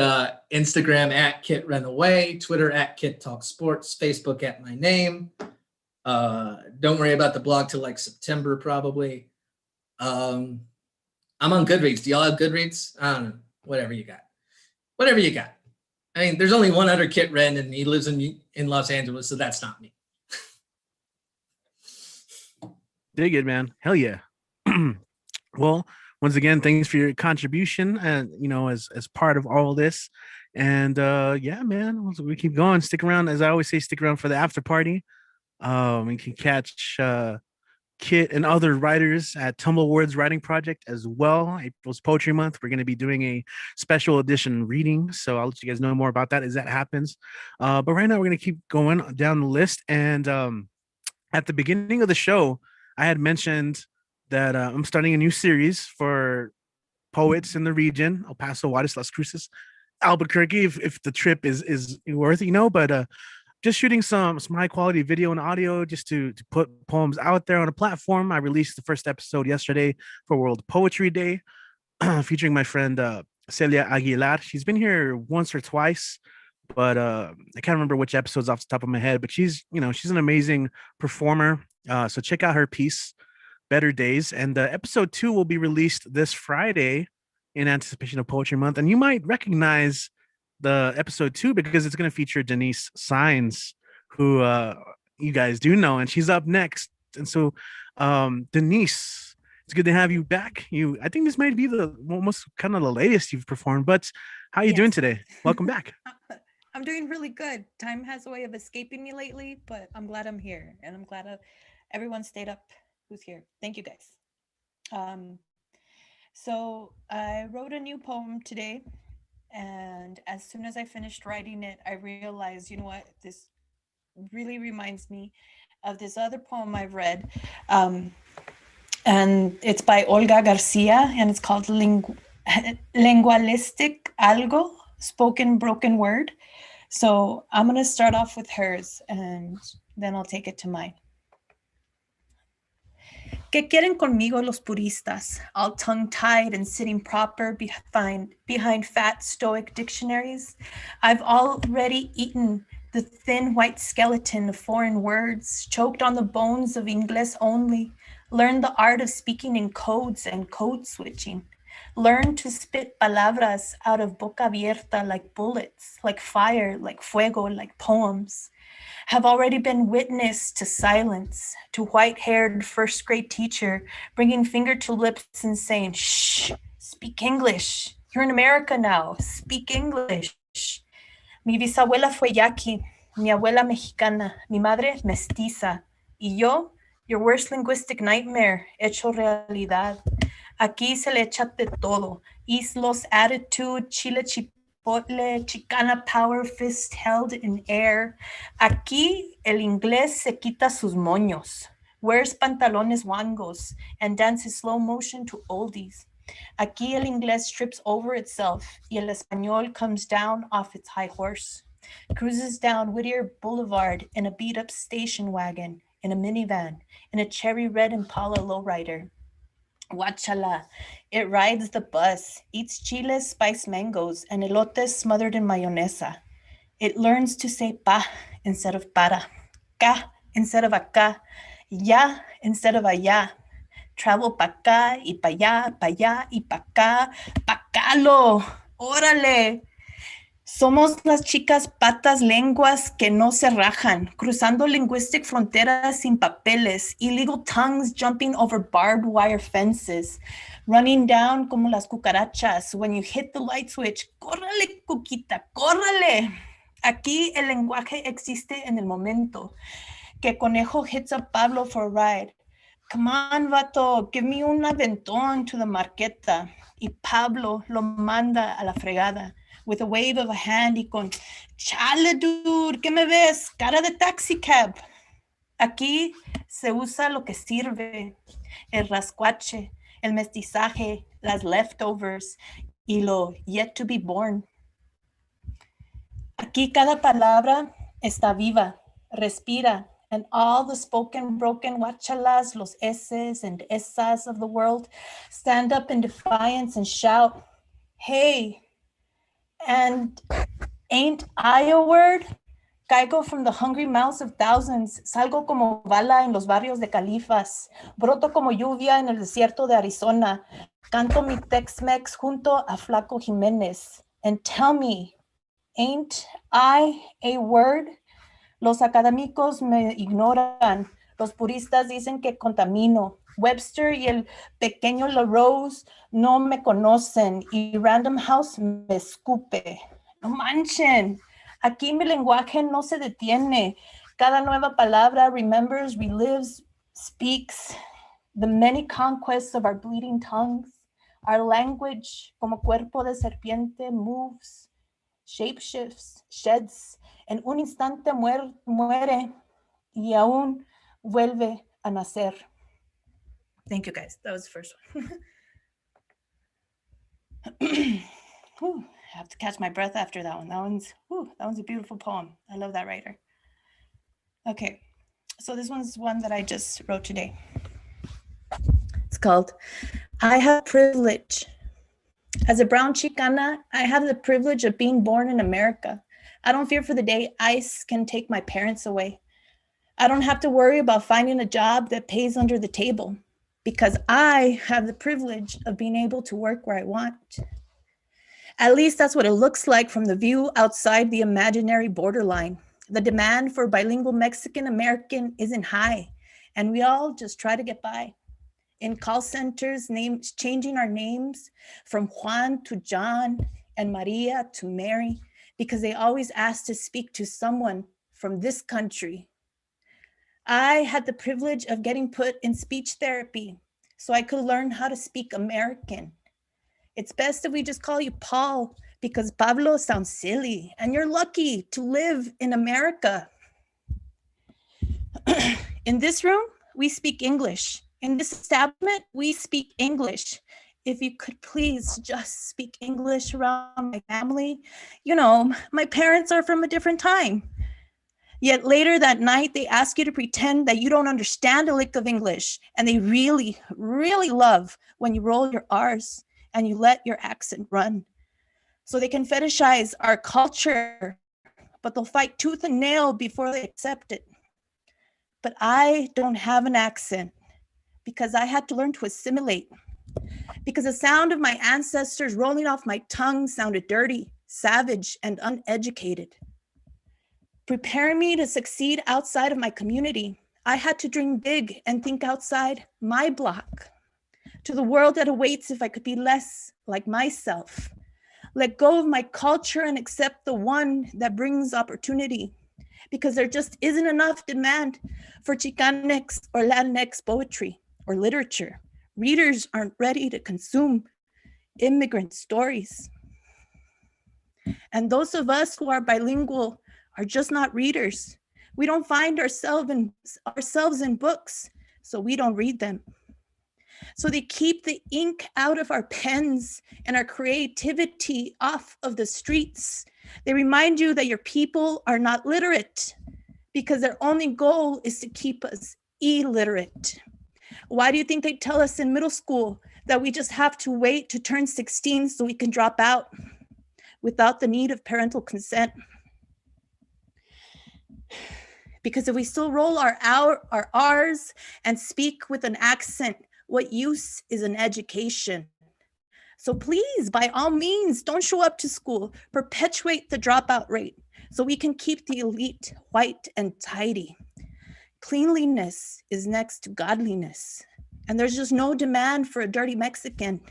Instagram at Kit Ran Away, Twitter at Kit Talk Sports, Facebook at my name. Don't worry about the blog till like September probably. I'm on Goodreads. Do y'all have Goodreads? I don't know. Whatever you got. Whatever you got. I mean, there's only one other Kit Ren, and he lives in Los Angeles, so that's not me. Dig it, man. Hell yeah. Well, once again, thanks for your contribution and you know, as part of all this. And yeah, man, we keep going. Stick around, as I always say, stick around for the after party. You can catch Kit and other writers at Tumbleweeds Writing Project as well. April's Poetry Month. We're going to be doing a special edition reading, so I'll let you guys know more about that as that happens. But right now, we're going to keep going down the list. And at the beginning of the show, I had mentioned that I'm starting a new series for poets in the region, El Paso, Juarez, Las Cruces, Albuquerque, if the trip is worth it, you know. But just shooting some high quality video and audio just to put poems out there on a platform. I released the first episode yesterday for World Poetry Day, featuring my friend Celia Aguilar. She's been here once or twice, but I can't remember which episodes off the top of my head. But she's an amazing performer. So check out her piece, Better Days. And episode 2 will be released this Friday in anticipation of Poetry Month. And you might recognize the episode 2 because it's going to feature Denise Signs, who you guys do know, and she's up next. And so, Denise, it's good to have you back. I think this might be the almost kind of the latest you've performed, but how are you doing today? Welcome back. I'm doing really good. Time has a way of escaping me lately, but I'm glad I'm here, and I'm glad everyone stayed up who's here. Thank you guys. So I wrote a new poem today, and as soon as I finished writing it, I realized, you know what, this really reminds me of this other poem I've read, and it's by Olga Garcia, and it's called Lingualistic Algo, Spoken Broken Word. So I'm going to start off with hers, and then I'll take it to mine. ¿Qué quieren conmigo los puristas? All tongue-tied and sitting proper behind fat stoic dictionaries. I've already eaten the thin white skeleton of foreign words, choked on the bones of English only, learned the art of speaking in codes and code switching, learned to spit palabras out of boca abierta like bullets, like fire, like fuego, like poems. Have already been witness to silence, to white-haired first-grade teacher bringing finger to lips and saying, shh, speak English. You're in America now, speak English. Mi bisabuela fue yaqui, mi abuela mexicana, mi madre mestiza, y yo, your worst linguistic nightmare, hecho realidad. Aquí se le echa de todo, islos, attitude, chile chipotle, Chicana power fist held in air. Aquí el inglés se quita sus moños, wears pantalones wangos, and dances slow motion to oldies. Aquí el inglés strips over itself, y el español comes down off its high horse, cruises down Whittier Boulevard in a beat-up station wagon, in a minivan, in a cherry red Impala lowrider. Guachala, it rides the bus, eats chiles, spiced mangoes, and elotes smothered in mayonesa. It learns to say pa instead of para, ca instead of acá, ya instead of allá. Travel pa acá y pa allá y pa acá, pacalo, órale. Somos las chicas patas lenguas que no se rajan, cruzando linguistic fronteras sin papeles, illegal tongues jumping over barbed wire fences, running down como las cucarachas. When you hit the light switch, córrale, cuquita, córrale. Aquí el lenguaje existe en el momento. Que Conejo hits up Pablo for a ride. Come on, vato, give me un aventón to the marqueta. Y Pablo lo manda a la fregada. With a wave of a hand y con, chale, dude, ¿qué me ves? Cara de taxi cab. Aquí se usa lo que sirve, el rascuache, el mestizaje, las leftovers y lo yet to be born. Aquí cada palabra está viva, respira, and all the spoken, broken guachalas, los eses and esas of the world stand up in defiance and shout, hey, and ain't I a word? Caigo from the hungry mouths of thousands, salgo como bala en los barrios de califas, broto como lluvia en el desierto de Arizona, canto mi Tex-Mex junto a Flaco Jiménez, and tell me, ain't I a word? Los académicos me ignoran, los puristas dicen que contamino, Webster y el pequeño LaRose no me conocen y Random House me escupe. No manchen. Aquí mi lenguaje no se detiene. Cada nueva palabra remembers, relives, speaks the many conquests of our bleeding tongues. Our language, como cuerpo de serpiente, moves, shapeshifts, sheds. En un instante muere y aún vuelve a nacer. Thank you, guys. That was the first one. Whew, I have to catch my breath after that one. That one's a beautiful poem. I love that writer. Okay, so this one's one that I just wrote today. It's called I Have Privilege. As a brown Chicana, I have the privilege of being born in America. I don't fear for the day ICE can take my parents away. I don't have to worry about finding a job that pays under the table because I have the privilege of being able to work where I want. At least that's what it looks like from the view outside the imaginary borderline. The demand for bilingual Mexican American isn't high, and we all just try to get by. In call centers, changing our names from Juan to John and Maria to Mary, because they always ask to speak to someone from this country. I had the privilege of getting put in speech therapy so I could learn how to speak American. It's best if we just call you Paul because Pablo sounds silly and you're lucky to live in America. In this room, we speak English. In this establishment, we speak English. If you could please just speak English around my family. You know, my parents are from a different time. Yet later that night, they ask you to pretend that you don't understand a lick of English. And they really, really love when you roll your R's and you let your accent run. So they can fetishize our culture, but they'll fight tooth and nail before they accept it. But I don't have an accent because I had to learn to assimilate. Because the sound of my ancestors rolling off my tongue sounded dirty, savage, and uneducated. Preparing me to succeed outside of my community, I had to dream big and think outside my block to the world that awaits if I could be less like myself. Let go of my culture and accept the one that brings opportunity, because there just isn't enough demand for Chicanx or Latinx poetry or literature. Readers aren't ready to consume immigrant stories. And those of us who are bilingual are just not readers. We don't find ourselves in books, so we don't read them. So they keep the ink out of our pens and our creativity off of the streets. They remind you that your people are not literate because their only goal is to keep us illiterate. Why do you think they tell us in middle school that we just have to wait to turn 16 so we can drop out without the need of parental consent? Because if we still roll our R's and speak with an accent, what use is an education? So please, by all means, don't show up to school. Perpetuate the dropout rate so we can keep the elite white and tidy. Cleanliness is next to godliness. And there's just no demand for a dirty Mexican.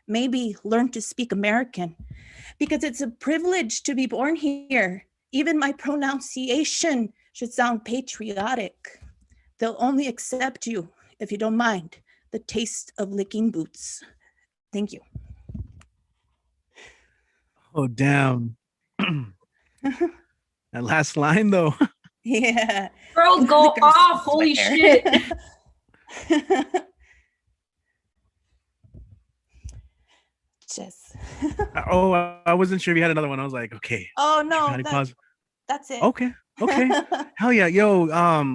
Maybe learn to speak American because it's a privilege to be born here. Even my pronunciation should sound patriotic. They'll only accept you, if you don't mind, the taste of licking boots. Thank you. Oh, damn. That last line, though. Yeah. Girls go Liquor off. Holy sweater. shit. Just. Oh, I wasn't sure if you had another one. I was like, okay. Oh no, Dramatic pause. that's it. Okay. Okay. Hell yeah. Yo,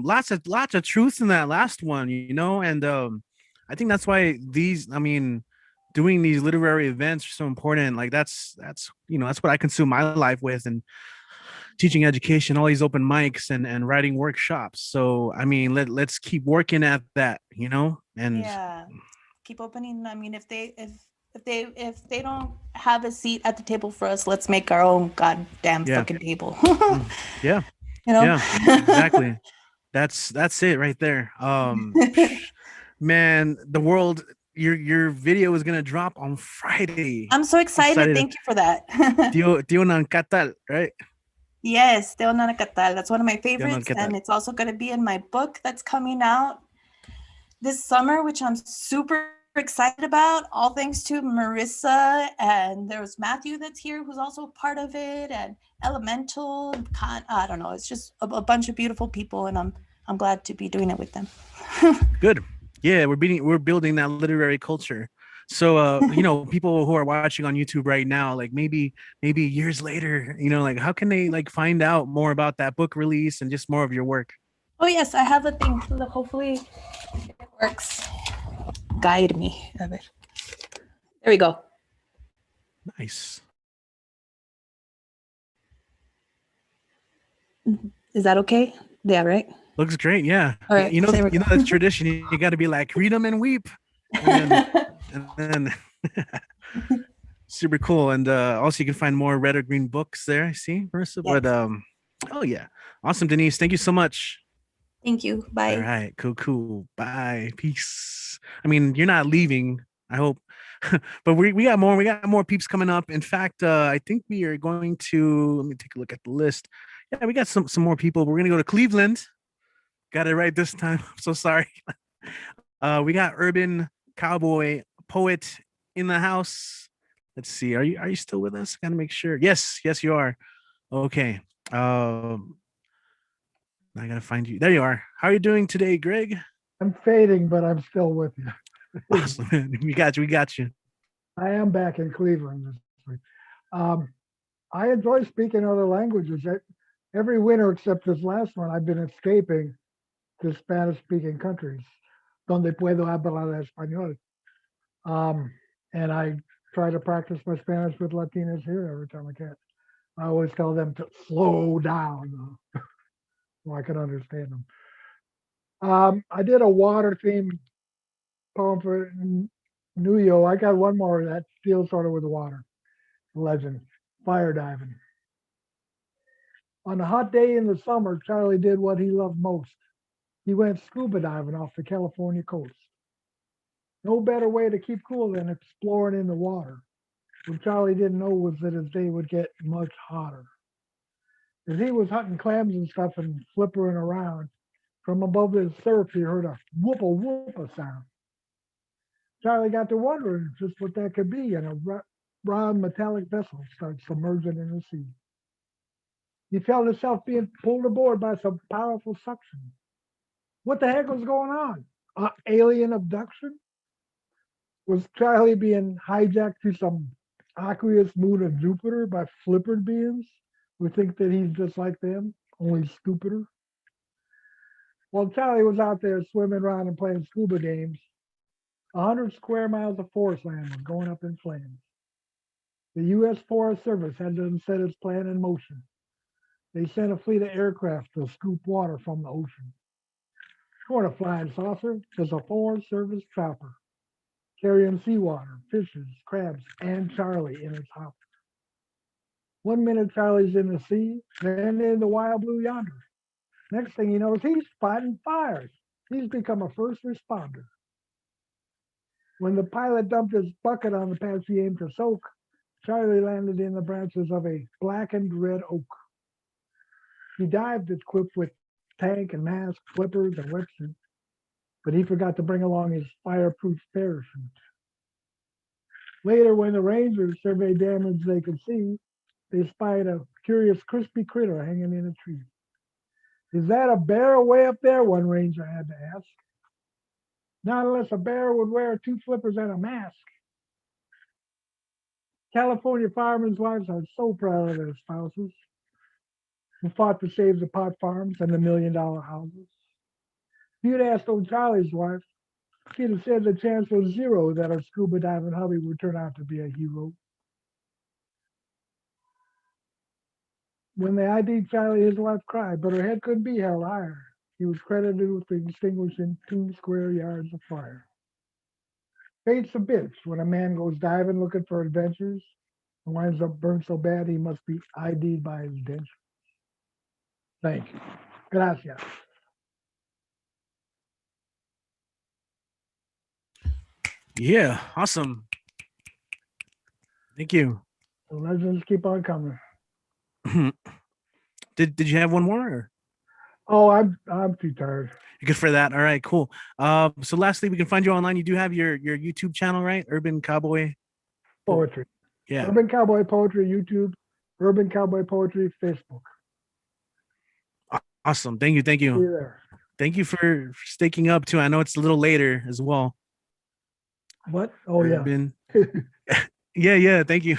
lots of truth in that last one, you know, and I think that's why doing these literary events are so important. Like that's that's what I consume my life with, and teaching education, all these open mics and writing workshops. So I mean, let's keep working at that, you know, and Yeah. Keep opening. I mean, if they don't have a seat at the table for us, let's make our own goddamn yeah. fucking table. Yeah. You know? Yeah, exactly. That's it right there. Man, the world, your video is gonna drop on Friday. I'm so excited. Thank you for that. Tio Nancatal, right? Yes, Teo Nanakatal. That's one of my Tio favorites, and Nancatal. it's also going to be in my book that's coming out this summer, which I'm super excited about. All thanks to Marissa, and there was Matthew that's here, who's also part of it, and Elemental. I don't know. It's just a bunch of beautiful people, and I'm glad to be doing it with them. Good. Yeah, we're building that literary culture. So people who are watching on YouTube right now, like maybe years later, like how can they like find out more about that book release and just more of your work? Oh yes, I have a thing. Look, hopefully it works. Guide me a bit. There we go. Nice. Is that okay? Yeah, right? Looks great. Yeah. All right. That's tradition. You got to be like, read them and weep. And then super cool. And also you can find more red or green books there. I see, Marissa. Yes. But oh yeah. Awesome, Denise. Thank you so much. Thank you. Bye. All right. Cool. Bye. Peace. I mean, you're not leaving, I hope. But we got more peeps coming up. In fact, I think we are going to, let me take a look at the list. Yeah, we got some more people. We're gonna go to Cleveland. Got it right this time. I'm so sorry. We got Urban Cowboy Poet in the house. Let's see. Are you still with us? Gotta make sure. Yes, you are. Okay. I gotta find you. There you are. How are you doing today, Greg? I'm fading, but I'm still with you. Awesome, man. We got you. I am back in Cleveland this week. I enjoy speaking other languages. Every winter except this last one, I've been escaping to Spanish-speaking countries, donde puedo hablar español. And I try to practice my Spanish with Latinas here every time I can. I always tell them to slow down so I can understand them. I did a water theme poem for Nuyo. I got one more that deals sort of with the water. Legend, fire diving. On a hot day in the summer, Charlie did what he loved most. He went scuba diving off the California coast. No better way to keep cool than exploring in the water. What Charlie didn't know was that his day would get much hotter. As he was hunting clams and stuff and flippering around, from above the surf, he heard a whoopa whoopa sound. Charlie got to wondering just what that could be, and a round metallic vessel started submerging in the sea. He felt himself being pulled aboard by some powerful suction. What the heck was going on? Alien abduction? Was Charlie being hijacked to some aqueous moon of Jupiter by flippered beings who think that he's just like them, only stupider? While Charlie was out there swimming around and playing scuba games, 100 square miles of forest land was going up in flames. The U.S. Forest Service had to set its plan in motion. They sent a fleet of aircraft to scoop water from the ocean. Short of flying saucer, there's a Forest Service chopper carrying seawater, fishes, crabs, and Charlie in its hopper. 1 minute Charlie's in the sea, then in the wild blue yonder. Next thing he knows, he's fighting fires. He's become a first responder. When the pilot dumped his bucket on the patch he aimed to soak, Charlie landed in the branches of a blackened red oak. He dived equipped with tank and mask, flippers, and wetsuit, but he forgot to bring along his fireproof parachute. Later, when the rangers surveyed damage they could see, they spied a curious crispy critter hanging in a tree. Is that a bear way up there? One ranger had to ask. Not unless a bear would wear 2 flippers and a mask. California firemen's wives are so proud of their spouses who fought to save the pot farms and the $1 million houses. If you'd asked old Charlie's wife, she'd have said the chance was 0 that her scuba diving hubby would turn out to be a hero. When they ID'd Charlie, his wife cried, but her head couldn't be held higher. He was credited with extinguishing 2 square yards of fire. Fate's a bitch when a man goes diving looking for adventures and winds up burned so bad he must be ID'd by his dentures. Thank you. Gracias. Yeah, awesome. Thank you. The legends keep on coming. Did you have one more? Or? Oh, I'm too tired. You're good for that. All right, cool. So lastly, we can find you online. You do have your YouTube channel, right? Urban Cowboy Poetry. Yeah. Urban Cowboy Poetry, YouTube. Urban Cowboy Poetry, Facebook. Awesome. Thank you. See you there. Thank you for staking up too. I know it's a little later as well. What? Oh, Urban. Yeah. Thank you.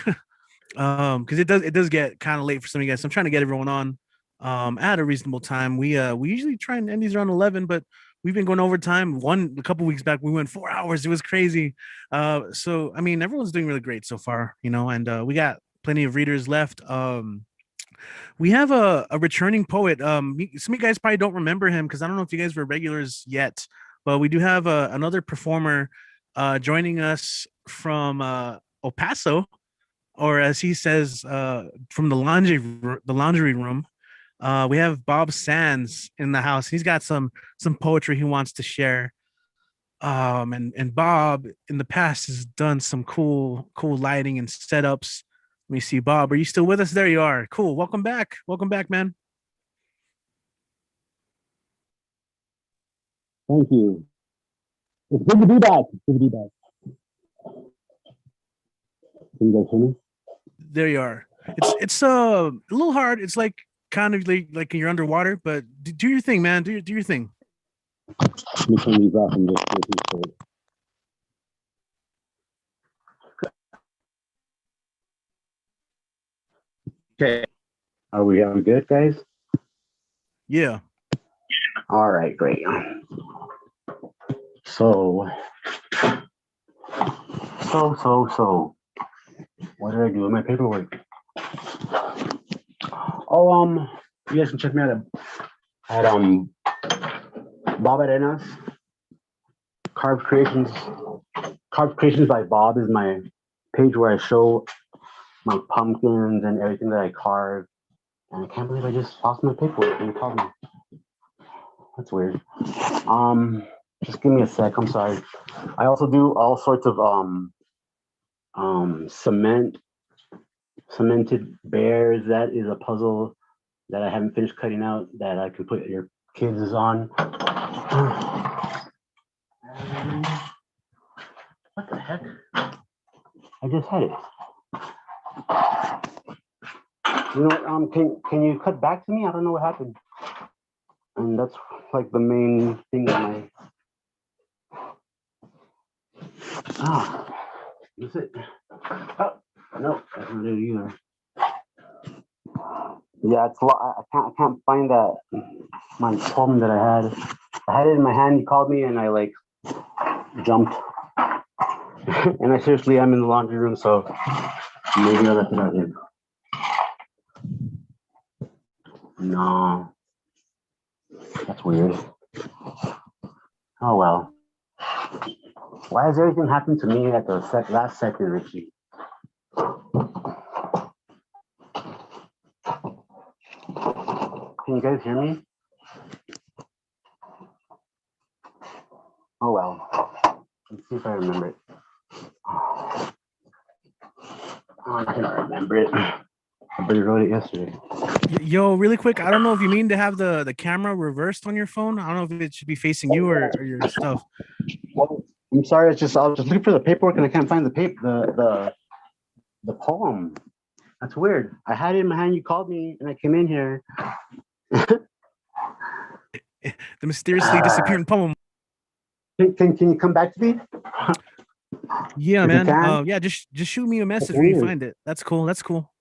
Because it does get kind of late for some of you guys. So I'm trying to get everyone on at a reasonable time. We usually try and end these around 11, but we've been going overtime. A couple weeks back we went 4 hours. It was crazy. So I mean, everyone's doing really great so far, and we got plenty of readers left. We have a returning poet. Some of you guys probably don't remember him because I don't know if you guys were regulars yet, but we do have another performer joining us from El Paso, or as he says, from the laundry room. We have Bob Sands in the house. He's got some poetry he wants to share. And Bob in the past has done some cool lighting and setups. Let me see, Bob, are you still with us? There you are. Cool. Welcome back, man. Thank you. It's good to be back. Can you guys hear me? There you are. It's a little hard. It's like kind of like you're underwater, but do your thing, man. Do your thing. Let me turn these off and just do it. Okay. Are we good, guys? Yeah. All right, great. So. What did I do with my paperwork? Oh, you guys can check me out at Bob Arenas. Carved Creations by Bob is my page where I show my pumpkins and everything that I carved. And I can't believe I just lost my paperwork and you called me. That's weird. Just give me a sec. I'm sorry. I also do all sorts of cemented bears. That is a puzzle that I haven't finished cutting out that I can put your kids on. What the heck? I just had it. You know what? Can you cut back to me? I don't know what happened. And that's like the main thing of my. Is it? Oh, no, that's not it either. Yeah, it's I can't find that my poem that I had it in my hand. You called me and I like jumped. And I seriously am in the laundry room, so maybe I left it out here. No. That's weird. Oh well. Why has everything happened to me at the last second, Richie? Can you guys hear me? Oh well. Let's see if I remember it. Oh, I can't remember it. I barely wrote it yesterday. Yo, really quick, I don't know if you mean to have the camera reversed on your phone. I don't know if it should be facing you or your stuff. Well, I'm sorry, I was just looking for the paperwork and I can't find the poem. That's weird. I had it in my hand, you called me and I came in here. The mysteriously disappearing poem. Can you come back to me? Yeah, If you man. can. Yeah, just shoot me a message can when you you? find it. That's cool. That's cool.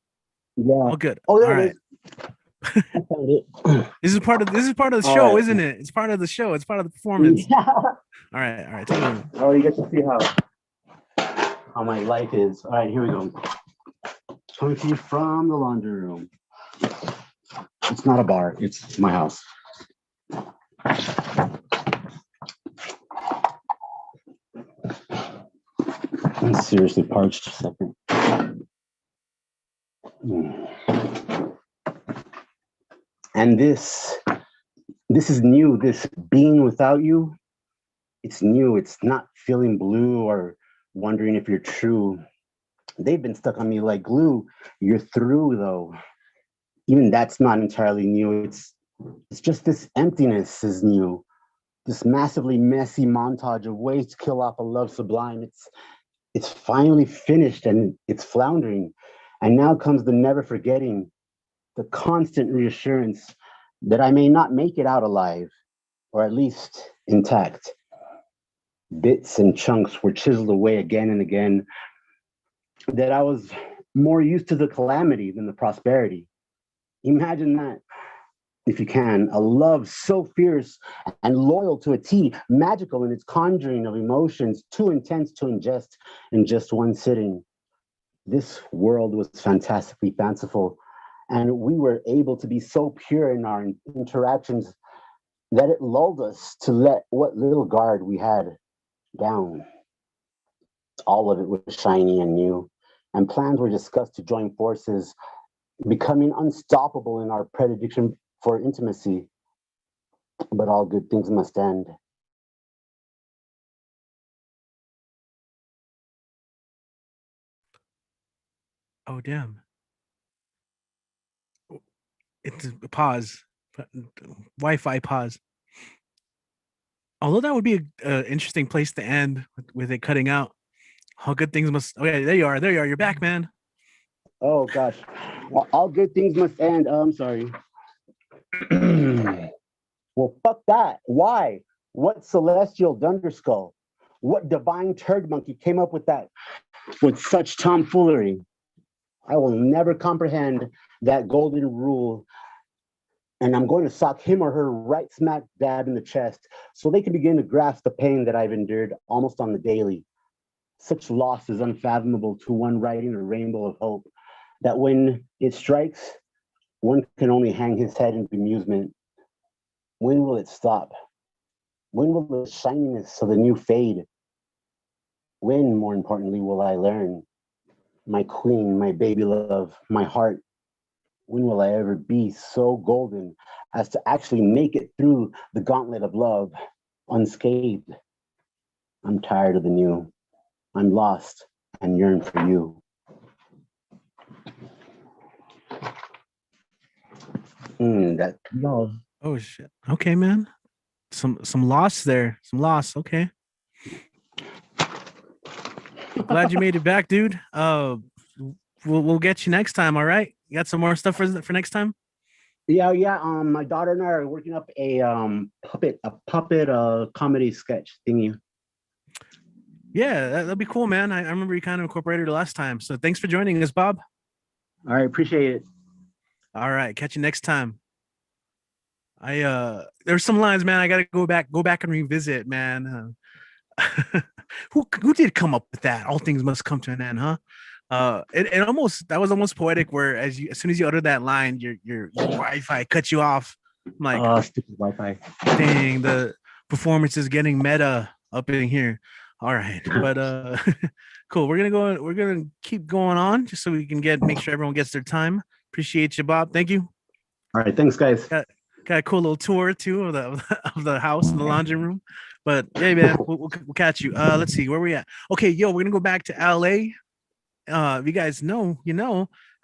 Yeah. All good. Oh, All there it right. is. I found it. This is part of the All show, right. isn't it? It's part of the show. It's part of the performance. Yeah. All right. Take it away. Oh, you get to see how my life is. All right, here we go. Coming to you from the laundry room. It's not a bar. It's my house. I'm seriously parched. A second. And this is new. This being without you, it's new. It's not feeling blue or wondering if you're true. They've been stuck on me like glue. You're through though. Even that's not entirely new. It's just this emptiness is new. This massively messy montage of ways to kill off a love sublime. It's finally finished and it's floundering. And now comes the never forgetting, the constant reassurance that I may not make it out alive, or at least intact. Bits and chunks were chiseled away again and again, that I was more used to the calamity than the prosperity. Imagine that, if you can, a love so fierce and loyal to a T, magical in its conjuring of emotions, too intense to ingest in just one sitting. This world was fantastically fanciful, and we were able to be so pure in our interactions that it lulled us to let what little guard we had down. All of it was shiny and new, and plans were discussed to join forces, becoming unstoppable in our predilection for intimacy. But all good things must end. Oh damn. It's a pause. Wi-Fi pause. Although that would be a interesting place to end with it cutting out. How good things must. Oh yeah, there you are. There you are. You're back, man. Oh gosh, all good things must end. Oh, I'm sorry. Well, fuck that. Why? What celestial dunderskull? What divine turd monkey came up with that? With such tomfoolery? I will never comprehend that golden rule. And I'm going to sock him or her right smack dab in the chest so they can begin to grasp the pain that I've endured almost on the daily. Such loss is unfathomable to one riding a rainbow of hope that when it strikes, one can only hang his head in bemusement. When will it stop? When will the shininess of the new fade? When, more importantly, will I learn? My queen, my baby love, my heart, when will I ever be so golden as to actually make it through the gauntlet of love unscathed? I'm tired of the new. I'm lost and yearn for you. That love. Oh shit. Okay, man. Some loss there. Some loss. Okay. Glad you made it back, dude. We'll get you next time. All right. You got some more stuff for next time? Yeah. My daughter and I are working up a puppet comedy sketch thingy. Yeah, that'd be cool, man. I remember you kind of incorporated it last time. So thanks for joining us, Bob. All right, appreciate it. All right, catch you next time. There's some lines, man. I gotta go back and revisit, man. Who did come up with that? All things must come to an end, huh? That was almost poetic. Where as soon as you utter that line, your Wi-Fi cut you off. I'm like, stupid Wi-Fi. Dang, the performance is getting meta up in here. All right, but cool. We're gonna keep going on just so we can make sure everyone gets their time. Appreciate you, Bob. Thank you. All right, thanks, guys. Got a cool little tour too of the house and the laundry room. But yeah, man, we'll catch you. Let's see where we at. Okay, we're gonna go back to LA. If you guys know,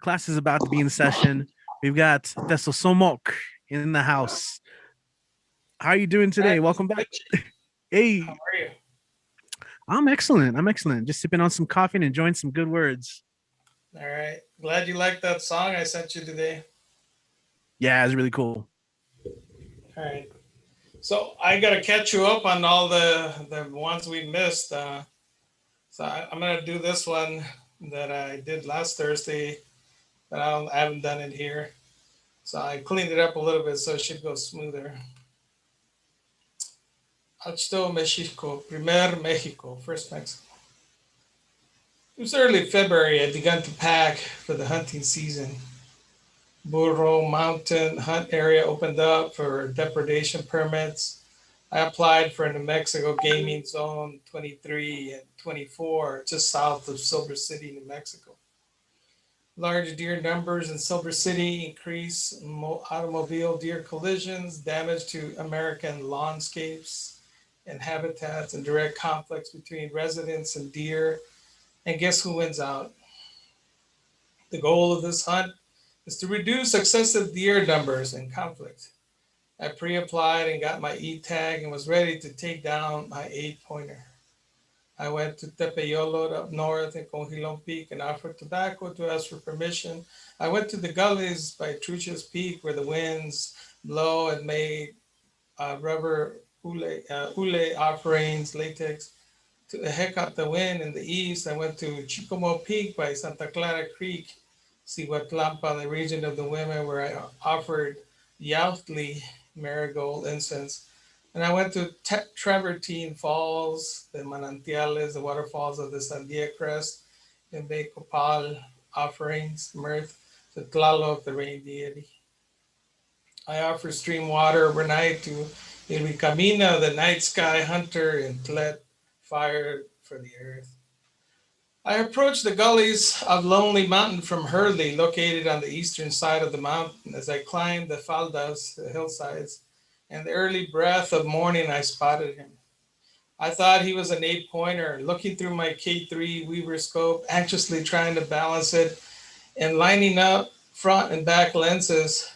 class is about to be in session. We've got Teso Somok in the house. How are you doing today? Welcome back. Hey. How are you? I'm excellent. Just sipping on some coffee and enjoying some good words. All right. Glad you liked that song I sent you today. Yeah, it's really cool. All right. So I got to catch you up on all the ones we missed. So I'm going to do this one that I did last Thursday, but I haven't done it here. So I cleaned it up a little bit so it should go smoother. Achto Mexico, Primer Mexico, first Mexico. It was early February. I began to pack for the hunting season. Burro Mountain Hunt area opened up for depredation permits. I applied for New Mexico Gaming Zone 23 and 24, just south of Silver City, New Mexico. Large deer numbers in Silver City increase automobile deer collisions, damage to American landscapes and habitats, and direct conflicts between residents and deer. And guess who wins out? The goal of this hunt is to reduce excessive deer numbers and conflict. I pre-applied and got my E-tag and was ready to take down my 8-pointer. I went to Tepeyolot up north in Conjilon Peak and offered tobacco to ask for permission. I went to the gullies by Truchas Peak where the winds blow and made rubber hule offerings, latex. To heck up the wind in the east, I went to Chicomo Peak by Santa Clara Creek, Cihuatlampa, the region of the women, where I offered Yautli marigold incense. And I went to Travertine Falls, the Manantiales, the waterfalls of the Sandia Crest, and Becopal offerings, mirth, to Tlaloc, the rain deity. I offered stream water overnight to Ilmicamina, the night sky hunter, and Tlet, fire for the earth. I approached the gullies of Lonely Mountain from Hurley, located on the eastern side of the mountain. As I climbed the faldas, the hillsides, and the early breath of morning, I spotted him. I thought he was an 8-pointer, looking through my K3 Weaver scope, anxiously trying to balance it, and lining up front and back lenses.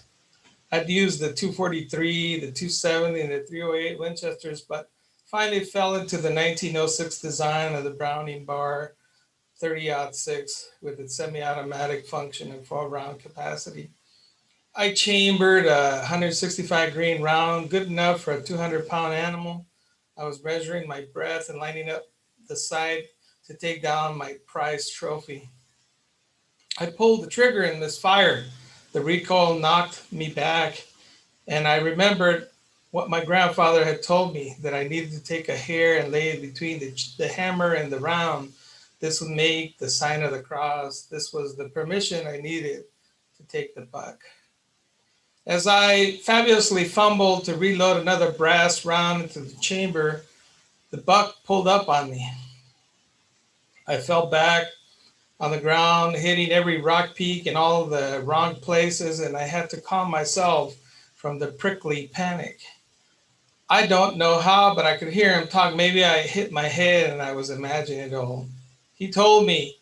I'd used the 243, the 270, and the 308 Winchesters, but finally fell into the 1906 design of the Browning Bar 30-06 with its semi-automatic function and 4-round capacity. I chambered a 165 grain round, good enough for a 200-pound animal. I was measuring my breath and lining up the sight to take down my prized trophy. I pulled the trigger and misfired. The recoil knocked me back, and I remembered what my grandfather had told me, that I needed to take a hair and lay it between the hammer and the round. This would make the sign of the cross. This was the permission I needed to take the buck. As I fabulously fumbled to reload another brass round into the chamber, the buck pulled up on me. I fell back on the ground, hitting every rock peak in all the wrong places, and I had to calm myself from the prickly panic. I don't know how, but I could hear him talk. Maybe I hit my head and I was imagining it all. He told me,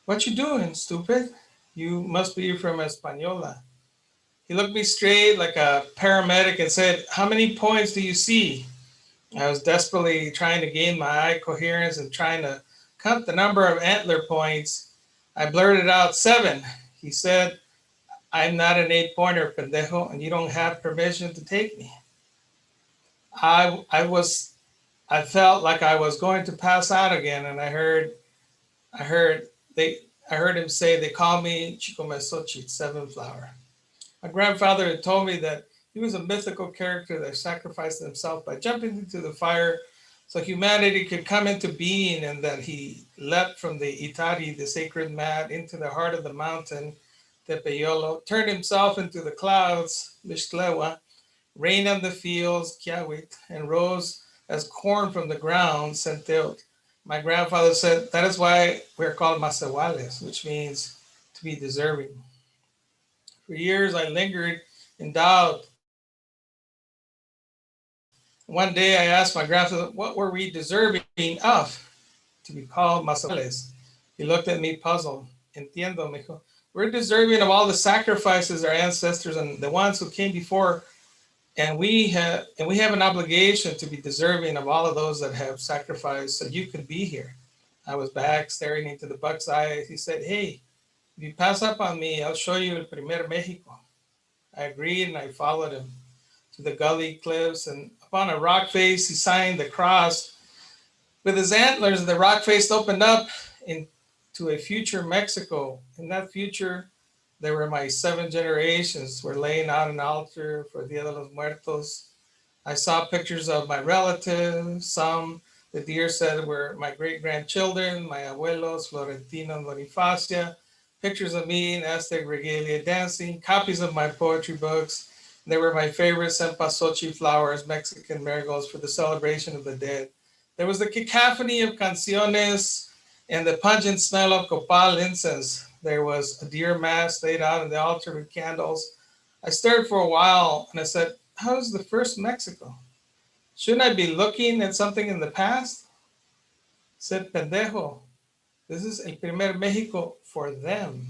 "What you doing, stupid? You must be from Española." He looked me straight like a paramedic and said, "How many points do you see?" I was desperately trying to gain my eye coherence and trying to count the number of antler points. I blurted out 7. He said, "I'm not an 8-pointer, pendejo, and you don't have permission to take me." I felt like I was going to pass out again, and I heard him say, "They call me Chico Mesochit, 7 flower." My grandfather had told me that he was a mythical character that sacrificed himself by jumping into the fire so humanity could come into being, and that he leapt from the Itari, the sacred mat, into the heart of the mountain, Tepeyolo, turned himself into the clouds, Mixtlewa, rained on the fields, Kiawit, and rose as corn from the ground, Senteot. My grandfather said that is why we're called Masawales, which means to be deserving. For years, I lingered in doubt. One day, I asked my grandfather, what were we deserving of to be called Masawales? He looked at me puzzled. Entiendo, mijo. We're deserving of all the sacrifices our ancestors and the ones who came before, and we have an obligation to be deserving of all of those that have sacrificed so you could be here. I was back staring into the buck's eyes. He said, "Hey, if you pass up on me, I'll show you El Primer Mexico." I agreed and I followed him to the gully cliffs and Upon a rock face, he signed the cross. With his antlers, the rock face opened up into a future Mexico. In that future, there were my 7 generations were laying out an altar for Dia de los Muertos. I saw pictures of my relatives. Some, the deer said, were my great-grandchildren, my abuelos, Florentino and Bonifacia. Pictures of me in Aztec regalia dancing, copies of my poetry books. They were my favorite cempasúchil flowers, Mexican marigolds, for the celebration of the dead. There was the cacophony of canciones and the pungent smell of copal incense. There was a deer mask laid out on the altar with candles. I stared for a while and I said, how's the first Mexico? Shouldn't I be looking at something in the past? Said, pendejo, this is el primer Mexico for them.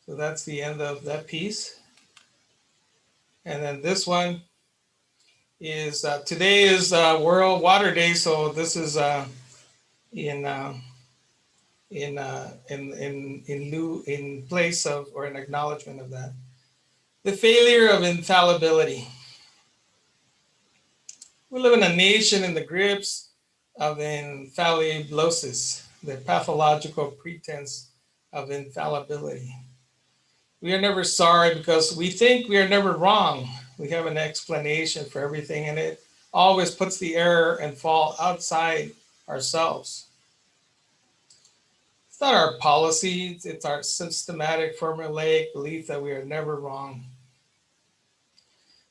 So that's the end of that piece. And then this one is, today is World Water Day. So this is in place of, or an acknowledgement of that. The failure of infallibility. We live in a nation in the grips of infallibilosis, the pathological pretense of infallibility. We are never sorry because we think we are never wrong. We have an explanation for everything, and it always puts the error and fault outside ourselves. It's not our policy, it's our systematic, formulaic belief that we are never wrong.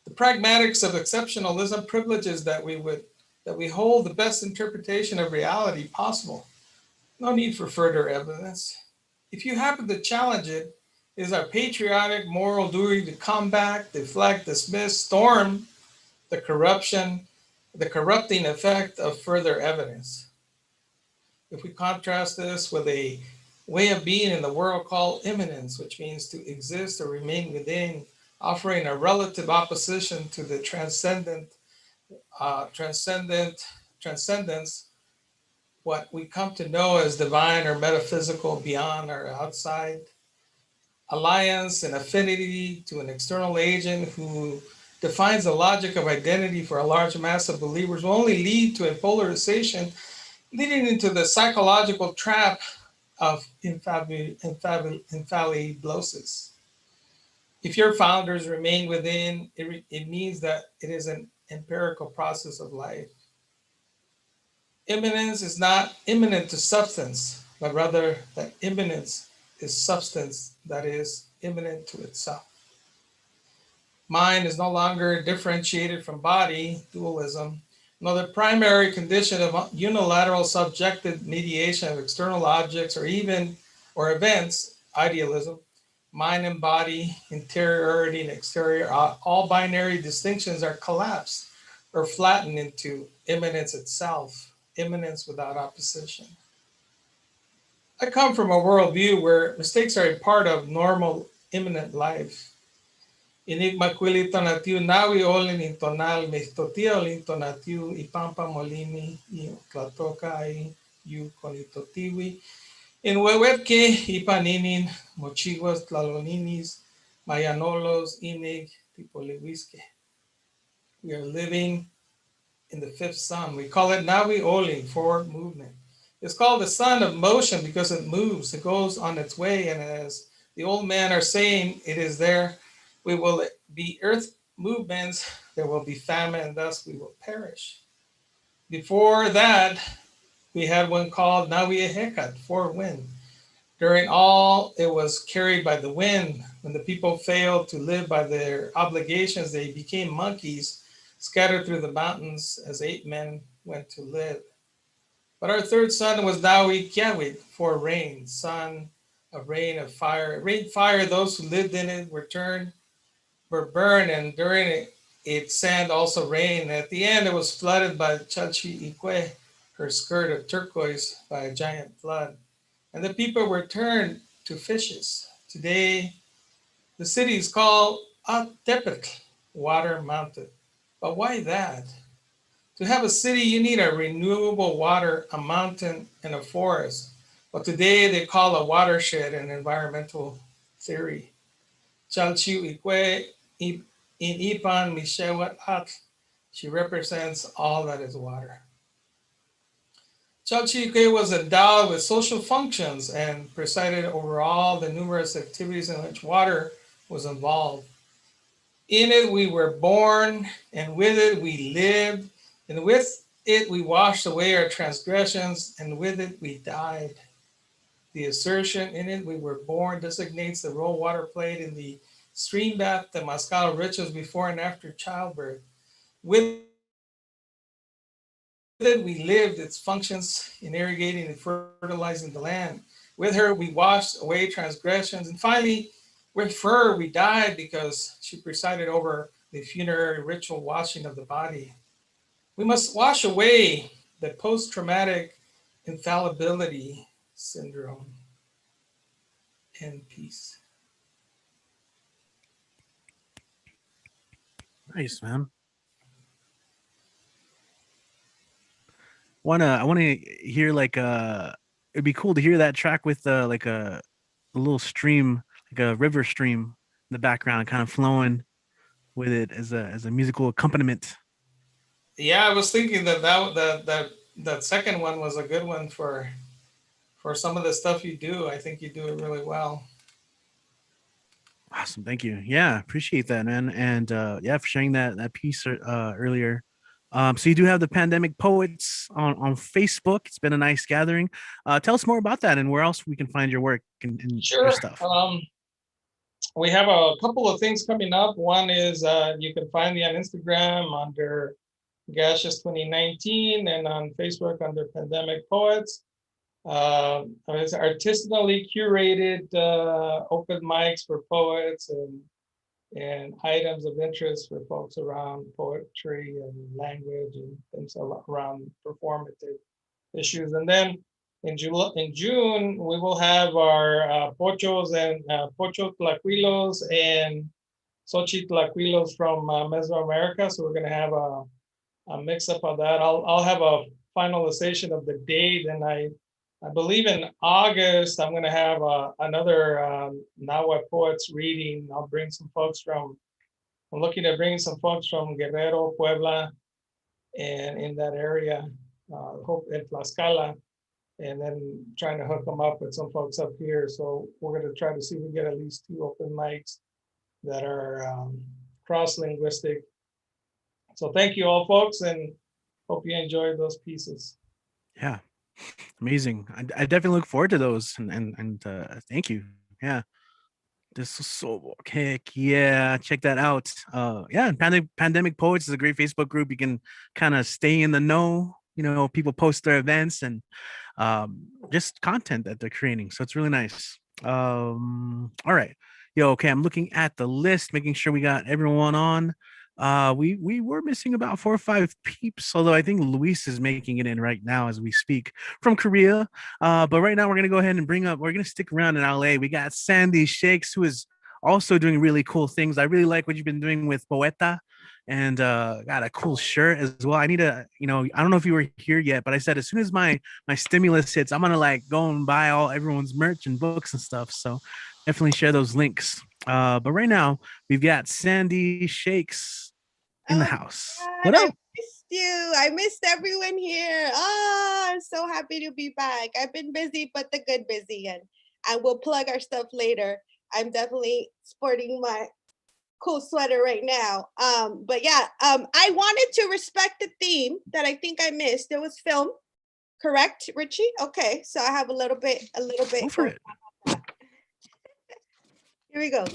The pragmatics of exceptionalism privileges that we hold the best interpretation of reality possible. No need for further evidence. If you happen to challenge it, it is our patriotic moral duty to combat, deflect, dismiss, storm the corrupting effect of further evidence. If we contrast this with a way of being in the world called immanence, which means to exist or remain within, offering a relative opposition to the transcendence, what we come to know as divine or metaphysical beyond or outside, alliance and affinity to an external agent who defines the logic of identity for a large mass of believers will only lead to a polarization, leading into the psychological trap of infallibilosis. If your founders remain within, it means that it is an empirical process of life. Immanence is not immanent to substance, but rather that immanence is substance that is immanent to itself. Mind is no longer differentiated from body, dualism, nor the primary condition of unilateral subjective mediation of external objects or events, idealism. Mind and body, interiority and exterior, all binary distinctions are collapsed or flattened into immanence itself, immanence without opposition. I come from a worldview where mistakes are a part of normal, immanent life. Enigma quilito natiu nawi olin intonal mestotia olinto natiu ipampa molini tlatoka yu konitotiwi. In wewetke ipaninin mochiguas tlaloninis mayanolos inig tipoliwisque. We are living in the fifth sun. We call it nawi olin, forward movement. It's called the sun of motion because it moves, it goes on its way, and as the old men are saying, it is there. We will be earth movements, there will be famine, and thus we will perish. Before that, we had one called Nawi Hekat, forward wind. During all, it was carried by the wind. When the people failed to live by their obligations, they became monkeys, scattered through the mountains as 8 men went to live. But our third son was Nawi Kiawit, for rain, son of rain of fire. It rained fire, those who lived in it were burned, and during it sand also rained. At the end, it was flooded by Chalchi Ikwe, her skirt of turquoise, by a giant flood. And the people were turned to fishes. Today, the city is called Atepetl, water mountain. But why that? To have a city, you need a renewable water, a mountain, and a forest. But today they call a watershed an environmental theory. Chalchiu Ikwe In Ipan Mishewat At, she represents all that is water. Chalchique was endowed with social functions and presided over all the numerous activities in which water was involved. In it we were born, and with it we lived, and with it we washed away our transgressions, and with it we died. The assertion "in it we were born" designates the role water played in the stream bath, the Mascal rituals before and after childbirth. With it we lived, its functions in irrigating and fertilizing the land. With her we washed away transgressions. And finally, with her we died because she presided over the funerary ritual washing of the body. We must wash away the post-traumatic infallibility syndrome. And peace. Nice, man. I wanna hear like it'd be cool to hear that track with like a little stream, like a river stream in the background, kind of flowing with it as a musical accompaniment. Yeah, I was thinking that second one was a good one for some of the stuff you do. I think you do it really well. Awesome, thank you. Yeah, appreciate that, man, and yeah, for sharing that piece earlier. So you do have the Pandemic Poets on Facebook. It's been a nice gathering. Tell us more about that and where else we can find your work and Sure. your stuff. We have a couple of things coming up. One is you can find me on Instagram under Gaseous 2019 and on Facebook under Pandemic Poets. It's artisanally curated open mics for poets and items of interest for folks around poetry and language and things around performative issues. And then in June, we will have our Pochos and Pocho Tlaquilos and Xochitl Tlaquilos from Mesoamerica. So we're going to have a mix up of that. I'll have a finalization of the date, and I believe in August, I'm going to have another Nahuatl poets reading. I'll bring some folks I'm looking at bringing some folks from Guerrero, Puebla, and in that area, hope in Tlaxcala, and then trying to hook them up with some folks up here. So we're going to try to see if we get at least 2 open mics that are cross-linguistic. So thank you all, folks, and hope you enjoyed those pieces. Yeah, amazing. I definitely look forward to those, and thank you. Yeah, this is so heck yeah, check that out. Yeah, and Pandemic Poets is a great Facebook group. You can kind of stay in the know. You know, people post their events and just content that they're creating. So it's really nice. All right, yo, okay, I'm looking at the list, making sure we got everyone on. We were missing about 4 or 5 peeps, although I think Luis is making it in right now as we speak from Korea. But right now we're gonna go ahead and we're gonna stick around in LA. We got Sandy Shakes, who is also doing really cool things. I really like what you've been doing with Poeta, and got a cool shirt as well. I need to, I don't know if you were here yet, but I said as soon as my stimulus hits, I'm gonna like go and buy everyone's merch and books and stuff. So definitely share those links. But right now we've got Sandy Shakes in the house. What up? I missed everyone here. I'm so happy to be back. I've been busy, but the good busy, and we'll plug our stuff later. I'm definitely sporting my cool sweater right now. But yeah, I wanted to respect the theme that I think I missed. It was film, correct, Richie? Okay, so I have a little bit. Go for it. Here we go.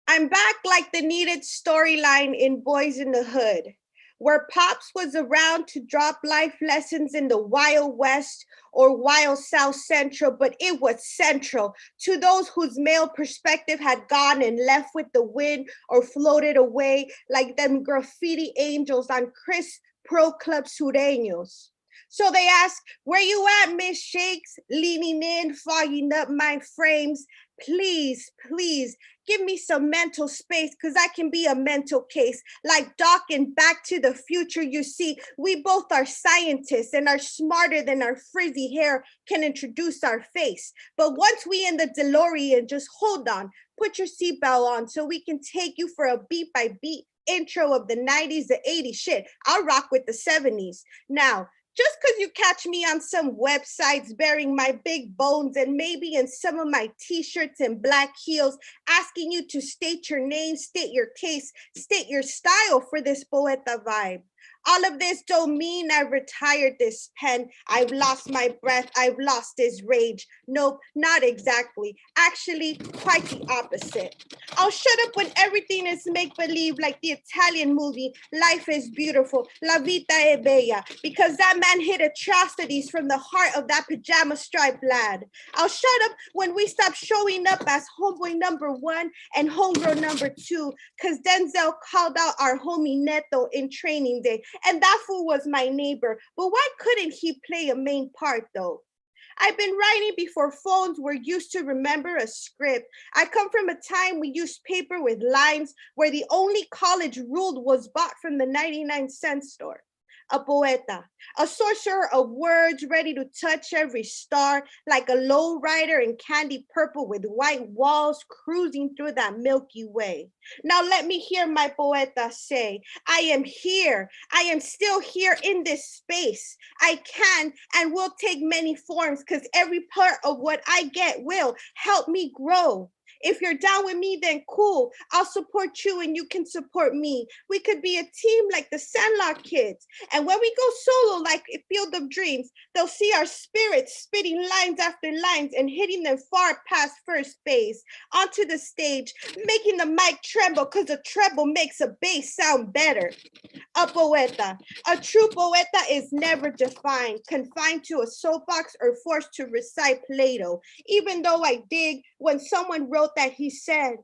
I'm back like the needed storyline in Boys in the Hood, where Pops was around to drop life lessons in the Wild West or Wild South Central, but it was central to those whose male perspective had gone and left with the wind or floated away like them graffiti angels on Chris Pro Club Sureños. So they ask, where you at, Miss Shakes? Leaning in, fogging up my frames. Please, please, Give me some mental space, cause I can be a mental case. Like Doc in Back to the Future, you see, we both are scientists and are smarter than our frizzy hair can introduce our face. But once we in the DeLorean, just hold on, put your seatbelt on so we can take you for a beat by beat intro of the 90s, the 80s shit. I'll rock with the 70s. Now, just because you catch me on some websites bearing my big bones and maybe in some of my t-shirts and black heels, asking you to state your name, state your taste, state your style for this poeta vibe. All of this don't mean I've retired this pen. I've lost my breath. I've lost this rage. Nope, not exactly. Actually, quite the opposite. I'll shut up when everything is make-believe like the Italian movie, Life is Beautiful, La Vita è Bella, because that man hit atrocities from the heart of that pajama striped lad. I'll shut up when we stop showing up as homeboy number 1 and homegirl number 2, because Denzel called out our homie Neto in Training Day, and that fool was my neighbor. But why couldn't he play a main part though? I've been writing before phones were used to remember a script. I come from a time we used paper with lines where the only college ruled was bought from the 99-cent store. A poeta, a sorcerer of words ready to touch every star like a low rider in candy purple with white walls cruising through that Milky Way. Now let me hear my poeta say, I am here. I am still here in this space. I can and will take many forms because every part of what I get will help me grow. If you're down with me, then cool. I'll support you and you can support me. We could be a team like the Sandlot kids. And when we go solo like a Field of Dreams, they'll see our spirits spitting lines after lines and hitting them far past first base. Onto the stage, making the mic tremble because a treble makes a bass sound better. A poeta. A true poeta is never defined, confined to a soapbox or forced to recite Plato. Even though I dig when someone wrote that he said,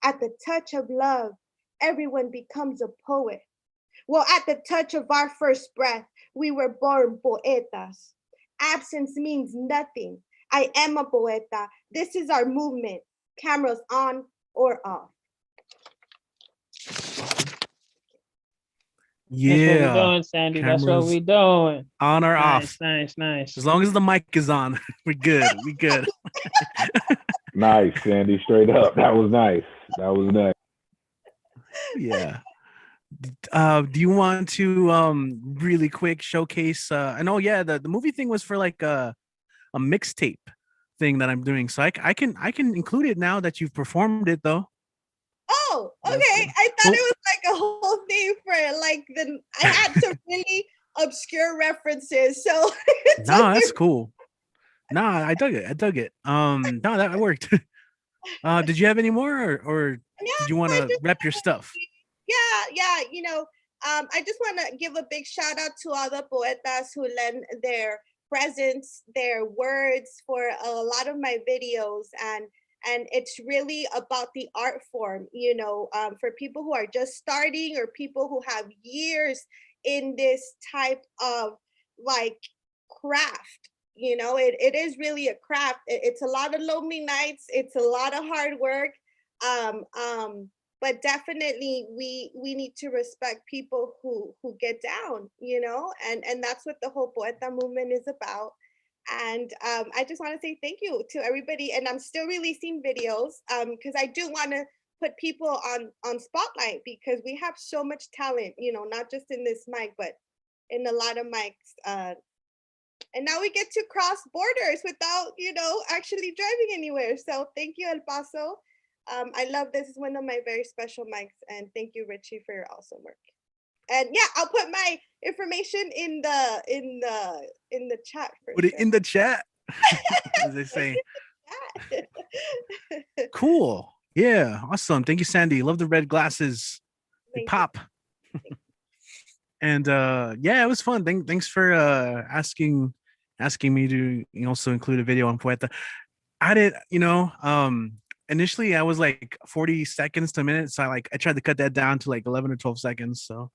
at the touch of love, everyone becomes a poet. Well, at the touch of our first breath, we were born poetas. Absence means nothing. I am a poeta. This is our movement. Cameras on or off. Yeah. That's what we're doing, Sandy. That's what we're doing. On or off. Nice. As long as the mic is on, we're good. We good. Nice, Sandy. Straight up. That was nice. Yeah. Do you want to really quick showcase? I know, yeah, the movie thing was for like a mixtape thing that I'm doing, so I can include it now that you've performed it though. Oh, okay. I thought it was like a whole thing for like I had some really obscure references. So no, that's cool. No, I dug it. No, that worked. Did you have any more or did you want to rep your stuff? Yeah. I just want to give a big shout out to all the poetas who lend their presence, their words for a lot of my videos, and it's really about the art form, for people who are just starting or people who have years in this type of like craft. It is really a craft. It's a lot of lonely nights. It's a lot of hard work. But definitely we need to respect people who get down, and that's what the whole Poeta movement is about. And I just want to say thank you to everybody. And I'm still releasing videos because I do want to put people on spotlight because we have so much talent, not just in this mic, but in a lot of mics. And now we get to cross borders without, actually driving anywhere. So thank you, El Paso. I love this. It's one of my very special mics. And thank you, Richie, for your awesome work. And yeah, I'll put my information in the chat. Put it in the chat, as they say. Cool. Yeah, awesome. Thank you, Sandy. Love the red glasses. They pop. And yeah, it was fun. Thanks for asking me to also include a video on Poeta. I did, initially I was like 40 seconds to a minute, so I tried to cut that down to like 11 or 12 seconds. So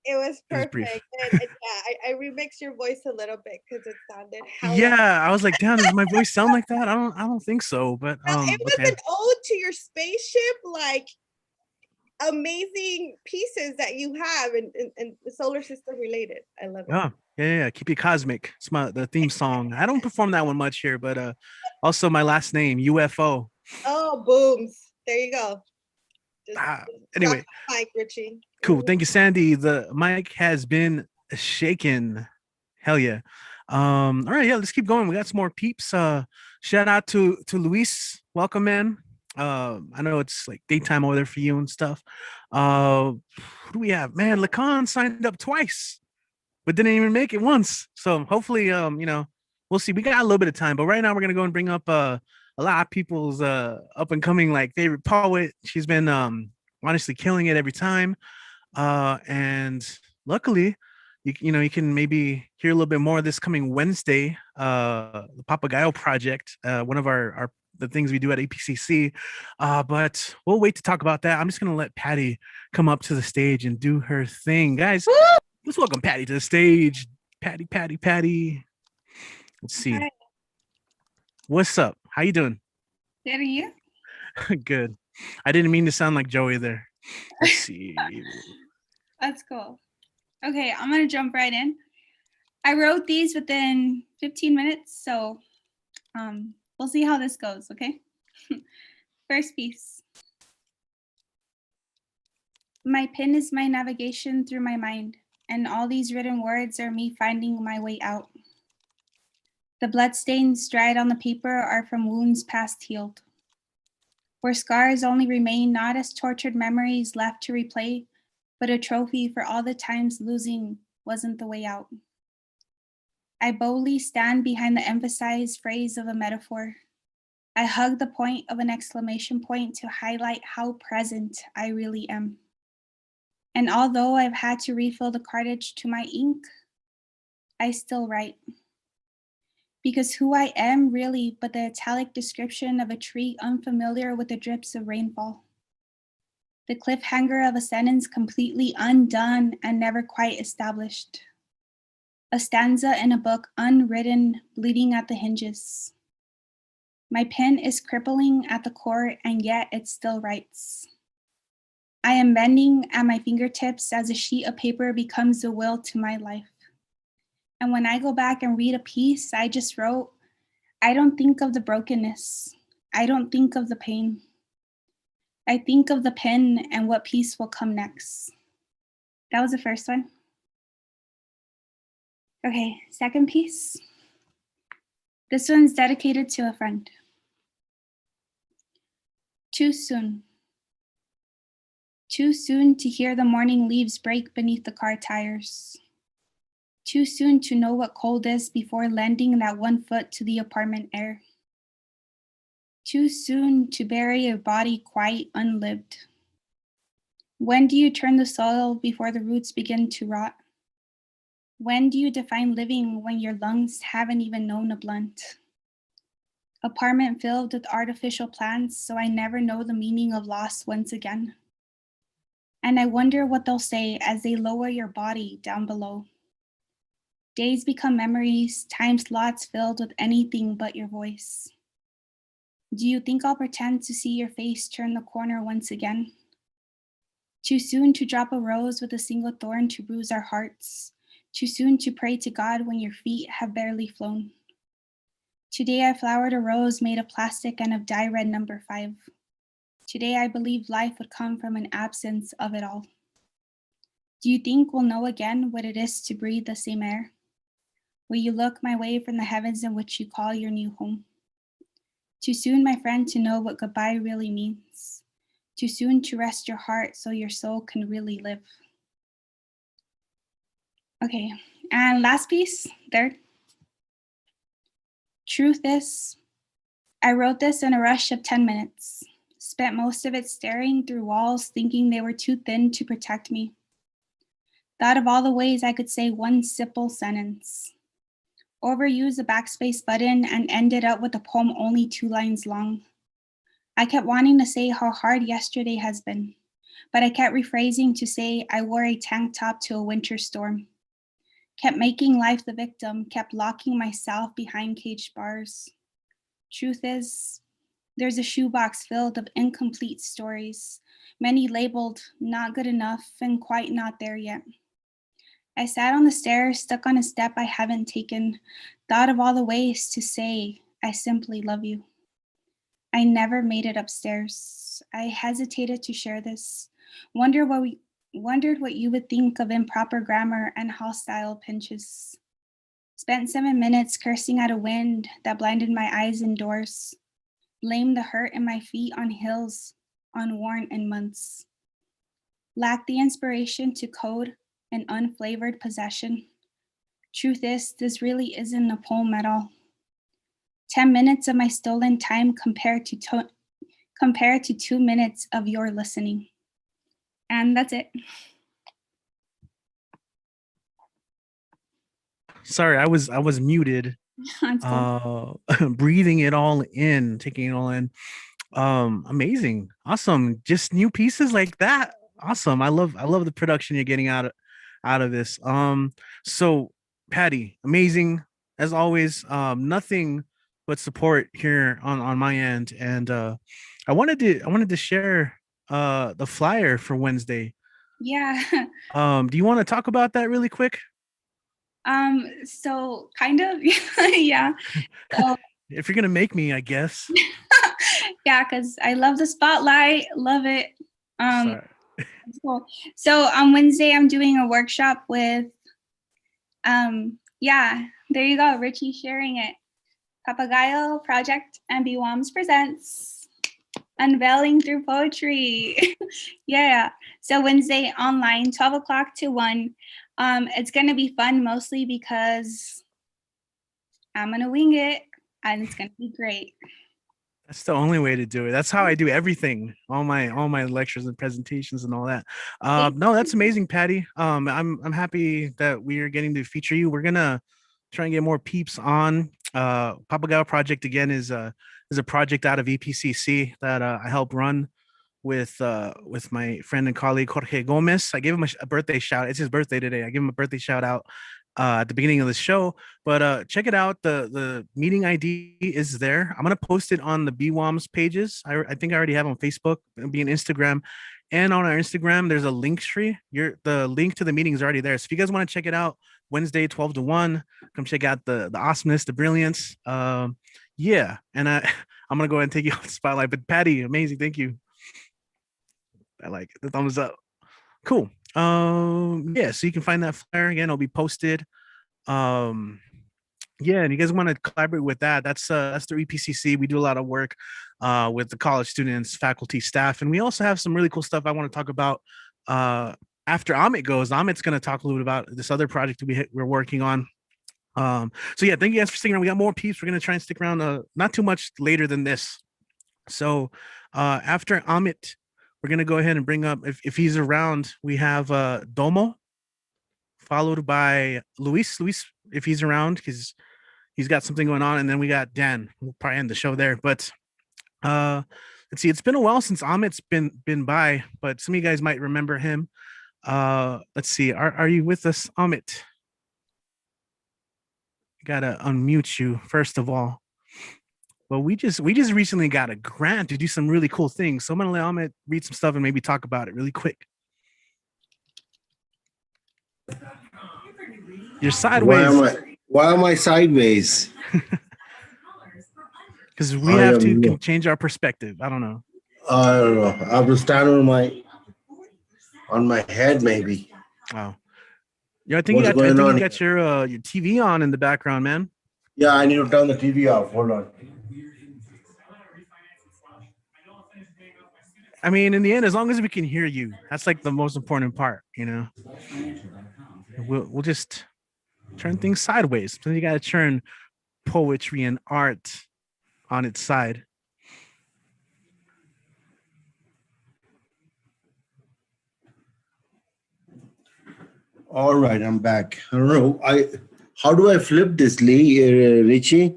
It was It was perfect. brief. And yeah, I remixed your voice a little bit because it sounded hella. Yeah, I was like, damn, does my voice sound like that? I don't think so, but It was okay. an ode to your spaceship, like amazing pieces that you have and the solar system related. I love it. Yeah. Keep it cosmic. It's the theme song. I don't perform that one much here, but also my last name, UFO. Oh, booms. There you go. Just Anyway. drop the mic, Richie. Cool. Thank you, Sandy. The mic has been shaken. Hell yeah. All right, yeah, let's keep going. We got some more peeps. Shout out to Luis. Welcome, man. I know it's like daytime over there for you and stuff. Who do we have? Man, Lacan signed up twice, but didn't even make it once. So hopefully, we'll see. We got a little bit of time, but right now we're gonna go and bring up a lot of people's up and coming like favorite poet. She's been honestly killing it every time. And luckily, you can maybe hear a little bit more of this coming Wednesday. The Papagayo Project, one of the things we do at APCC. But we'll wait to talk about that. I'm just gonna let Patty come up to the stage and do her thing, guys. Let's welcome Patty to the stage. Patty. Let's see. Hi. What's up? How you doing? Good, are you? Good. I didn't mean to sound like Joey there. Let's see. That's cool. Okay, I'm gonna jump right in. I wrote these within 15 minutes, so we'll see how this goes, okay? First piece. My pen is my navigation through my mind, and all these written words are me finding my way out. The bloodstains dried on the paper are from wounds past healed, where scars only remain not as tortured memories left to replay, but a trophy for all the times losing wasn't the way out. I boldly stand behind the emphasized phrase of a metaphor. I hug the point of an exclamation point to highlight how present I really am. And although I've had to refill the cartridge to my ink, I still write. Because who I am really but the italic description of a tree unfamiliar with the drips of rainfall. The cliffhanger of a sentence completely undone and never quite established. A stanza in a book unwritten, bleeding at the hinges. My pen is crippling at the core and yet it still writes. I am bending at my fingertips as a sheet of paper becomes the will to my life. And when I go back and read a piece I just wrote, I don't think of the brokenness. I don't think of the pain. I think of the pen and what piece will come next. That was the first one. Okay, second piece. This one's dedicated to a friend. Too soon. Too soon to hear the morning leaves break beneath the car tires. Too soon to know what cold is before lending that 1 foot to the apartment air. Too soon to bury a body quite unlived. When do you turn the soil before the roots begin to rot? When do you define living when your lungs haven't even known a blunt? Apartment filled with artificial plants, so I never know the meaning of loss once again. And I wonder what they'll say as they lower your body down below. Days become memories, time slots filled with anything but your voice. Do you think I'll pretend to see your face turn the corner once again? Too soon to drop a rose with a single thorn to bruise our hearts. Too soon to pray to God when your feet have barely flown. Today I flowered a rose made of plastic and of dye red number 5. Today I believed life would come from an absence of it all. Do you think we'll know again what it is to breathe the same air? Will you look my way from the heavens in which you call your new home? Too soon, my friend, to know what goodbye really means. Too soon to rest your heart so your soul can really live. Okay, and last piece, third. Truth is, I wrote this in a rush of 10 minutes. Spent most of it staring through walls thinking they were too thin to protect me. Thought of all the ways I could say one simple sentence. Overused the backspace button and ended up with a poem only 2 lines long. I kept wanting to say how hard yesterday has been, but I kept rephrasing to say I wore a tank top to a winter storm. Kept making life the victim, kept locking myself behind caged bars. Truth is, there's a shoebox filled of incomplete stories, many labeled not good enough and quite not there yet. I sat on the stairs, stuck on a step I haven't taken, thought of all the ways to say, I simply love you. I never made it upstairs. I hesitated to share this, wondered what you would think of improper grammar and hostile pinches. Spent 7 minutes cursing at a wind that blinded my eyes indoors, blamed the hurt in my feet on hills, unworn in months. Lacked the inspiration to code an unflavored possession. Truth is, this really isn't a poem at all. 10 minutes of my stolen time compared to 2 minutes of your listening. And that's it. Sorry, I was muted. That's cool. Breathing it all in, taking it all in. Amazing, awesome. Just new pieces like that. Awesome. I love the production you're getting out of this. So Patty, amazing as always. Nothing but support here on my end, and I wanted to share the flyer for Wednesday. Yeah. Do you want to talk about that really quick? So kind of, yeah. So, If you're gonna make me, I guess. yeah, because I love the spotlight, love it. Sorry. Cool. So on Wednesday, I'm doing a workshop with, yeah, there you go, Richie sharing it. Papagayo Project and BWOMS presents Unveiling Through Poetry. Yeah. So Wednesday online, 12 o'clock to 1. It's going to be fun mostly because I'm going to wing it and it's going to be great. That's the only way to do it. That's how I do everything. All my lectures and presentations and all that. No, that's amazing, Patty. I'm happy that we are getting to feature you. We're gonna try and get more peeps on. Papagayo Project again is a project out of EPCC that I help run with my friend and colleague Jorge Gomez. I gave him a birthday shout. It's his birthday today. I give him a birthday shout out at the beginning of the show, but check it out. The meeting ID is there. I'm gonna post it on the BWOMS pages. I think I already have on Facebook. It'll be on Instagram, and on our Instagram there's a link tree. The link to the meeting is already there. So if you guys want to check it out, Wednesday 12 to 1, come check out the awesomeness, the brilliance. Yeah, and I'm gonna go ahead and take you off the spotlight. But Patty, amazing, thank you. I like it. The thumbs up. Cool. Yeah, so you can find that flyer again. It'll be posted. Yeah, and you guys want to collaborate with that's through EPCC. We do a lot of work with the college students, faculty, staff, and we also have some really cool stuff I want to talk about after Amit goes. Amit's going to talk a little bit about this other project we're working on. So yeah, thank you guys for sticking around. We got more peeps. We're going to try and stick around not too much later than this. So after Amit, we're going to go ahead and bring up, if he's around, we have Domo, followed by Luis, if he's around, because he's got something going on. And then we got Dan. We'll probably end the show there. But let's see, it's been a while since Amit's been by, but some of you guys might remember him. Let's see, are you with us, Amit? Gotta unmute you, first of all. Well, we just recently got a grant to do some really cool things. So I'm gonna let Amit read some stuff and maybe talk about it really quick. You're sideways. Why am I sideways? Because we have to change our perspective. I don't know. I don't know. I have to stand on my head, maybe. Oh. Yeah, I think you got your TV on in the background, man. Yeah, I need to turn the TV off. Hold on. I mean, in the end, as long as we can hear you, that's like the most important part, you know. We'll just turn things sideways. So you got to turn poetry and art on its side. All right, I'm back. I don't know. How do I flip this, Richie?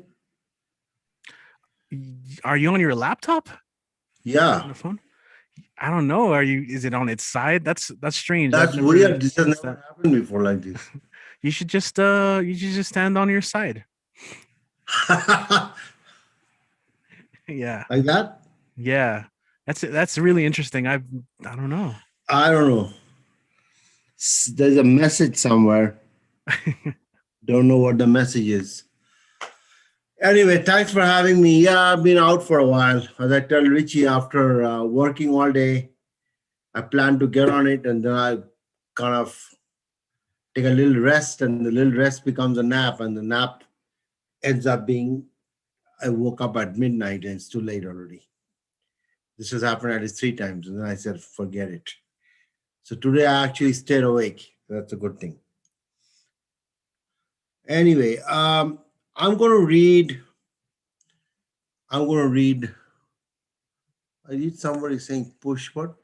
Are you on your laptop? Yeah. On the phone? I don't know. Is it on its side? That's strange. That's weird. This has never happened before like this. You should just stand on your side. Yeah. Like that? Yeah. That's really interesting. I don't know. I don't know. There's a message somewhere. Don't know what the message is. Anyway, thanks for having me. Yeah, I've been out for a while. As I tell Richie, after working all day, I plan to get on it, and then I kind of take a little rest, and the little rest becomes a nap, and the nap ends up being I woke up at midnight and it's too late already. This has happened at least 3 times, and then I said, forget it. So today I actually stayed awake. That's a good thing. Anyway, I'm going to read. I read somebody saying push what?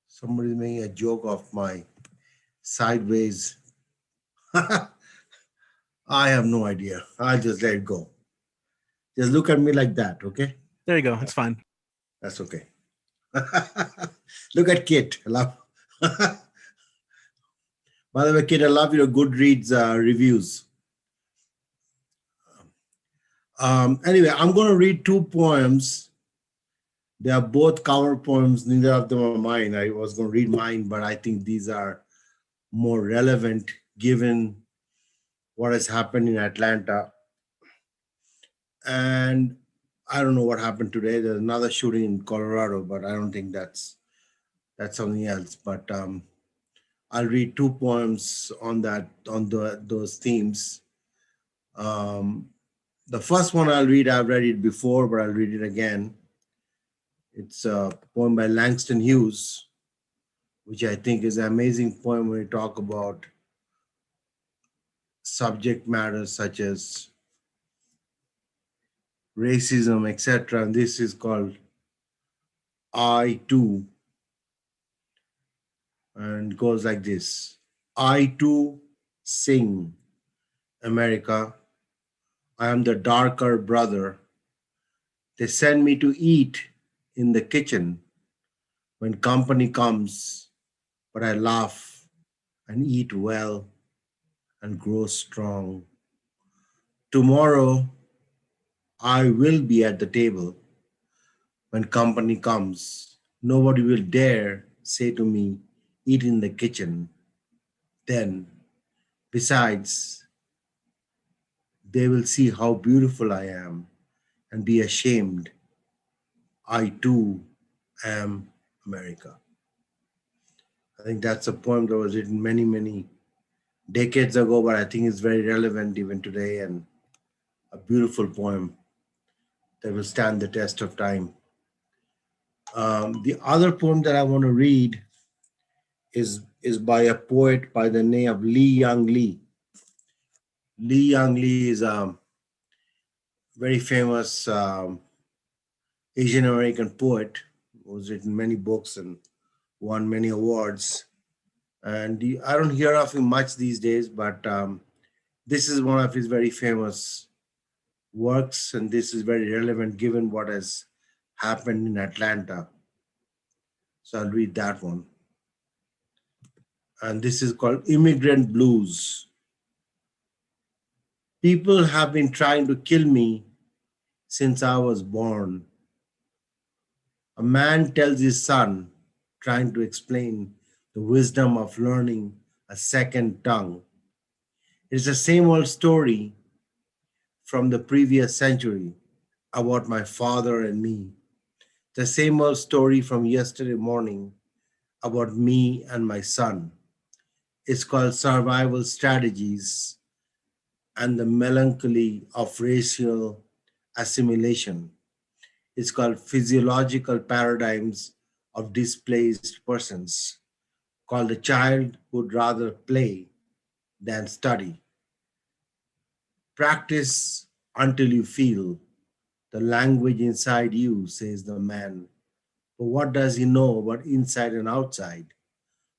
Somebody's making a joke of my sideways. I have no idea. I'll just let it go. Just look at me like that, okay? There you go. It's fine. That's okay. Look at Kit. I love. By the way, Kit, I love your Goodreads reviews. Anyway, I'm going to read 2 poems. They are both cover poems. Neither of them are mine. I was going to read mine, but I think these are more relevant given what has happened in Atlanta. And I don't know what happened today. There's another shooting in Colorado, but I don't think that's something else. But I'll read 2 poems on those themes. The first one I've read it before, but I'll read it again. It's a poem by Langston Hughes, which I think is an amazing poem when we talk about subject matters such as racism, etc. And this is called I Too. And it goes like this. I too sing, America. I am the darker brother. They send me to eat in the kitchen when company comes, but I laugh and eat well and grow strong. Tomorrow, I will be at the table when company comes. Nobody will dare say to me, eat in the kitchen. Then, besides, they will see how beautiful I am and be ashamed. I too am America. I think that's a poem that was written many, many decades ago, but I think it's very relevant even today and a beautiful poem that will stand the test of time. The other poem that I want to read is by a poet by the name of Lee Young Lee. Lee Young Lee is a very famous Asian American poet who's written many books and won many awards. And I don't hear of him much these days, but this is one of his very famous works, and this is very relevant given what has happened in Atlanta. So I'll read that one. And this is called Immigrant Blues. People have been trying to kill me since I was born. A man tells his son, trying to explain the wisdom of learning a second tongue. It's the same old story from the previous century about my father and me. The same old story from yesterday morning about me and my son. It's called Survival Strategies and the Melancholy of Racial Assimilation. It's called Physiological Paradigms of Displaced Persons, called The Child Who'd Rather Play Than Study. Practice until you feel the language inside you, says the man. But what does he know about inside and outside?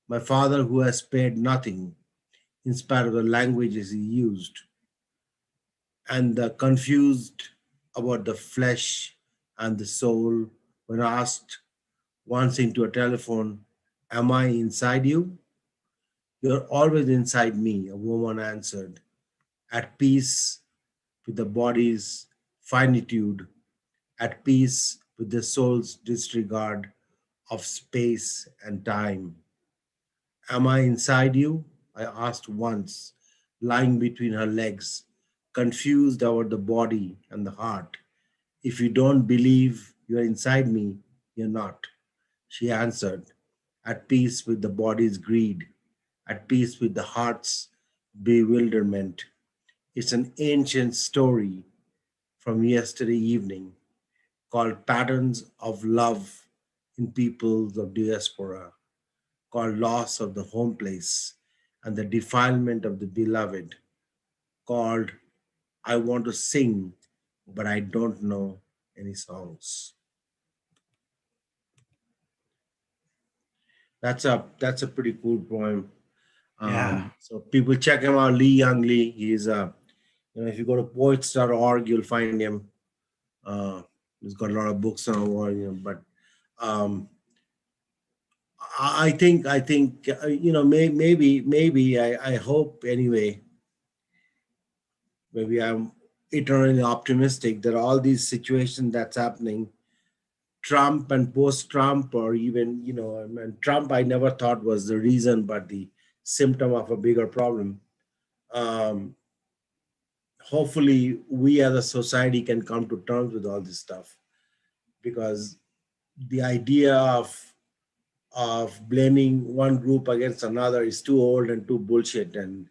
My father, who has spared nothing in spite of the languages he used, and the confused about the flesh and the soul. When asked once into a telephone, am I inside you? You're always inside me, a woman answered, at peace with the body's finitude, at peace with the soul's disregard of space and time. Am I inside you? I asked once, lying between her legs, confused about the body and the heart. If you don't believe you're inside me, you're not, she answered, at peace with the body's greed, at peace with the heart's bewilderment. It's an ancient story from yesterday evening called Patterns of Love in Peoples of Diaspora, called Loss of the Home Place and the Defilement of the Beloved, called I Want to Sing, but I Don't Know Any Songs. That's a pretty cool poem. So people check him out, Lee Young Lee. He's if you go to poets.org, you'll find him. He's got a lot of books on, but I think maybe I hope anyway. Maybe I'm eternally optimistic that all these situations that's happening, Trump and post-Trump, or even and Trump, I never thought was the reason, but the symptom of a bigger problem. Hopefully, we as a society can come to terms with all this stuff, because the idea of blaming one group against another is too old and too bullshit. And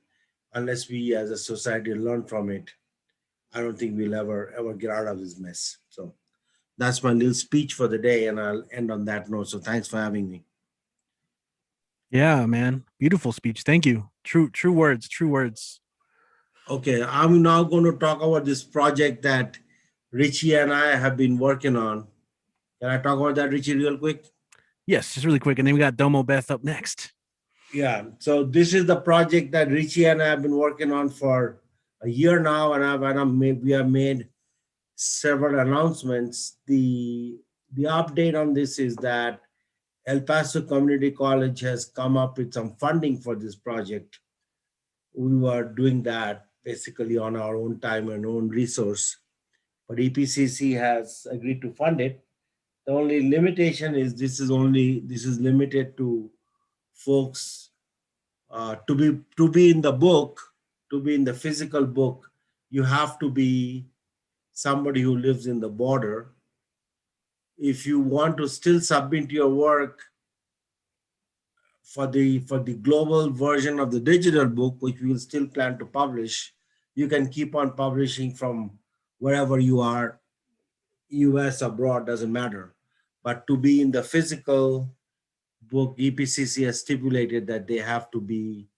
unless we as a society learn from it, I don't think we'll ever get out of this mess. So that's my little speech for the day, and I'll end on that note. So thanks for having me. Yeah, man. Beautiful speech. Thank you. True words. True words. Okay, I'm now going to talk about this project that Richie and I have been working on. Can I talk about that, Richie, real quick? Yes, just really quick. And then we got Domo Beth up next. Yeah, so this is the project that Richie and I have been working on for a year now, and we have made several announcements. The update on this is that El Paso Community College has come up with some funding for this project. We were doing that basically on our own time and own resource, but EPCC has agreed to fund it. The only limitation is this is limited to folks to be in the book, to be in the physical book. You have to be somebody who lives in the border. If you want to still submit your work for the global version of the digital book, which we will still plan to publish, you can keep on publishing from wherever you are, US, abroad, doesn't matter. But to be in the physical book, EPCC has stipulated that they have to be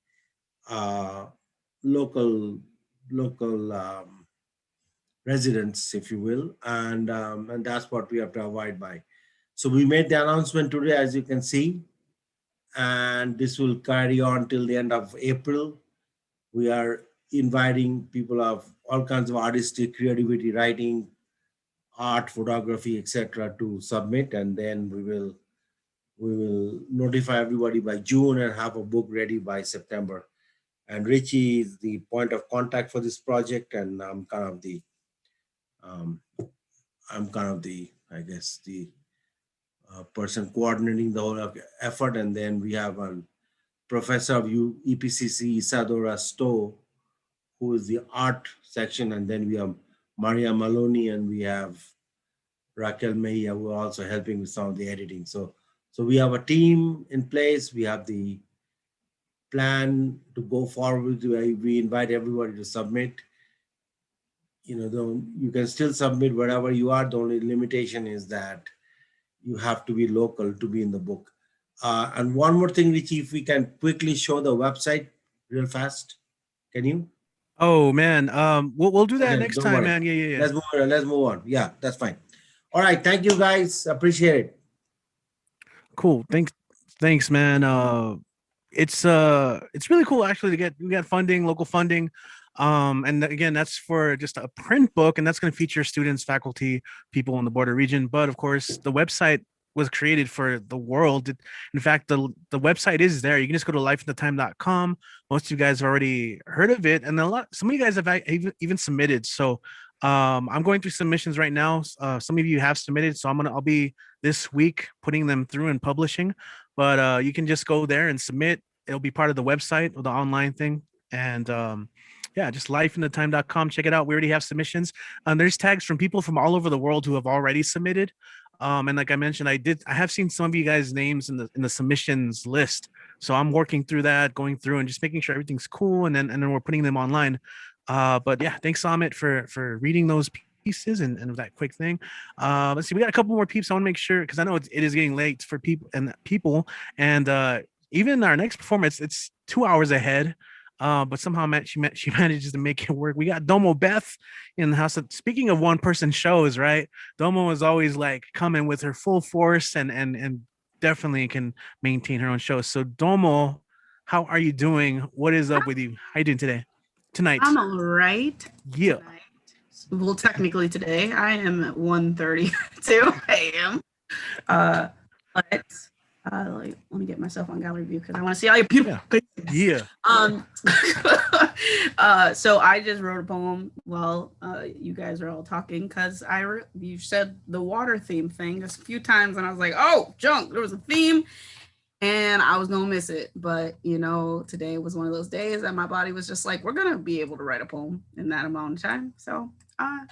local residents, if you will, and that's what we have to abide by. So we made the announcement today, as you can see, and this will carry on till the end of April. We are inviting people of all kinds of artistic creativity, writing, art, photography, etc., to submit, and then we will notify everybody by June and have a book ready by September. And Richie is the point of contact for this project, and I'm kind of the I guess the person coordinating the whole effort. And then we have a professor of EPCC, Isadora Stowe, who is the art section, and then we have Maria Maloney, and we have Raquel Mejia, who are also helping with some of the editing. So we have a team in place. We have the plan to go forward. We invite everybody to submit. You can still submit wherever you are. The only limitation is that you have to be local to be in the book. And one more thing, Richie, if we can quickly show the website real fast. Can you? Oh man, we'll do that next time, worry. man. Yeah. Let's move on. Yeah, that's fine. All right, thank you guys. Appreciate it. Cool. Thanks, man. It's really cool actually we got funding, local funding. And again, that's for just a print book, and that's going to feature students, faculty, people in the border region. But of course, the website was created for the world. In fact, the website is there. You can just go to lifeinthetime.com. Most of you guys have already heard of it, and some of you guys have even submitted. So I'm going through submissions right now. Some of you have submitted, so I'll be this week putting them through and publishing. But you can just go there and submit. It'll be part of the website or the online thing. And yeah, just lifeintetime.com. Check it out. We already have submissions. There's tags from people from all over the world who have already submitted. And like I mentioned, I have seen some of you guys' names in the submissions list. So I'm working through that, going through and just making sure everything's cool, and then we're putting them online. But yeah, thanks, Amit, for reading those pieces and that quick thing. Let's see, we got a couple more peeps. I want to make sure, because I know it is getting late for people, and even our next performance, it's 2 hours ahead. But somehow she manages to make it work. We got Domo Beth in the house. Speaking of one-person shows, right? Domo is always like coming with her full force and definitely can maintain her own show. So Domo, how are you doing? What is up with you? How you doing tonight? I'm all right. Yeah. Tonight. Well, technically today I am at 1:32 a.m. But let me get myself on gallery view because I want to see all your beautiful faces. Yeah. So I just wrote a poem while you guys are all talking because you said the water theme thing just a few times and I was like, oh, junk, there was a theme and I was gonna miss it. But you know, today was one of those days that my body was just like, we're gonna be able to write a poem in that amount of time. So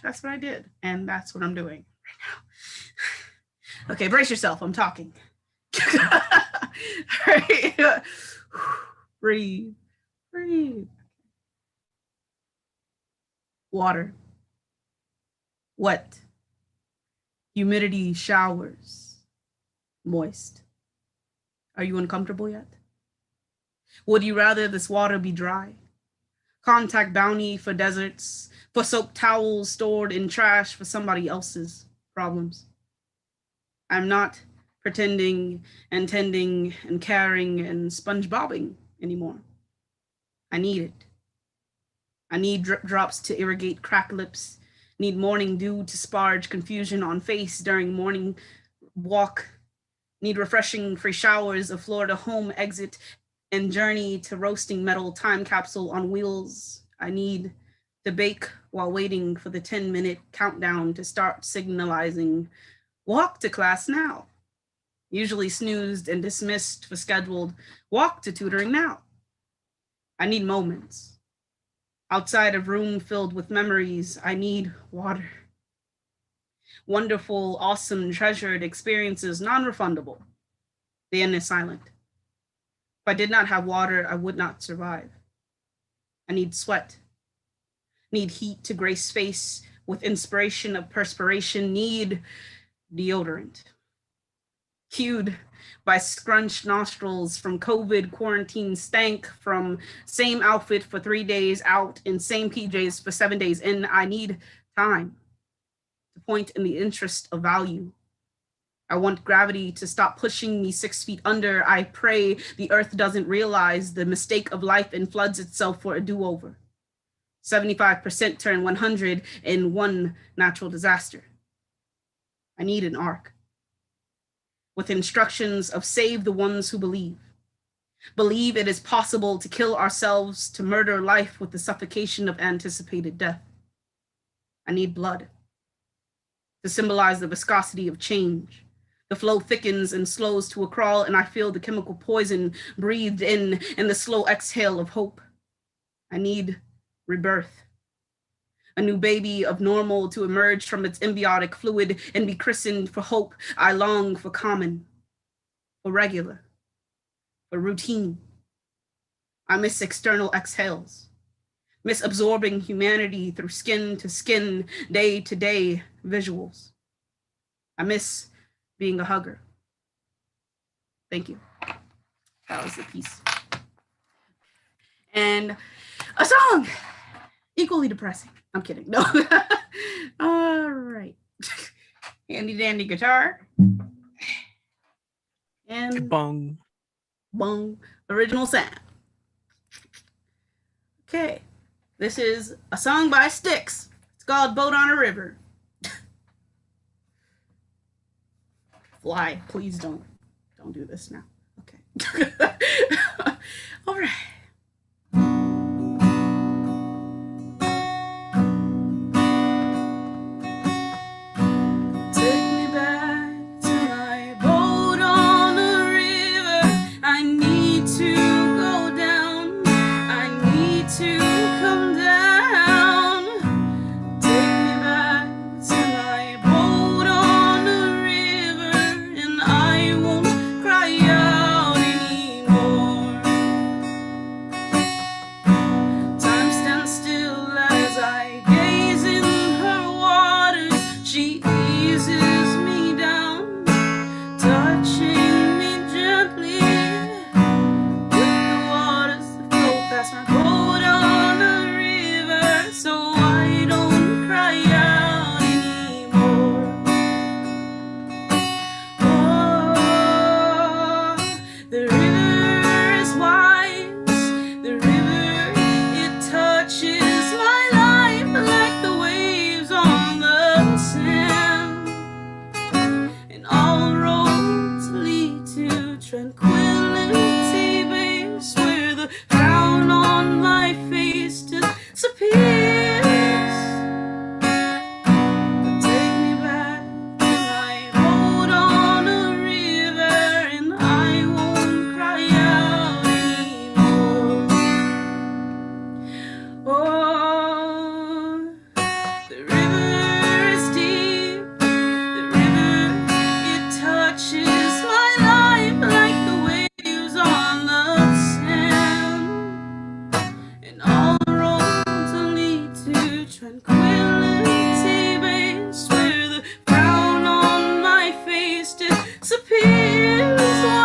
that's what I did, and that's what I'm doing right now. Okay, brace yourself, I'm talking. Right. Breathe. Water. Wet. Humidity showers. Moist. Are you uncomfortable yet? Would you rather this water be dry? Contact bounty for deserts, for soap towels stored in trash for somebody else's problems. I'm not pretending and tending and caring and SpongeBobbing anymore. I need it. I need drip drops to irrigate cracked lips, need morning dew to sparge confusion on face during morning walk, need refreshing free showers of Florida home exit and journey to roasting metal time capsule on wheels. I need to bake while waiting for the 10-minute countdown to start signalizing, walk to class now. Usually snoozed and dismissed for scheduled walk to tutoring now. I need moments. Outside of room filled with memories, I need water. Wonderful, awesome, treasured experiences, non-refundable. The end is silent. If I did not have water, I would not survive. I need sweat. Need heat to grace face with inspiration of perspiration. Need deodorant. Cued by scrunched nostrils from COVID quarantine stank from same outfit for 3 days out in same PJs for 7 days in. I need time to point in the interest of value. I want gravity to stop pushing me 6 feet under. I pray the earth doesn't realize the mistake of life and floods itself for a do-over. 75% turn 100 in one natural disaster. I need an arc with instructions of save the ones who believe. Believe it is possible to kill ourselves, to murder life with the suffocation of anticipated death. I need blood to symbolize the viscosity of change. The flow thickens and slows to a crawl, and I feel the chemical poison breathed in and the slow exhale of hope. I need rebirth. A new baby of normal to emerge from its embiotic fluid and be christened for hope. I long for common, for regular, for routine. I miss external exhales, miss absorbing humanity through skin to skin, day to day visuals. I miss being a hugger. Thank you. That was the piece. And a song, equally depressing. I'm kidding. No. All right. Handy dandy guitar. And bong. Bong. Original sound. Okay. This is a song by Styx. It's called Boat on a River. Fly, please don't do this now. Okay. All right. Take me back to my boat on the river. I need to go down. I need to come down. Take me back to my boat on the river, and I won't cry out anymore. Time stands still as I gaze in her waters. She eases me down, touching me gently with the waters that flow past my boat on the river, so I don't cry out anymore. Oh, the river is wise. The river, it touches my life like the waves on the sand. And all roads lead to tranquility base, where the frown on my face disappears. Take me back to my boat on a river, and I won't cry out anymore. Oh, the river is deep. The river, it touches my life like the waves on the sand. And all roads lead to tranquility base, where the frown on my face disappears. Whoa.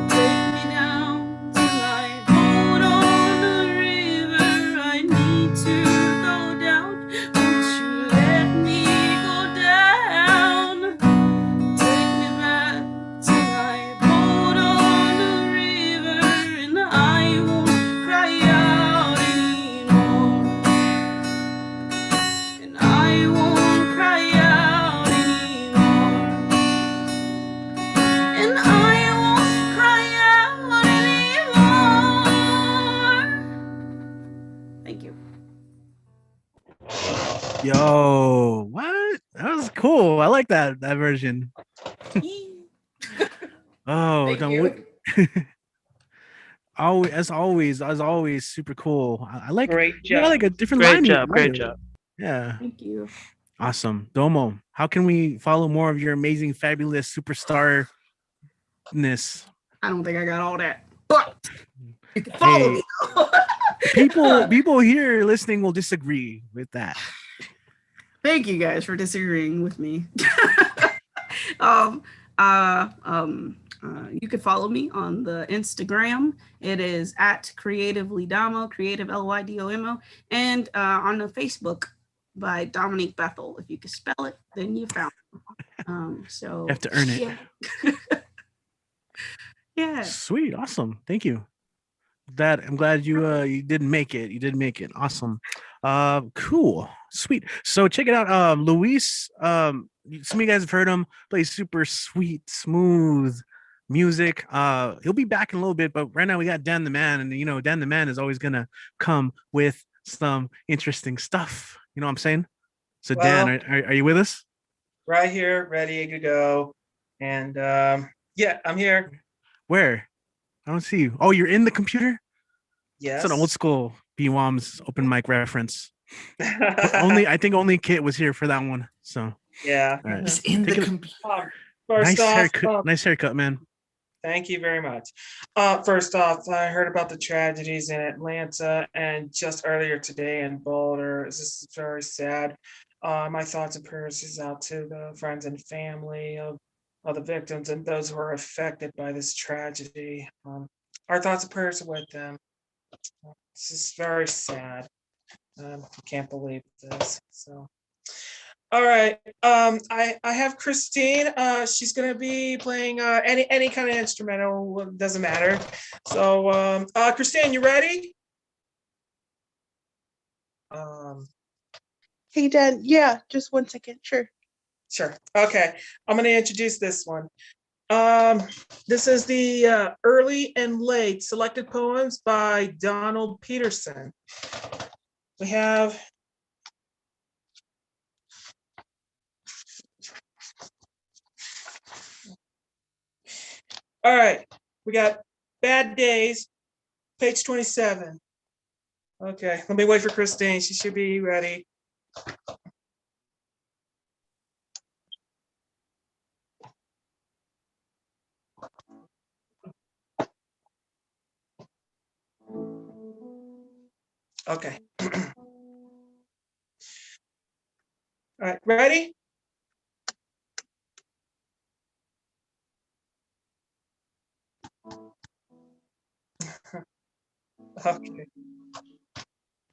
Take me down to my boat on the river. I need to go down. Won't you let me go down? Take me back to my boat on the river, and I won't cry out anymore. And I won't cry out anymore. And I won't cry out anymore. Thank you. Yo, what? That was cool. I like that version. Oh, Thank no, you. as always, super cool. I like. Great You got job. like a different Great line. job. Great job. Yeah. Thank you. Awesome. Domo, how can we follow more of your amazing, fabulous superstarness? I don't think I got all that, but you can follow me. people here listening will disagree with that. Thank you guys for disagreeing with me. You can follow me on the Instagram. It is at creativelydamo, creative Lydomo, and on the Facebook by Dominique Bethel. If you can spell it, then you found it. So You have to earn it. Yeah. Yeah. Sweet. Awesome. Thank you. I'm glad you didn't make it. You did make it. Awesome. Cool. Sweet. So check it out. Luis, some of you guys have heard him, plays super sweet, smooth music. He'll be back in a little bit, but right now we got Dan the Man, and Dan the Man is always gonna come with some interesting stuff. You know what I'm saying? So Well, Dan, are you with us? Right here, ready to go. And yeah, I'm here. Where? I don't see you. Oh, you're in the computer? Yes. It's an old school BWOMS open mic reference. I think only Kit was here for that one. So Yeah. all right. He's in the Take a- computer. First off, nice haircut, man. thank you very much. First off, I heard about the tragedies in Atlanta and just earlier today in Boulder. This is very sad. My thoughts and prayers is out to the friends and family of the victims and those who are affected by this tragedy. Our thoughts and prayers are with them. This is very sad. I can't believe this. So, all right. I have Christine. She's gonna be playing any kind of instrumental. Doesn't matter. So, Christine, you ready? Hey, Dan. Yeah, just 1 second. Sure. Sure. Okay. I'm going to introduce this one. This is the early and late selected poems by Donald Peterson. We have all right. We got Bad Days, page 27. Okay, let me wait for Christine. She should be ready. Okay. All right, ready? Okay.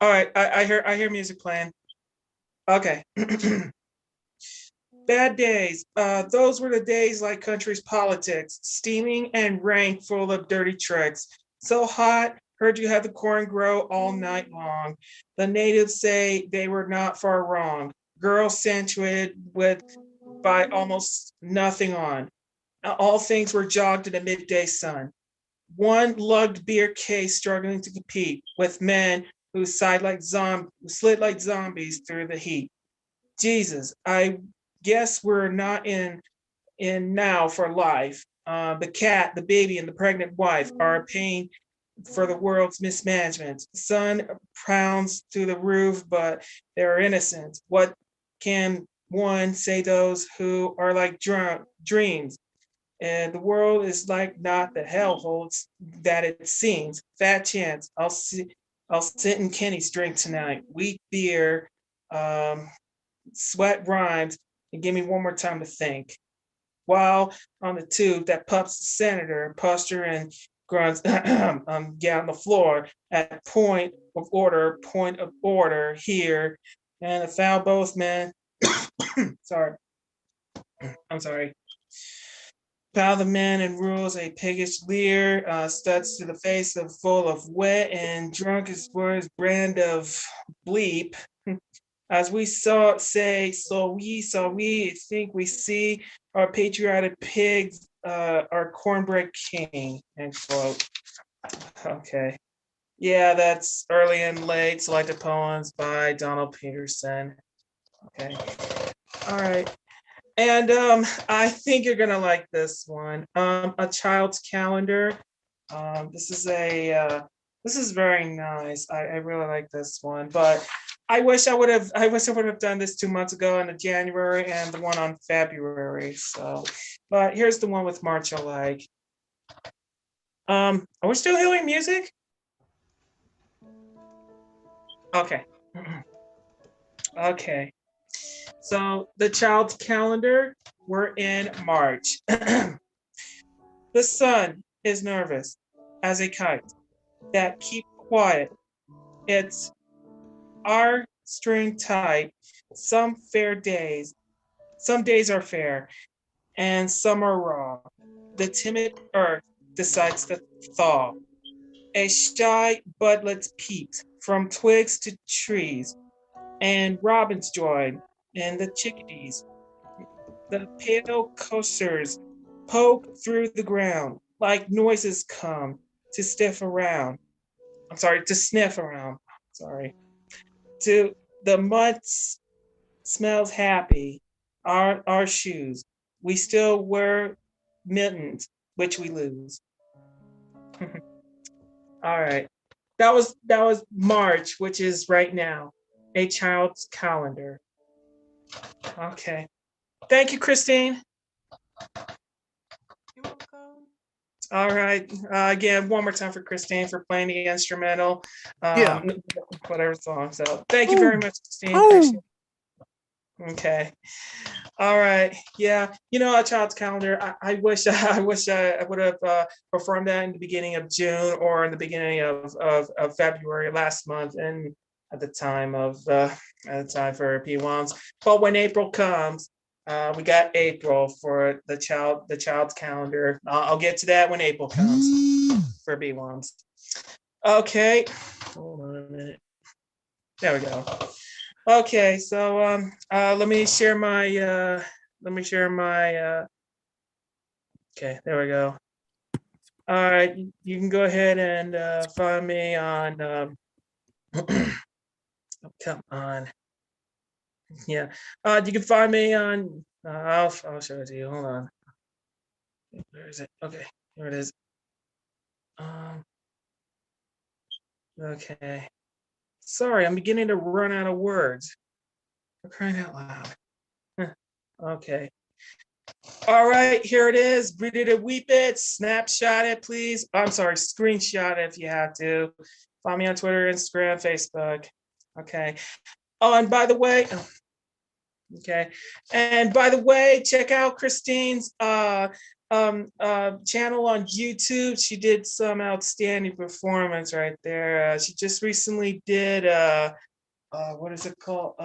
All right, I hear music playing. Okay. Bad days. Those were the days like country's politics, steaming and rank full of dirty tricks. So hot, heard you had the corn grow all night long. The natives say they were not far wrong. Girls accentuated with by almost nothing on. All things were jogged in the midday sun. One lugged beer case struggling to compete with men who slid like zombies through the heat. Jesus, I guess we're not in now for life. The cat, the baby, and the pregnant wife are paying for the world's mismanagement. The sun pounds through the roof, but they're innocent. What can one say those who are like dreams? And the world is like not the hellholes that it seems. Fat chance. I'll sit in Kenny's drink tonight. Weak beer, sweat rhymes, and give me one more time to think. While on the tube, that pups the senator, posture and grunts get on the floor at point of order here. And the foul both men. Sorry. I'm sorry. Foul the men and rules a piggish leer, studs to the face of full of wet and drunk as words brand of bleep. As we so we think we see our patriotic pigs, our cornbread king, end quote. Okay. Yeah, that's early and late selected poems by Donald Peterson. Okay. All right. And I think you're gonna like this one. A Child's Calendar. This is very nice. I really like this one, but I wish I would have done this 2 months ago in the January and the one on February. So, but here's the one with March I like. Are we still hearing music? Okay. Okay. So the Child's Calendar, we're in March. The sun is nervous as a kite that keep quiet. It's our string tight. Some days are fair and some are raw. The timid earth decides to thaw. A shy budlets peep from twigs to trees, and robins join, and the chickadees. The pale coasters poke through the ground like noises come to sniff around. To sniff around. Sorry. To the mud smells happy. Our shoes. We still wear mittens, which we lose. All right. That was March, which is right now. A Child's Calendar. Okay. Thank you, Christine. You're welcome. All right. Again, one more time for Christine for playing the instrumental. Yeah. Whatever song. So thank you very much, Christine. Okay. All right. Yeah. A Child's Calendar. I wish I would have performed that in the beginning of June or in the beginning of February last month, and at the time for BWOMS. But when April comes, we got April for the Child's Calendar. I'll get to that when April comes for BWOMS. Okay. Hold on a minute. There we go. Okay, so let me share my okay, there we go. All right, you can go ahead and find me on oh, come on. Yeah. You can find me on I'll show it to you. Hold on. Where is it? Okay, here it is. Okay. Sorry, I'm beginning to run out of words. For crying out loud. Okay. All right, here it is. Read it and weep it. Snapshot it, please. I'm sorry, screenshot it if you have to. Find me on Twitter, Instagram, Facebook. Okay. Oh, and by the way, okay. And by the way, check out Christine's channel on YouTube. She did some outstanding performance right there. She just recently did what is it called?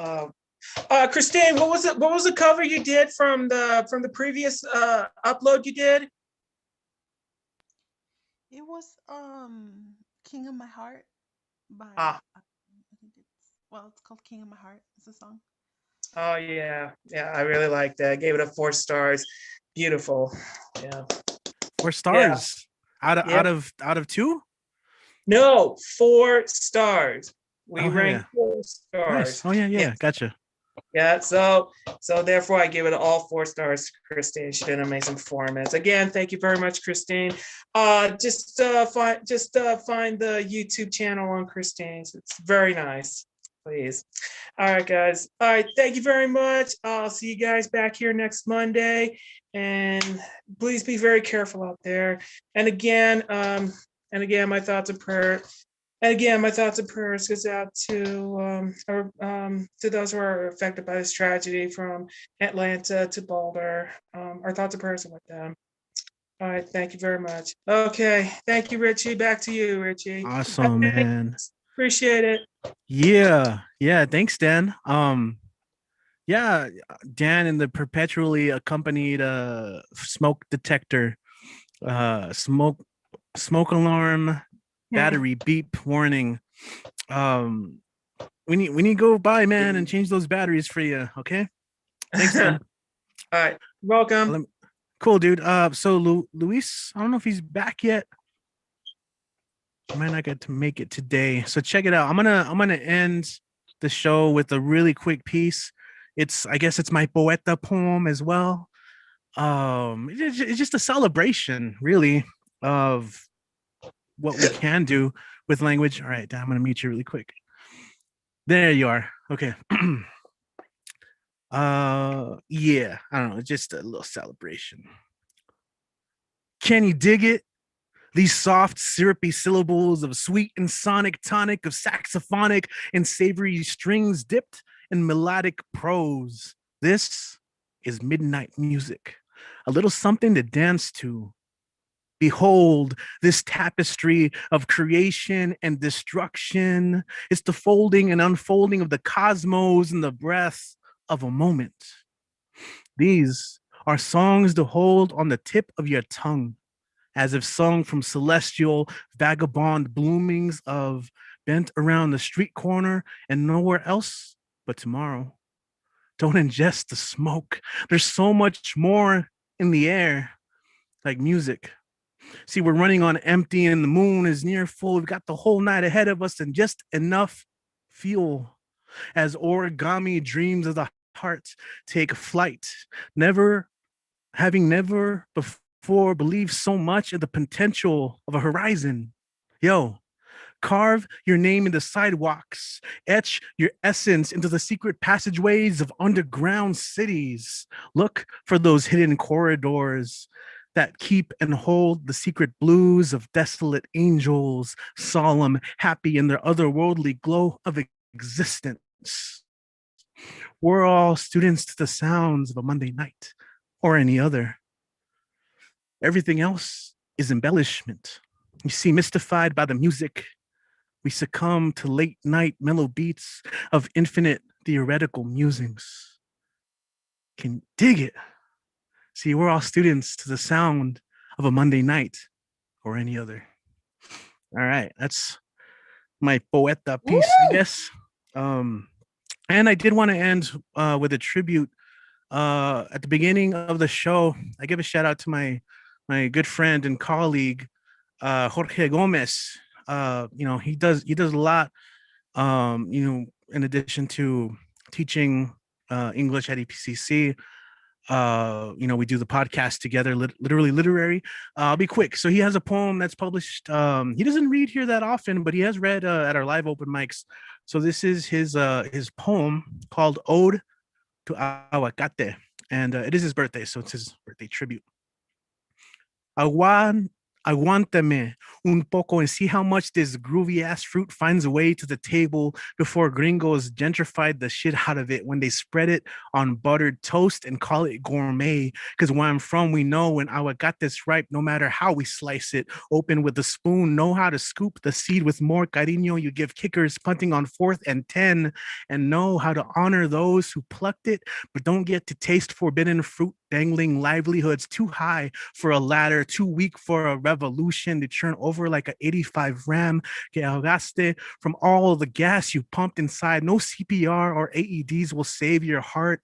Christine, what was it? What was the cover you did from the previous upload you did? It was King of My Heart by Ah. I think it's called King of My Heart. It's a song. Oh yeah, yeah, I really liked that. I gave it a 4 stars. Beautiful. Yeah. 4 stars out of 2? No, 4 stars. We Oh, ranked 4 stars. Nice. Oh yeah, gotcha. Yeah, so therefore I give it all 4 stars to Christine. She did an amazing performance. Again, thank you very much, Christine. Just find the YouTube channel on Christine's. It's very nice. Please. All right, guys. All right, thank you very much. I'll see you guys back here next Monday. And please be very careful out there. And again, my thoughts and prayers. And again, my thoughts and prayers goes out to those who are affected by this tragedy from Atlanta to Boulder. Our thoughts and prayers are with them. All right, thank you very much. Okay, thank you, Richie. Back to you, Richie. Awesome, man. Appreciate it. Yeah, thanks, Dan. Yeah, Dan in the perpetually accompanied smoke detector, smoke alarm, battery beep warning. We need to go by, man, and change those batteries for you. Okay. Thanks, Dan. All right, welcome. Cool, dude. So Luis, I don't know if he's back yet. I might not get to make it today. So check it out. I'm gonna end the show with a really quick piece. I guess it's my poeta poem as well. It's just a celebration, really, of what we can do with language. All right, I'm gonna mute you really quick. There you are. Okay. Yeah, I don't know, just a little celebration. Can you dig it? These soft, syrupy syllables of sweet and sonic tonic of saxophonic and savory strings dipped in melodic prose. This is midnight music, a little something to dance to. Behold, this tapestry of creation and destruction. It's the folding and unfolding of the cosmos in the breath of a moment. These are songs to hold on the tip of your tongue, as if sung from celestial vagabond bloomings of bent around the street corner and nowhere else but tomorrow. Don't ingest the smoke. There's so much more in the air, like music. See, we're running on empty and the moon is near full. We've got the whole night ahead of us and just enough fuel as origami dreams of the heart take flight, having never before believed so much in the potential of a horizon. Yo, carve your name into sidewalks, etch your essence into the secret passageways of underground cities. Look for those hidden corridors that keep and hold the secret blues of desolate angels, solemn, happy in their otherworldly glow of existence. We're all students to the sounds of a Monday night or any other. Everything else is embellishment. You see, mystified by the music, we succumb to late night mellow beats of infinite theoretical musings. Can you dig it? See, we're all students to the sound of a Monday night or any other. All right, that's my poeta piece, I guess. And I did want to end with a tribute. At the beginning of the show, I give a shout out to my good friend and colleague, Jorge Gomez. He does a lot. In addition to teaching English at EPCC, we do the podcast together, literally literary. I'll be quick. So he has a poem that's published. He doesn't read here that often, but he has read at our live open mics. So this is his poem called Ode to Aguacate, and it is his birthday, so it's his birthday tribute. Aguántame un poco and see how much this groovy ass fruit finds a way to the table before gringos gentrified the shit out of it when they spread it on buttered toast and call it gourmet. Because where I'm from, we know when aguacate's ripe, no matter how we slice it, open with a spoon, know how to scoop the seed with more cariño. You give kickers punting on 4th and 10, and know how to honor those who plucked it, but don't get to taste forbidden fruit dangling livelihoods too high for a ladder, too weak for a revolution to churn over like an 85 Ram que ahogaste from all the gas you pumped inside. No CPR or AEDs will save your heart.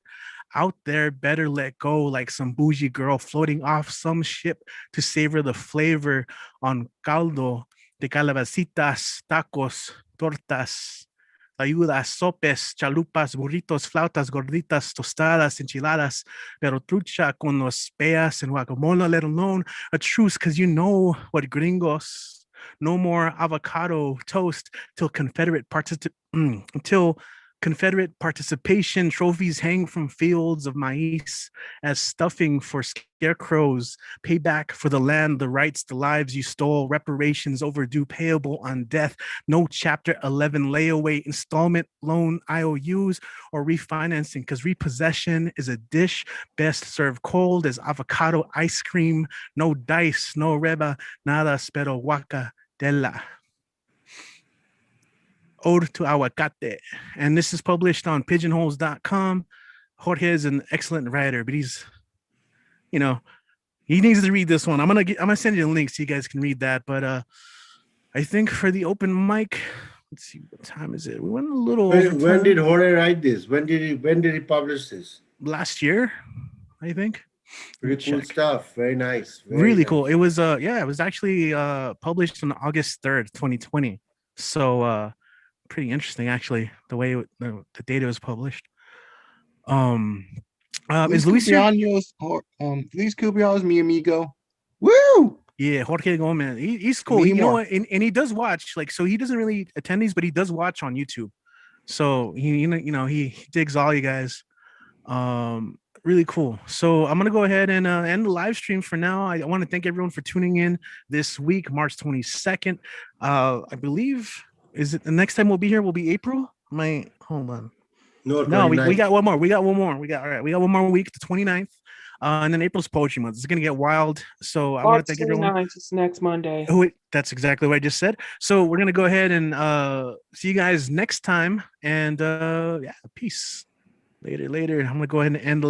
Out there, better let go like some bougie girl floating off some ship to savor the flavor on caldo de calabacitas, tacos, tortas, ayudas, sopes, chalupas, burritos, flautas, gorditas, tostadas, enchiladas, pero trucha con los peas and guacamole, let alone a truce, because you know what gringos, no more avocado toast till Confederate participation trophies hang from fields of maize as stuffing for scarecrows, payback for the land, the rights, the lives you stole, reparations overdue payable on death, no Chapter 11 layaway installment loan IOUs or refinancing, because repossession is a dish best served cold as avocado ice cream, no dice, no reba, nada pero guacadela. Ode to Aguacate. And this is published on pigeonholes.com. Jorge is an excellent writer, but he's, he needs to read this one. I'm gonna send you a link so you guys can read that. But I think for the open mic, let's see, what time is it? We went a little over time. When did Jorge write this? When did he publish this? Last year, I think. Pretty cool stuff. Very nice. Really cool. It was it was actually published on August 3rd, 2020. So pretty interesting, actually, the way the data was published. Is Luis here? Luis Cubianos, mi amigo. Woo! Yeah, Jorge Gomez. He's cool. You know what? And he does watch, so he doesn't really attend these, but he does watch on YouTube. So he digs all you guys. Really cool. So I'm gonna go ahead and end the live stream for now. I want to thank everyone for tuning in this week, March 22nd. I believe. Is it the next time we'll be here? Will be April? Hold on. No, we got one more. We got one more week, the 29th. And then April's poetry month. It's gonna get wild. So I want to thank everyone. It's next Monday. Oh, wait, that's exactly what I just said. So we're gonna go ahead and see you guys next time. And peace. Later. I'm gonna go ahead and end the